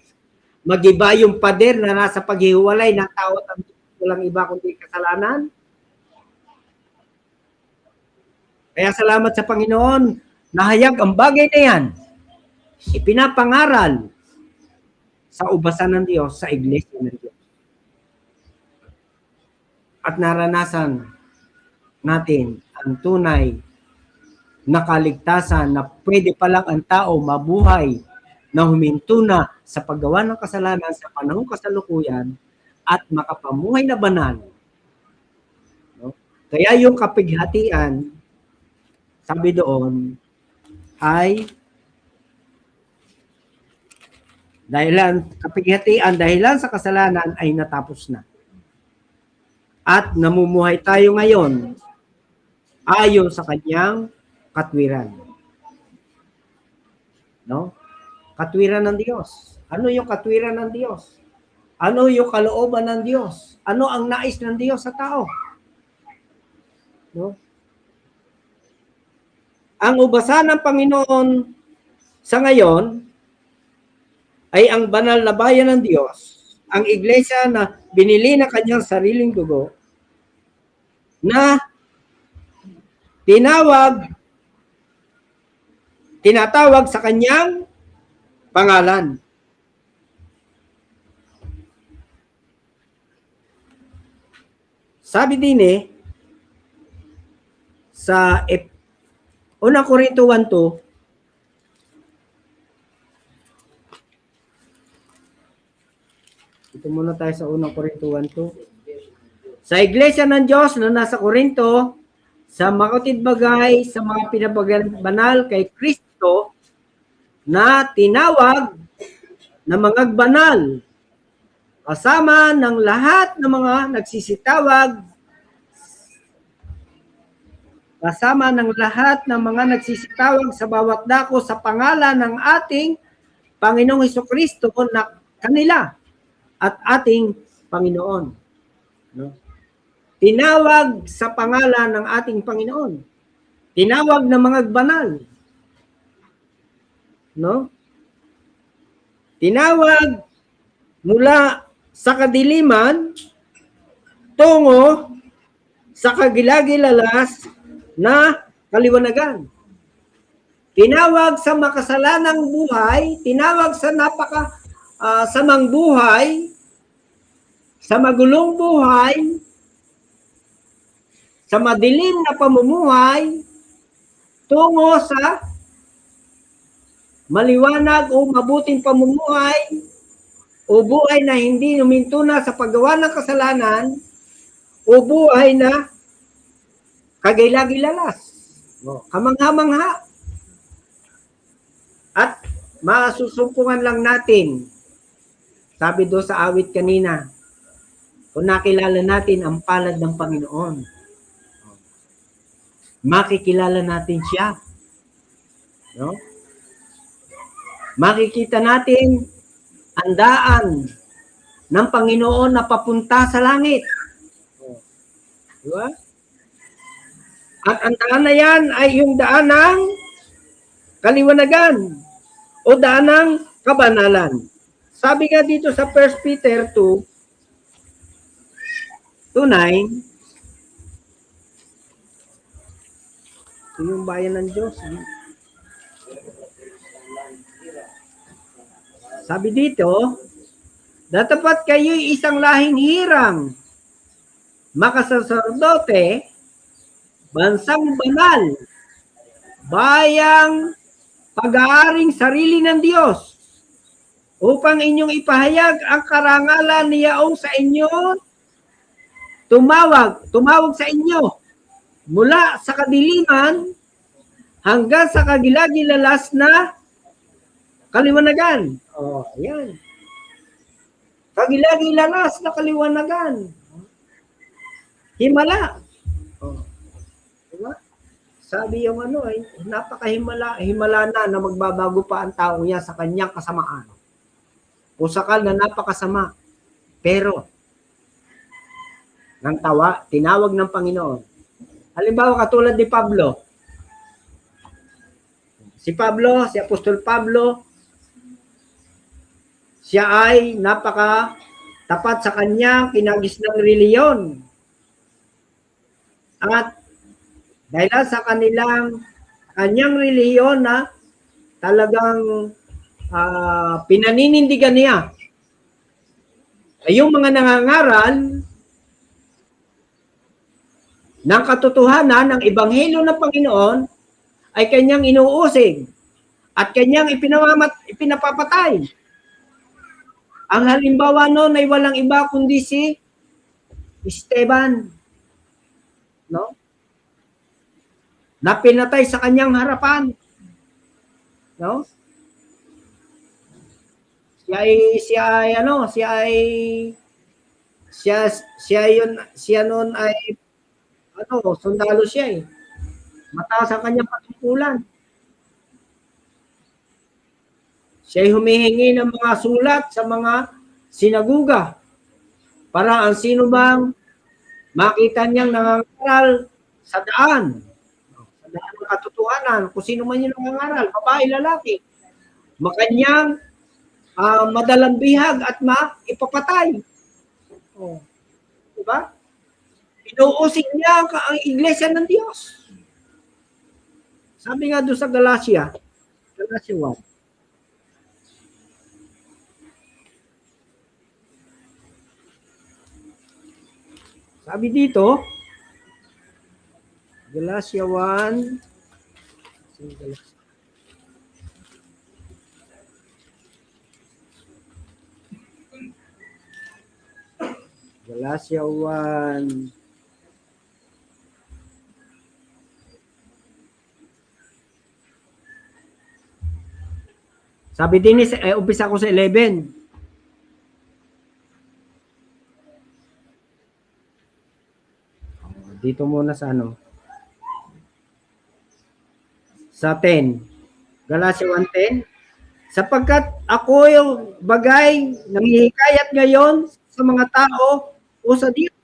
Mag-iba yung pader na nasa paghihiwalay ng tao at walang iba kundi kasalanan. Kaya salamat sa Panginoon, nahayag ang bagay na yan. Ipinapangaral sa ubasan ng Diyos, sa Iglesia ng Diyos. At naranasan natin ang tunay na kaligtasan na pwede palang ang tao mabuhay na huminto na sa paggawa ng kasalanan sa panahong kasalukuyan at makapamuhay na banal. No? Kaya yung kapighatian, sabi doon, ay kapighatian dahilan sa kasalanan ay natapos na. At namumuhay tayo ngayon ayon sa kanyang katwiran. No? Katwiran ng Diyos. Ano yung katwiran ng Diyos? Ano yung kalooban ng Diyos? Ano ang nais ng Diyos sa tao? No? Ang ubasan ng Panginoon sa ngayon ay ang banal na bayan ng Diyos, ang iglesia na binili na kanyang sariling dugo, na tinatawag sa kanyang pangalan. Sabi din sa Unang Korinto 1:2, ito muna tayo sa Unang Korinto 1:2. Sa iglesia ng Diyos na nasa Korinto, sa makatid bagay, sa mga pinababanal kay Kristo, na tinawag na mga banal kasama ng lahat ng mga nagsisitawag, sa bawat dako sa pangalan ng ating Panginoong Hesukristo na kanila at ating Panginoon. No? Tinawag sa pangalan ng ating Panginoon. Tinawag ng mga banal. No? Tinawag mula sa kadiliman tungo sa kagilagilalas na kaliwanagan. Tinawag sa makasalanang buhay, tinawag sa samang buhay, sa magulong buhay, sa madilim na pamumuhay, tungo sa maliwanag o mabuting pamumuhay, o buhay na hindi huminto na sa paggawa ng kasalanan, o buhay na kagilagilalas, kamangha-mangha. At masusumpungan lang natin, sabi do sa awit kanina, kung nakilala natin ang palad ng Panginoon, makikilala natin siya. No? Makikita natin ang daan ng Panginoon na papunta sa langit. Diba? At ang daan na yan ay yung daan ng kaliwanagan o daan ng kabanalan. Sabi nga dito sa 1 Peter 2:9, ito yung bayan ng Diyos. Sabi dito, datapat kayo'y isang lahing hirang, makasaserdote, bansang banal, bayang pag-aaring sarili ng Diyos, upang inyong ipahayag ang karangalan niyaong sa inyo, tumawag sa inyo, mula sa kadiliman hanggang sa kagilagilalas na kaliwanagan. Oh, ayan. Kagilagilalas na kaliwanagan. Himala. Oh. Diba? Sabi yung ay napakahimala na magbabago pa ang tao niya sa kanyang kasamaan. O sakal na napakasama. Pero, tinawag ng Panginoon. Halimbawa, katulad ni Pablo. Si Apostol Pablo, siya ay napaka-tapat sa kanyang kinagisnang reliyon. At dahil sa kanyang reliyon na talagang pinaninindigan niya, ay yung mga nangangaral ng katotohanan ng Ebanghelyo ng Panginoon ay kanyang inuusig at kanyang ipinapapatay. Ang halimbawa noon ay walang iba kundi si Esteban. No? Na pinatay sa kanyang harapan. No? Siya noon ay sundalo siya eh. Mataas ang kanyang patungkulan. Siya'y humihingi ng mga sulat sa mga sinaguga para ang sino bang makita niyang nangangaral sa daan ng katotohanan, kung sino man yung nangangaral, babae, lalaki, makanyang madalambihag at maipapatay. Oh. Diba? Inuusig niya ang iglesia ng Diyos. Sabi nga doon sa Galatia 1. Sabi dito, Galatia 1, Galatia 1, sabi din, umpisa ko sa 11. Dito muna sa ano. Sa 10. Galatia 1:10. Sapagkat ako yung bagay nanghihikayat ngayon sa mga tao o sa Diyos.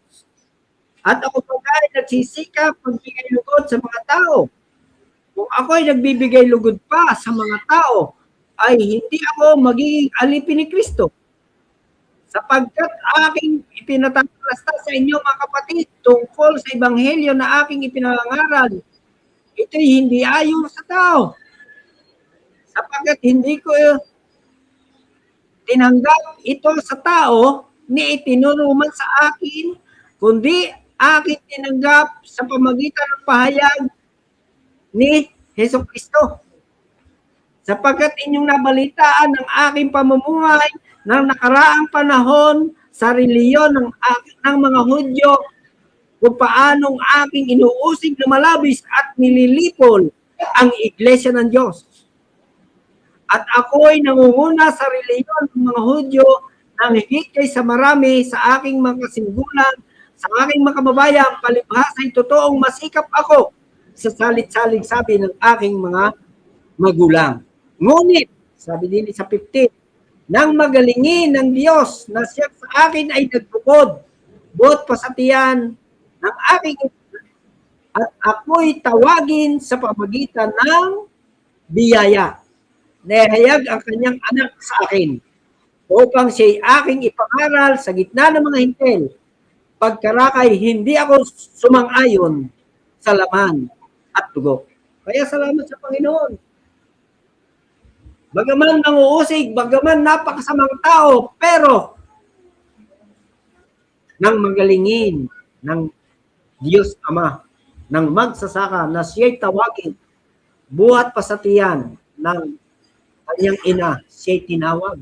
At ako bagay nagsisikap magbigay lugod sa mga tao. Kung ako ay nagbibigay lugod pa sa mga tao, ay hindi ako magiging alipin ni Kristo. Sapagkat aking ipinatatasta sa inyo mga kapatid tungkol sa ebanghelyo na aking ipinangaral, ito'y hindi ayon sa tao. Sapagkat hindi ko tinanggap ito sa tao, ni itinuro man sa akin, kundi aking tinanggap sa pamagitan ng pahayag ni Hesukristo. Sapagkat inyong nabalitaan ng aking pamumuhay ng nakaraang panahon sa reliyon ng mga Hudyo, kung paanong aking inuusig na malabis at nililipol ang iglesia ng Diyos. At ako'y nangunguna sa reliyon ng mga Hudyo nang higit kaysa marami sa aking mga kasinggulan, sa aking mga kababayan, palibhasa'y totoong masikap ako sa salit-salig sabi ng aking mga magulang. Ngunit, sabi din sa 15, nang magalingin ng Diyos na siya sa akin ay nagbukod, buot pasatiyan ng aking at ako'y tawagin sa pamagitan ng biyaya. Nahayag ang kanyang anak sa akin upang siya'y aking ipangaral sa gitna ng mga hintil. Pagkarakay, hindi ako sumang-ayon sa laman at dugo. Kaya salamat sa Panginoon. Bagaman nanguusig, bagaman napakasamang tao, pero nang magalingin ng Diyos Ama, nang magsasaka na siya'y tawagin, buhat pasatiyan ng kanyang ina, siya'y tinawag.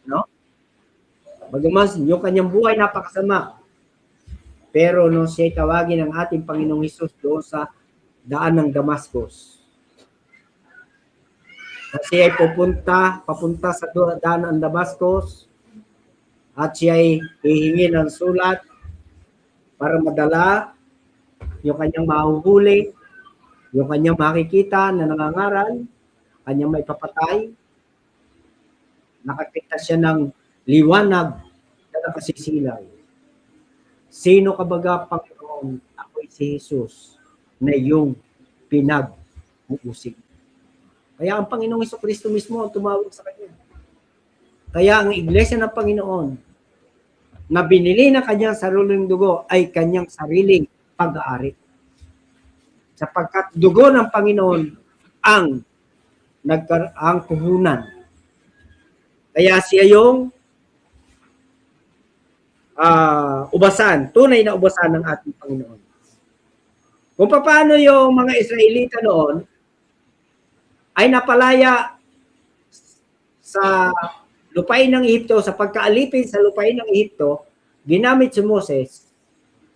No? Bagaman yung kanyang buhay napakasama, pero nung siya'y tawagin ng ating Panginoong Hesus doon sa daan ng Damascus, kasi ay papunta sa daan ng Damascus, at siya ay hihingi ng sulat para madala yung kanyang mahuhuli, yung kanyang makikita na nangangaral, kanyang may papatay. Nakakita siya ng liwanag na nakasisilaw. Sino ka baga, Panginoon? Ako'y si Jesus na iyong pinag-uusig. Kaya ang Panginoong Jesucristo mismo ang tumawag sa kanya. Kaya ang iglesia ng Panginoon na binili ng kanyang sariling dugo ay kanyang sariling pag-aari. Sapagkat dugo ng Panginoon ang puhunan. Kaya siya yung ubasan, tunay na ubasan ng ating Panginoon. Kung paano yung mga Israelita noon ay napalaya sa lupain ng Ehipto, sa pagkaalipin sa lupain ng Ehipto, ginamit si Moses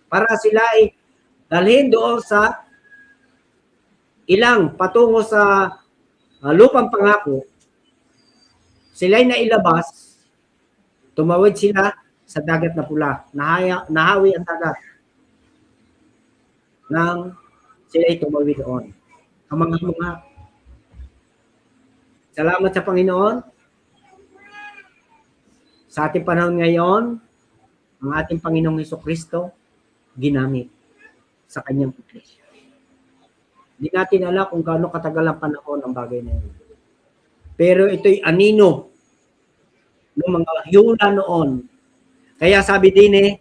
para sila ay dalhin doon sa ilang patungo sa lupang pangako. Sila ay nailabas, tumawid sila sa dagat na pula, nahawi ang dagat nang sila ay tumawid doon. Ang mga salamat sa Panginoon. Sa ating panahon ngayon, ang ating Panginoong Jesucristo ginamit sa kanyang iglesia. Hindi natin alam kung gaano katagal ang panahon ang bagay na yun. Pero ito'y anino ng mga hiyula noon. Kaya sabi din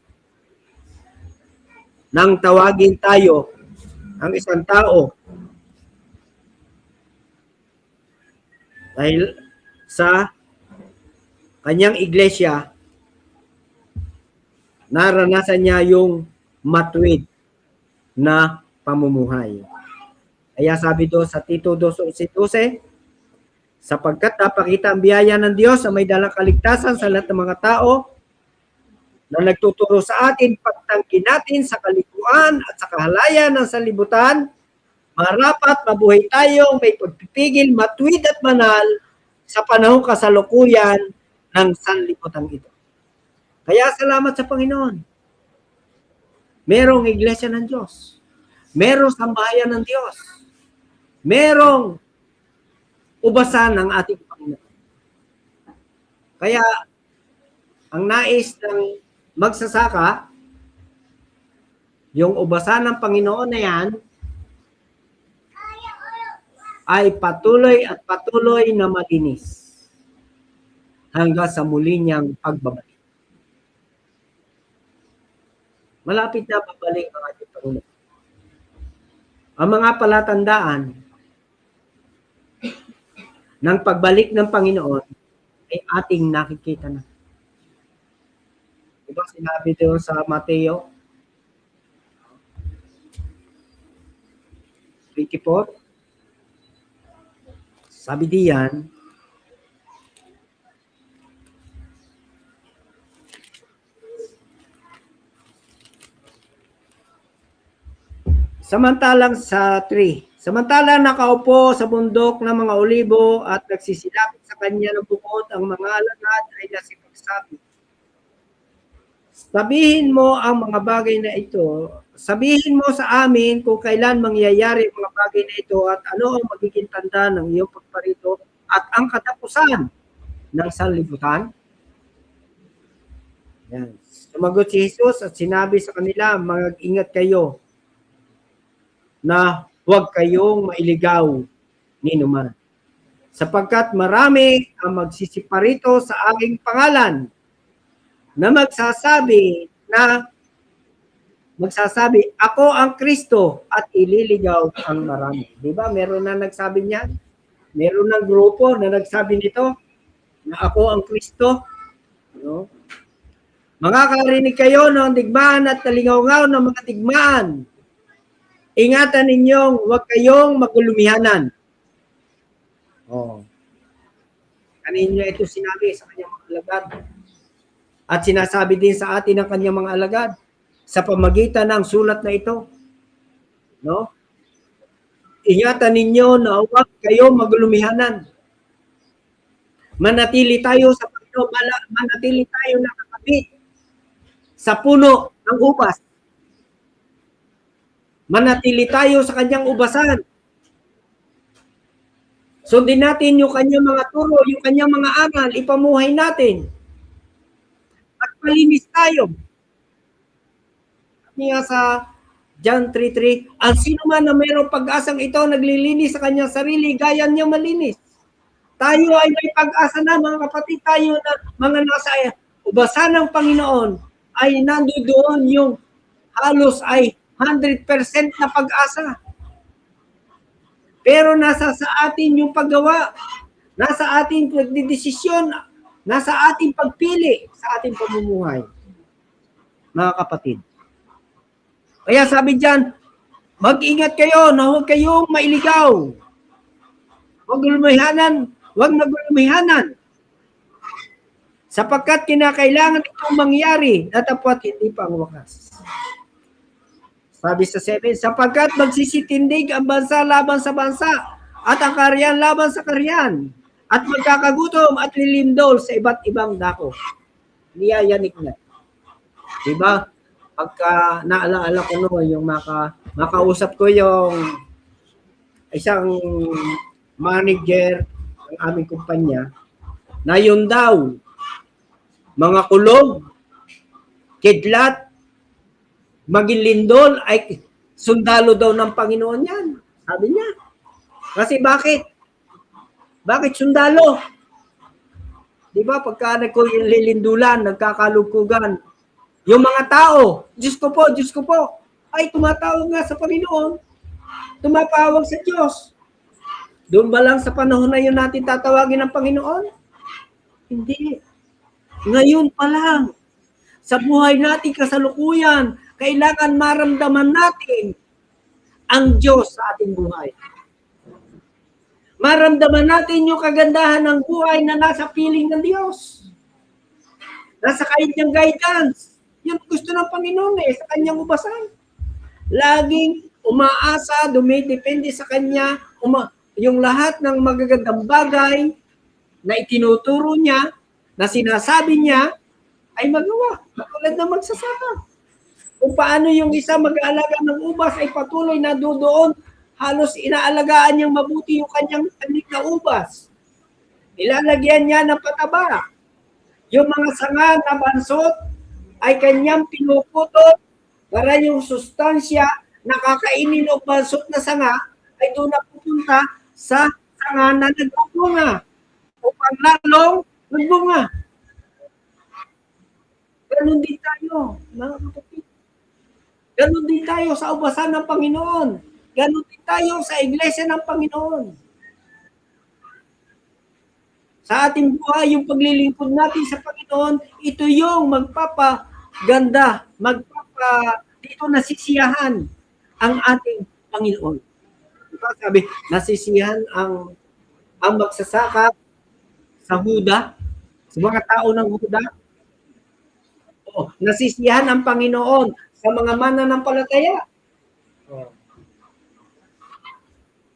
nang tawagin tayo ang isang tao dahil sa kanyang iglesia, naranasan niya yung matuwid na pamumuhay. Kaya sabi doon sa Tito 2:12, sapagkat napakita ang biyaya ng Diyos na may dalang kaligtasan sa lahat ng mga tao na nagtuturo sa atin pagtangkin natin sa kalikuan at sa kahalayan ng sanlibutan, marapat mabuhay tayo, may pagpipigil, matuwid at banal sa panahong kasalukuyan ng sanlibutan ito. Kaya salamat sa Panginoon. Merong iglesia ng Diyos. Merong sambahayan ng Diyos. Merong ubasan ng ating Panginoon. Kaya, ang nais ng magsasaka, yung ubasan ng Panginoon na yan, ay patuloy at patuloy na malinis hanggang sa muli niyang pagbabalik. Malapit na babalik ang ating Panginoon. Ang mga palatandaan ng pagbalik ng Panginoon ay ating nakikita na. Diba sinabi doon sa Mateo 24? Sabi diyan, samantalang nakaupo sa bundok ng mga olibo at nagsisilapit sa kanya ng bukod, ang mga alagad ay nasipagsabi, sabihin mo ang mga bagay na ito, sabihin mo sa amin kung kailan mangyayari ang mga bagay na ito at ano ang magiging tanda ng iyong pagparito at ang katapusan ng sanlibutan. Yan. Sumagot si Jesus at sinabi sa kanila, mag-ingat kayo na huwag kayong mailigaw ninuman. Sapagkat marami ang magsisiparito sa aking pangalan na magsasabi, ako ang Kristo at ililigaw ang marami. Di ba? Meron na nagsabi niyan. Meron ng grupo na nagsabi nito na ako ang Kristo. No? Makakarinig kayo ng digmaan at talingaw-ngaw ng mga digmaan. Ingatan ninyong huwag kayong magulumihanan. Oh. Kanino ito sinabi sa kanyang mga alagad? At sinasabi din sa atin ng kanyang mga alagad sa pamagitan ng sulat na ito. No? Ingatan ninyo na huwag kayong magulumihanan. Manatili tayo sa Panginoon, manatili tayo nakakabit sa puno ng ubas. Manatili tayo sa kanyang ubasan. Sundin natin yung kanyang mga turo, yung kanyang mga aral, ipamuhay natin. At malinis tayo. Niya sa John 3:3, ang sino man na mayroong pag-asang ito, naglilinis sa kanyang sarili, gaya niya malinis. Tayo ay may pag-asa na, mga kapatid, tayo na mga nasa ubasan ng Panginoon, ay nandoon yung halos ay 100% na pag-asa. Pero nasa sa atin yung paggawa, nasa atin pagdidesisyon, nasa ating pagpili sa ating pamumuhay. Mga kapatid. Kaya sabi diyan, mag-ingat kayo na huwag kayong mailigaw. Huwag magulumihanan. Sapagkat kinakailangan itong mangyari, datapwat hindi pa ang wakas. Sabi sa 7, sapagkat magsisitindig ang bansa laban sa bansa at ang karyan laban sa karyan at magkakagutom at lilindol sa iba't ibang dako. Niyayanik na. Diba? Pagka naalaala ko no, yung makausap ko yung isang manager ng aming kumpanya na yun daw, mga kulog, kidlat, maging lindol ay sundalo daw ng Panginoon yan. Sabi niya. Kasi bakit? Bakit sundalo? Di ba pagka nagkulilindulan, nagkakalugkugan, yung mga tao, Diyos ko po, ay tumatawag nga sa Panginoon. Tumapawag sa Diyos. Doon ba lang sa panahon na yun natin tatawagin ng Panginoon? Hindi. Ngayon pa lang. Sa buhay natin kasalukuyan, kailangan maramdaman natin ang Diyos sa ating buhay. Maramdaman natin yung kagandahan ng buhay na nasa piling ng Diyos. Nasa kanyang guidance. Yun gusto ng Panginoon sa kanyang ubasan. Laging umaasa, dumidepende sa kanya, yung lahat ng magagandang bagay na itinuturo niya, na sinasabi niya, ay magawa. Katulad ng magsasaka. Kung paano yung isa mag-aalaga ng ubas ay patuloy na doon, halos inaalagaan niyang mabuti yung kanyang tanik na ubas. Ilalagyan niya ng pataba. Yung mga sanga na bansot ay kanyang pinuputol para yung sustansya na kakainin o bansot na sanga ay doon na pupunta sa sanga na nagbubunga upang lalong magbunga. Ganun din tayo, mga kapatid. Ganun din tayo sa ubasan ng Panginoon. Ganun din tayo sa iglesia ng Panginoon. Sa ating buhay, yung paglilingkod natin sa Panginoon, ito yung magpapaganda, dito nasisiyahan ang ating Panginoon. Diba? Sabi, nasisiyahan ang magsasaka sa Huda, sa mga tao ng Huda. O, nasisiyahan ang Panginoon sa mga mananampalataya.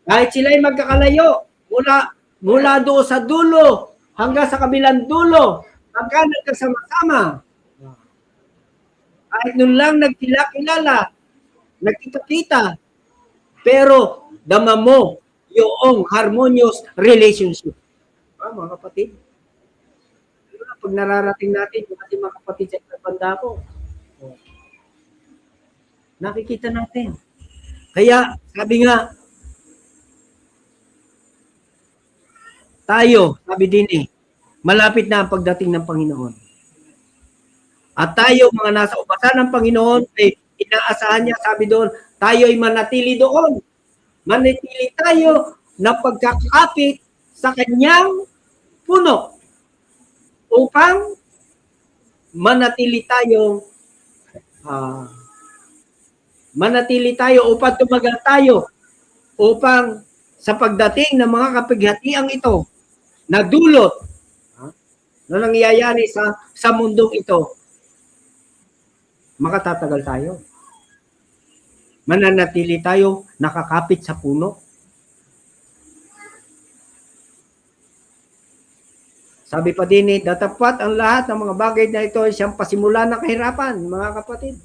Kahit sila'y magkakalayo, mula doon sa dulo hanggang sa kabilang dulo, pagka nagkasama-sama. Kahit nun lang nagkilala, nagkita-kita, pero dama mo yung harmonious relationship. Mga kapatid, pag nararating natin yung ating mga kapatid sa ibang banda ko, nakikita natin. Kaya, sabi nga, tayo, sabi din malapit na ang pagdating ng Panginoon. At tayo, mga nasa ubasan ng Panginoon, ay inaasahan niya, sabi doon, tayo ay manatili doon. Manatili tayo na pagkakapit sa kanyang puno upang manatili tayo upang tumagal tayo upang sa pagdating ng mga kapighatiang ito na dulot na nangyayari sa mundong ito, makatatagal tayo. Mananatili tayo nakakapit sa puno. Sabi pa din datapat ang lahat ng mga bagay na ito ay siyang pasimula ng kahirapan, mga kapatid.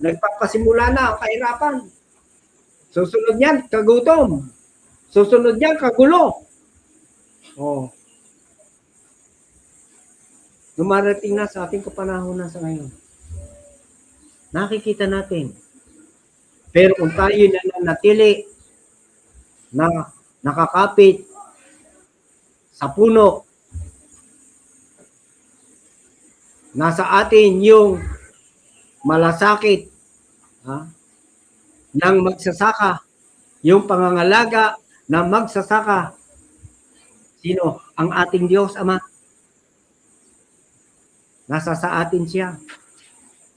Nagpapasimula na ang kahirapan. Susunod niyan, kagutom. Susunod niyan, kagulo. Dumarating na sa ating kapanahonan sa ngayon. Nakikita natin. Pero kung tayo nananatili na nakakapit sa puno, nasa atin yung malasakit ng magsasaka, yung pangangalaga na magsasaka. Sino? Ang ating Diyos Ama. Nasa sa atin siya.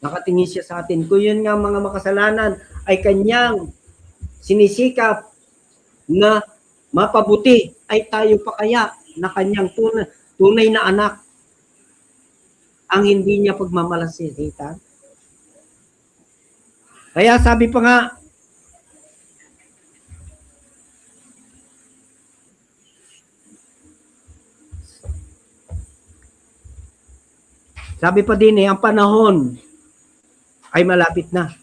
Nakatingin siya sa atin. Kung yun nga mga makasalanan ay kanyang sinisikap na mapabuti, ay tayo pa kaya na kanyang tunay na anak ang hindi niya pagmamalasitan. Kaya sabi pa nga, sabi pa din ang panahon ay malapit na.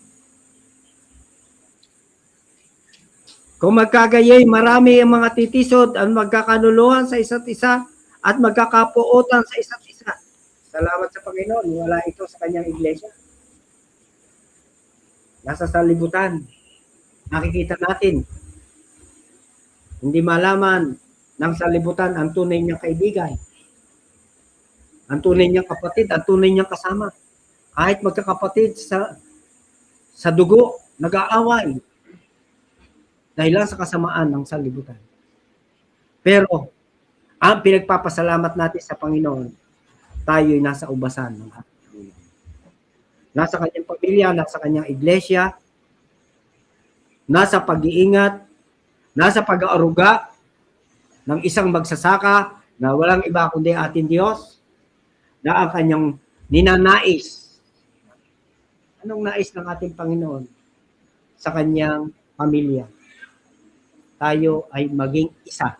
Kung magkagayay, marami ang mga titisod at magkakanuluhan sa isa't isa at magkakapuotan sa isa't isa. Salamat sa Panginoon, wala ito sa kanyang iglesia. Nasa salibutan. Nakikita natin. Hindi malaman ng salibutan ang tunay niyang kaibigan. Ang tunay niyang kapatid, ang tunay niyang kasama. Kahit magkakapatid sa dugo, nag-aaway. Dahil lang sa kasamaan ng salibutan. Pero, ang pinagpapasalamat natin sa Panginoon, tayo'y nasa ubasan ng ating Panginoon. Nasa kanyang pamilya, nasa kanyang iglesia, nasa pag-iingat, nasa pag-aaruga ng isang magsasaka na walang iba kundi ating Diyos, na ang kanyang ninanais. Anong nais ng ating Panginoon sa kanyang pamilya? Tayo ay maging isa.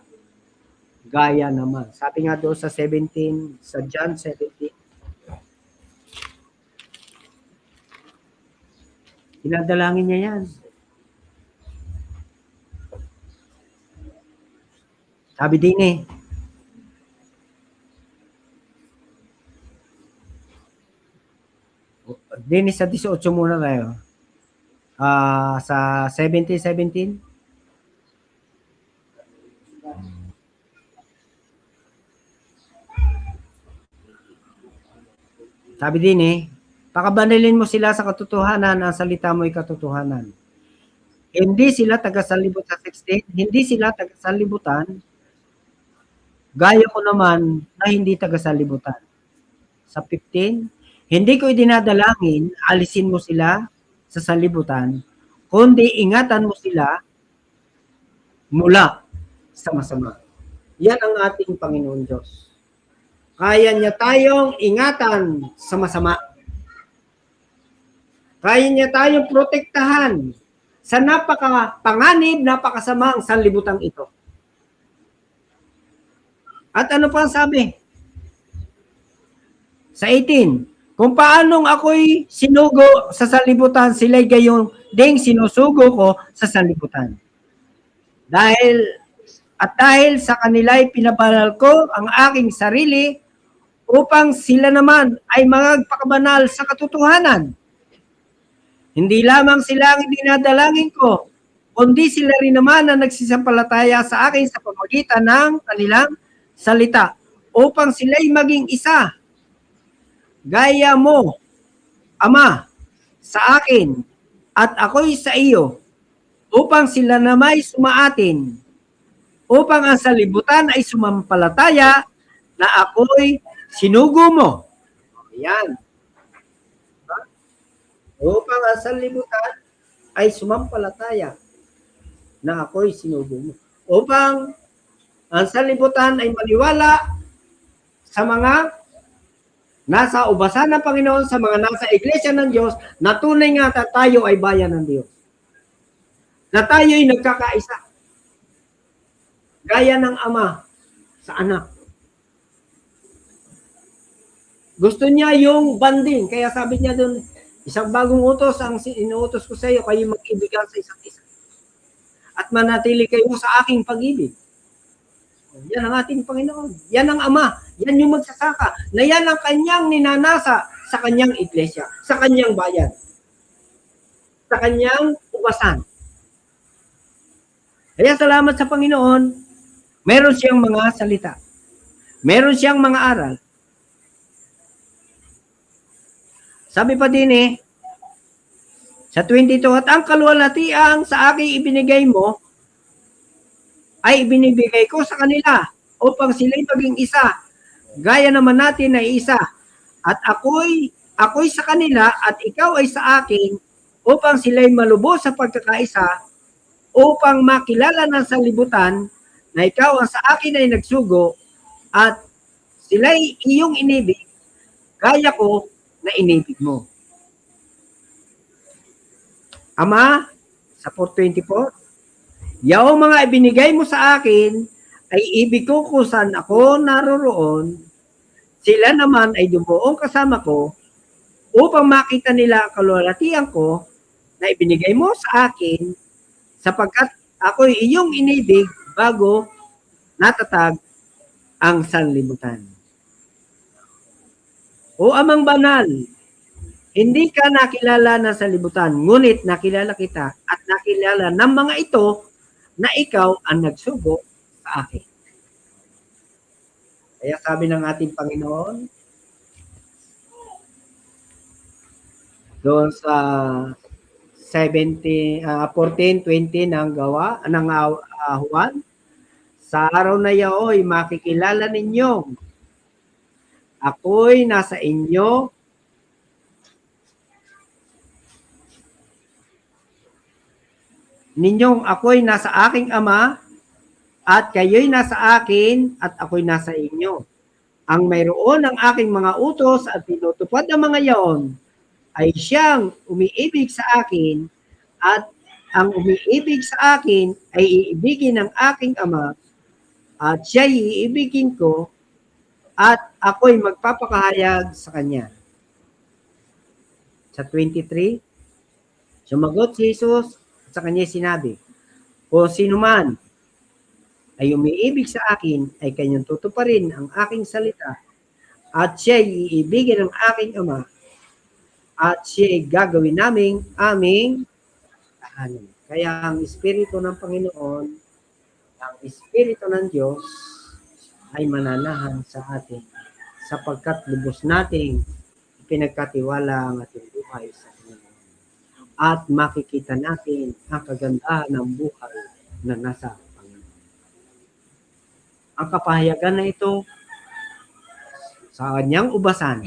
Gaya naman. Sabi nga doon sa 17, sa John 17, Dinadalangin niya yan. Sabi din eh, din sa 18 muna tayo. Sa 17. Sabi din eh, pakabanalin mo sila sa katotohanan, ang salita mo ay katotohanan. Hindi sila taga-sanlibutan sa 16, hindi sila taga-sanlibutan, gaya ko naman na hindi taga-sanlibutan. Sa 15, hindi ko idinadalangin, alisin mo sila sa sanlibutan, kundi ingatan mo sila mula sa masama. Yan ang ating Panginoon Diyos. Kaya niya tayong ingatan sa masama. Kaya niya tayong protektahan sa napaka-panganib, napakasamang sanlibutang ito. At ano pa ang sabi? Sa 18, kung paanong ako'y sinugo sa sanlibutan, sila'y gayong ding sinusugo ko sa sanlibutan. Dahil sa kanila'y pinabanal ko ang aking sarili upang sila naman ay magpakabanal sa katotohanan. Hindi lamang sila ang dinadalangin ko, kundi sila rin naman ang nagsisampalataya sa akin sa pamamagitan ng kanilang salita upang sila'y maging isa. Gaya mo, Ama, sa akin at ako'y sa iyo, upang sila nama'y sumaatin, upang ang sanlibutan ay sumampalataya na ako'y sinugo mo. Ayan. Upang ang sanlibutan ay sumampalataya na ako'y sinugo mo. Upang ang sanlibutan ay maniwala sa mga nasa ubasan ng Panginoon, sa mga nasa iglesia ng Diyos, na tunay nga tayo ay bayan ng Diyos. Na tayo ay nagkakaisa. Gaya ng ama sa anak. Gusto niya yung banding. Kaya sabi niya doon, isang bagong utos ang inuutos ko sa iyo, kayo mag-ibigan sa isa't isa. At manatili kayo sa aking pag-ibig. Yan ang ating Panginoon. Yan ang Ama. Yan yung magsasaka. Na yan ang kanyang ninanasa sa kanyang iglesia, sa kanyang bayan, sa kanyang ubasan. Kaya salamat sa Panginoon, meron siyang mga salita. Meron siyang mga aral. Sabi pa din eh, sa 22, at ang kaluwalhatian sa aking ibinigay mo, ay ibinibigay ko sa kanila upang sila'y maging isa. Gaya naman natin na isa. At ako'y sa kanila at ikaw ay sa akin upang sila'y malubos sa pagkakaisa, upang makilala ng sanlibutan na ikaw ang sa akin ay nagsugo at sila'y iyong inibig, gaya ko na inibig mo. Ama, sa 4:24, yaong mga ibinigay mo sa akin ay ibig ko kung saan ako naroroon, sila naman ay dumuong kasama ko upang makita nila ang kaluwalhatian ko na ibinigay mo sa akin sapagkat ako'y iyong inibig bago natatag ang sanlibutan. O Amang Banal, hindi ka nakilala ng sanlibutan, ngunit nakilala kita at nakilala ng mga ito na ikaw ang nagsugo sa akin. Kaya sabi ng ating Panginoon, doon sa 14:20 ng Juan, sa araw na iyo'y makikilala ninyo ako'y nasa inyo ako'y nasa aking Ama at kayo'y nasa akin at ako'y nasa inyo. Ang mayroon ng aking mga utos at tinutupad ng mga iyon ay siyang umiibig sa akin at ang umiibig sa akin ay iibigin ng aking Ama at siya'y iibigin ko at ako'y magpapakahayag sa kanya. Sa 23, Sumagot si Jesus at sa kanya sinabi, kung sino man ay umiibig sa akin ay kanyang tutuparin ang aking salita at siya'y iibigin ng aking Ama at siya'y gagawin naming aming tahanan. Kaya ang Espiritu ng Panginoon, ang Espiritu ng Diyos ay mananahan sa atin sapagkat lubos nating ipinagkatiwala ang ating buhay sa Panginoon. At makikita natin ang kagandahan ng buhay na nasa Panginoon. Ang kapahayagan na ito sa kanyang ubasan,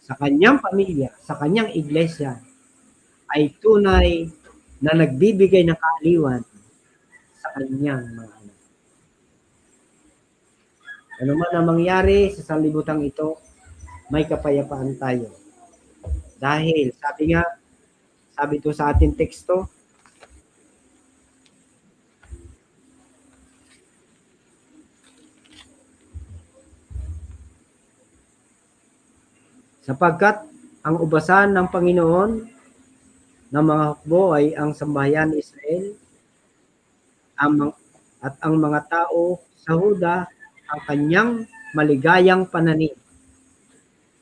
sa kanyang pamilya, sa kanyang iglesia, ay tunay na nagbibigay ng kaaliwan sa kanyang mga anak. Ano man ang mangyari sa sanlibutan ito, may kapayapaan tayo. Dahil, sabi ito sa ating teksto, sapagkat ang ubasan ng Panginoon ng mga hukbo ay ang sambahayan ni Israel at ang mga tao sa Huda ang kanyang maligayang pananim.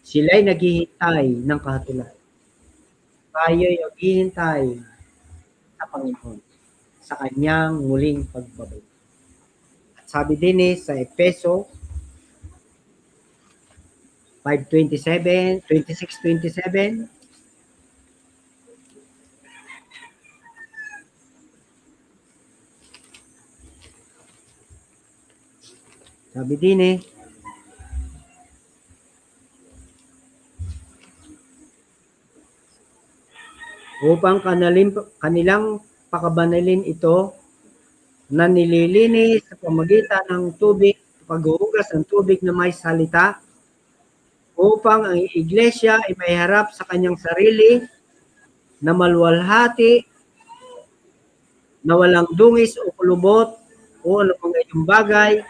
Sila'y naghihintay ng kahatulan. Tayo'y naghihintay sa Panginoon sa kanyang muling pagbabalik. At sabi din sa Efeso 26:27, sabi din upang kanilang pakabanalin ito na nililinis sa pamagitan ng tubig, paghuhugas ng tubig na may salita, upang ang iglesia ay may harap sa kanyang sarili na maluwalhati, na walang dungis o kulubot o ano pang gayong bagay,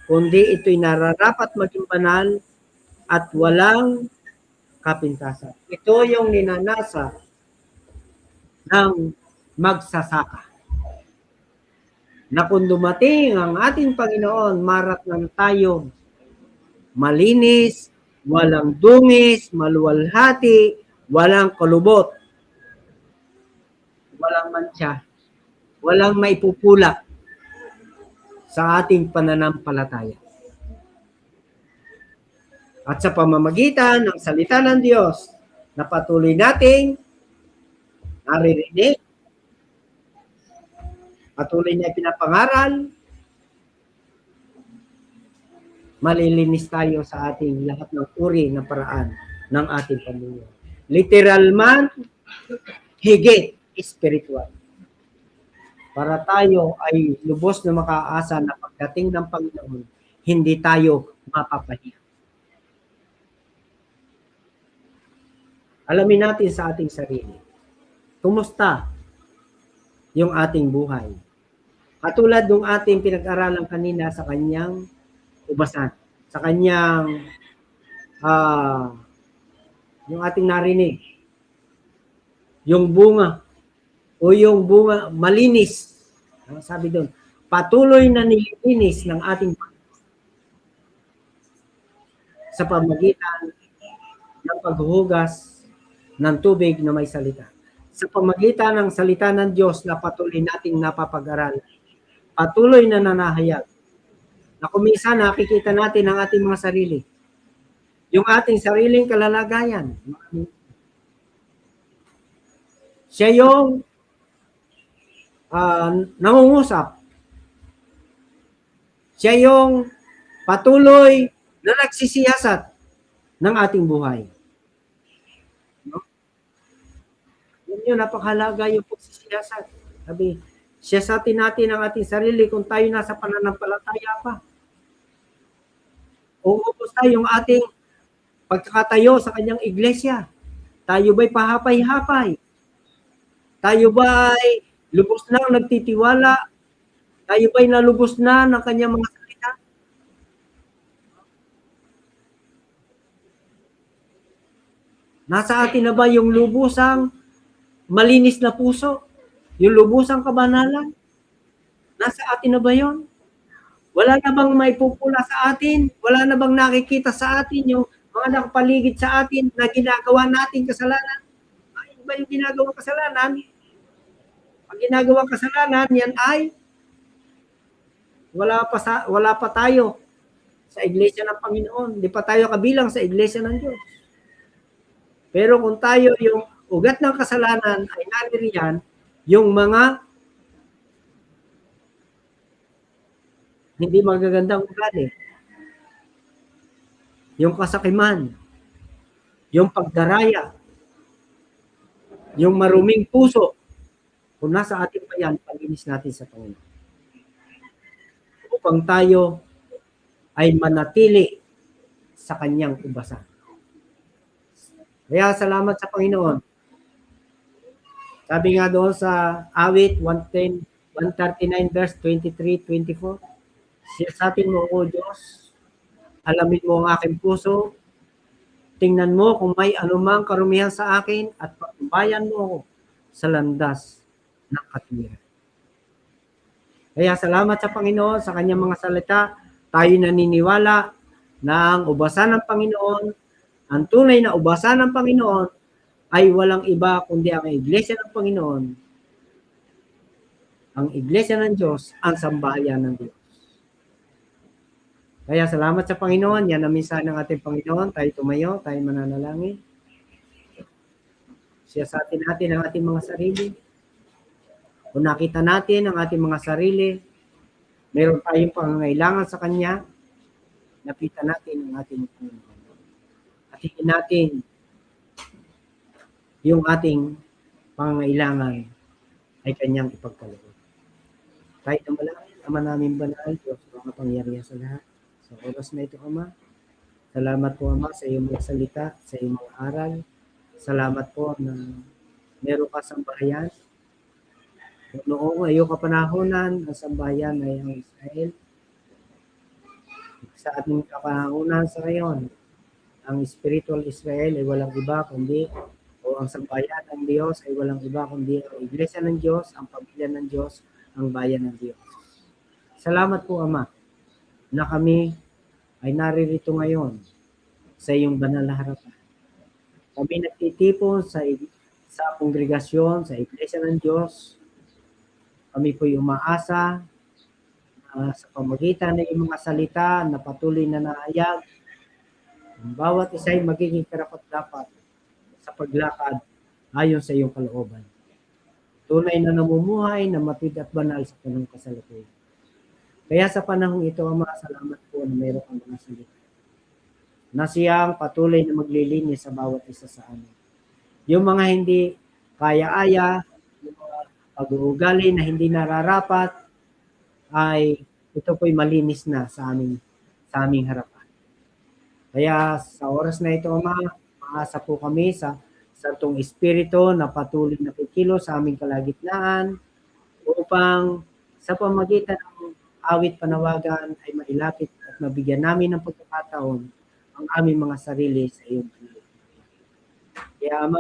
kundi ito'y nararapat maging banal at walang kapintasan. Ito yung ninanasa ng magsasaka. Na kung dumating ang ating Panginoon, maratnan tayo malinis, walang dungis, maluwalhati, walang kalubot, walang mantsa, walang maipupulak sa ating pananampalataya. At sa pamamagitan ng salita ng Diyos na patuloy nating naririnig, patuloy na ipinapangaral, malilinis tayo sa ating lahat ng uri ng paraan ng ating pamumuhay. Literal man, higit spiritual. Para tayo ay lubos na makaasa na pagdating ng Panginoon, hindi tayo mapapahiya. Alamin natin sa ating sarili, kumusta yung ating buhay? Katulad ng ating pinag-aralan kanina sa kanyang ubasan, sa kanyang yung ating narinig, yung bunga o yung bunga malinis. Sabi doon, patuloy na nililinis ng ating sa pamagitan ng paghuhugas ng tubig na may salita. Sa pamagitan ng salita ng Diyos na patuloy nating napapag-aralan, patuloy na nanahayag, na kuminsan nakikita natin ang ating mga sarili. Yung ating sariling kalalagayan. Siya yung nangungusap. Siya yung patuloy na nagsisiyasat ng ating buhay. No? Yun, napakahalaga yung pagsisiyasat. Sabi, siyasatin natin ang ating sarili kung tayo nasa pananampalataya pa. O kumusta yung ating pagkakatayo sa kanyang iglesia? Tayo ba'y pahapay-hapay? Tayo ba'y lubos na nagtitiwala? Tayo ba'y nalubos na ng kanyang mga salita? Nasa atin na ba yung lubusang malinis na puso, yung lubusang kabanalan, nasa atin na ba yun? Wala na bang maipupula sa atin? Wala na bang nakikita sa atin yung mga nakapaligid sa atin na ginagawa natin kasalanan? Ay, ba yung ginagawang kasalanan? Pag ginagawang kasalanan, yan ay wala pa tayo sa iglesia ng Panginoon. Hindi pa tayo kabilang sa iglesia ng Diyos. Pero kung tayo yung ugat ng kasalanan ay naririyan, yung mga hindi magagandang ugali, yung kasakiman, yung pagdaraya, yung maruming puso, kung nasa atin pa yan, palinis natin sa Panginoon. Upang tayo ay manatili sa kanyang ubasan. Kaya salamat sa Panginoon. Sabi nga doon sa awit 139 verse 23-24, siyasatin mo, O Diyos, alamin mo ang aking puso, tingnan mo kung may anumang karumihan sa akin at pagbayan mo ako sa landas ng katwiran. Kaya salamat sa Panginoon sa kanyang mga salita. Tayo naniniwala na ang ubasan ng Panginoon, ang tunay na ubasan ng Panginoon ay walang iba kundi ang iglesia ng Panginoon, ang iglesia ng Diyos, ang sambahayan ng Diyos. Kaya salamat sa Panginoon. Yan ang mensahe ng ating Panginoon. Tayo tumayo, tayo mananalangin. Siyasatin natin ang ating mga sarili. Kung nakita natin ang ating mga sarili, meron tayong pangangailangan sa Kanya, lapitan natin ang ating Panginoon. At hingin natin yung ating pangangailangan ay Kanyang ipagkaloob. Kahit ang malangin, Ama namin banal, Diyos, mga pangyarihan sa lahat. Sa oras na ito, Ama, salamat po, Ama, sa iyong mga salita, sa iyong mga aral. Salamat po na meron ka sambahayan. Noong ayong kapanahonan, ang sambahayan ay ang Israel. Sa ating kapanahonan sa ngayon, ang spiritual Israel ay walang iba kundi, o ang sambahayan ng Diyos ay walang iba kundi ang iglesia ng Diyos, ang pamilya ng Diyos, ang bayan ng Diyos. Salamat po, Ama, na kami ay naririto ngayon sa iyong banal na harapan. Kami nagtitipon sa kongregasyon, sa iglesia ng Diyos. Kami po'y umaasa sa pamagitan ng iyong mga salita na patuloy na naayag. Ang bawat isa ay magiging karapat-dapat sa paglakad ayon sa iyong kalooban. Tunay na namumuhay na matuwid at banal sa punong kasalukuyan. Kaya sa panahong ito, Ama, salamat po na mayroon kang mga salita na siyang patuloy na maglilinis sa bawat isa sa amin. Yung mga hindi kaya-aya, yung mga pag-uugali na hindi nararapat, ay ito po'y malinis na sa aming harapan. Kaya sa oras na ito, Ama, maasa po kami sa Santong Espiritu na patuloy na kikilos sa aming kalagitnaan upang sa pamagitan ng awit panawagan ay mailapit at mabigyan namin ng pagkakataon ang aming mga sarili sa iyong Panginoon. Kaya, Ama,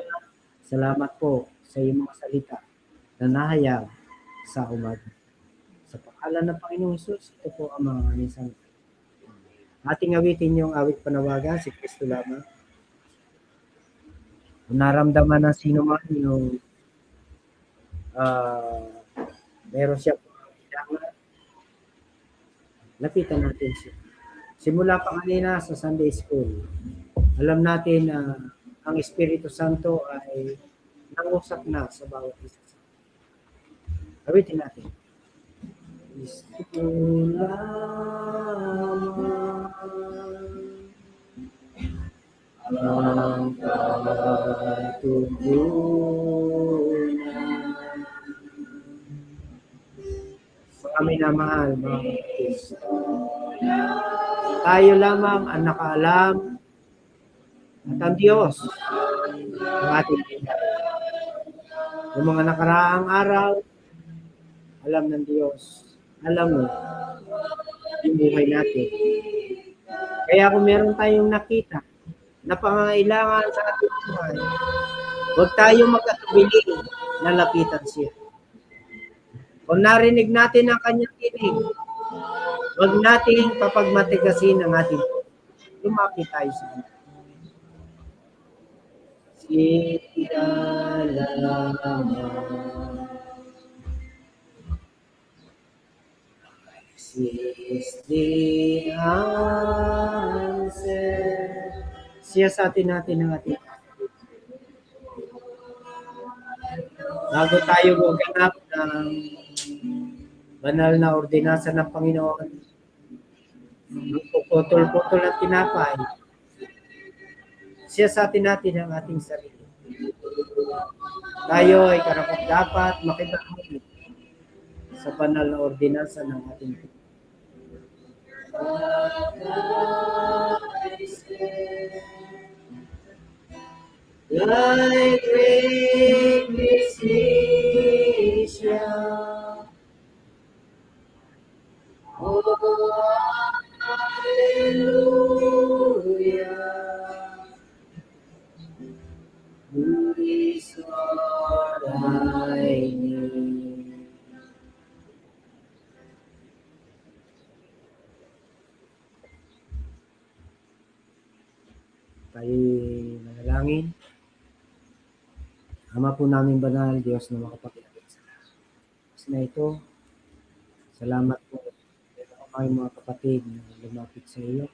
salamat po sa iyong mga salita na nahayag sa umaga. Sa pangalan ng Panginoong Hesus, ito po ang mga aming salita. Ating awitin yung awit panawagan, si Kristo lamang. Kung naramdaman ng sino man yung meron siya pangangailangan, lapitan natin siya. Simula pa kanina sa Sunday School, alam natin na ang Espiritu Santo ay nangusap na sa bawat isa. Awitin natin. Kristo lamang ang katugunan. Sa kami na mahal, mga Kristo, tayo lamang ang nakaalam at ang Diyos ang ating pinag. Yung mga nakaraang araw, alam ng Diyos. Alam mo yung buhay natin. Kaya kung meron tayong nakita na pangangailangan sa ating buhay, Huwag tayo mag-atubili na lapitan siya. Kung narinig natin ang kanyang tinig, huwag nating papagmatigasin ang ating puso. Lumapit tayo sa kanya. Siya lamang. Is the answer. Siya sa atin natin ang ating. Bago tayo gaganap ng banal na ordinansa ng Panginoon, puputol-putol at tinapay, siya sa atin natin ang ating sarili. Tayo ay karapat-dapat makibahagi sa banal na ordinansa ng ating Panginoon. Like rain this nation, oh hallelujah, who is what I need. Tayo'y manalangin. Ama po namin banal, Diyos na makapagyari sa lahat. Kasi na ito, salamat po. Meron ko kayong mga kapatid na lumapit sa iyo.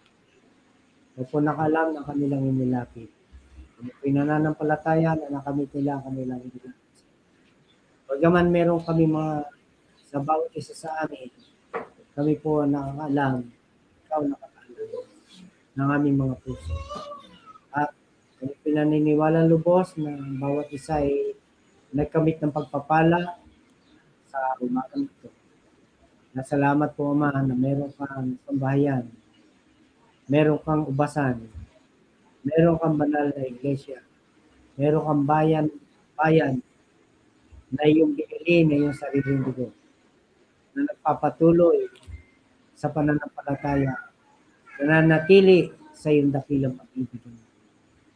O po nakalam na kanilang inilapit. Kung po'y nananampalataya na nakamit nila ang kanilang inilapit. Bagaman meron kami mga sa bawat isa sa amin, kami po nakakalam, ikaw nakakalam ng aming mga puso. At kami pinaniniwalang lubos na bawat isa ay nagkamit ng pagpapala sa umagang ito. Nasalamat po, Ama, na meron kang sambahayan, meron kang ubasan, meron kang banal na iglesia, meron kang bayan na iyong binili na iyong sariling dugo, na nagpapatuloy sa pananampalataya, nananatili sa iyong dakilang pag-ibig.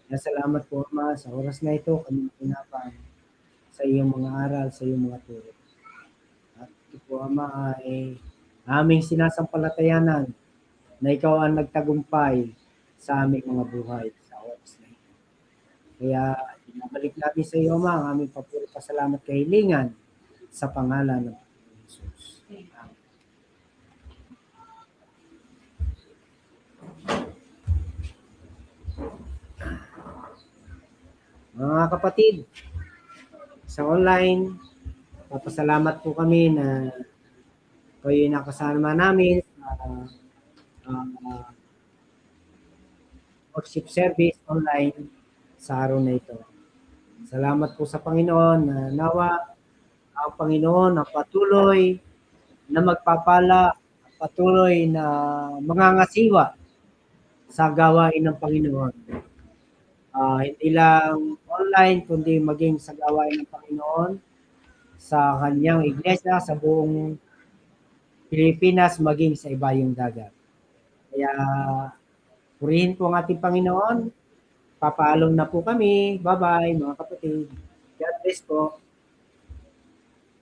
Salamat po, Ama, sa oras na ito kami pinapaan sa iyong mga aral, sa iyong mga turo. At ito po, Ama, ay aming sinasampalatayanan na ikaw ang nagtagumpay sa aming mga buhay sa oras na ito. Kaya binabalik natin sa iyo, Ama, ang aming papuri pasalamat kahilingan sa pangalan ng Panginoon Jesus. Amen. Mga kapatid, sa online, papasalamat po kami na kayo nakasama namin sa worship service online sa araw na ito. Salamat po sa Panginoon na nawa ang Panginoon ang patuloy na magpapala, patuloy na mangangasiwa sa gawain ng Panginoon. Hindi lang online, kundi maging sa gawain ng Panginoon sa kanyang iglesia, sa buong Pilipinas, maging sa ibayong dagat. Kaya purihin po ang ating Panginoon. Papaalong na po kami. Bye-bye, mga kapatid. God bless po.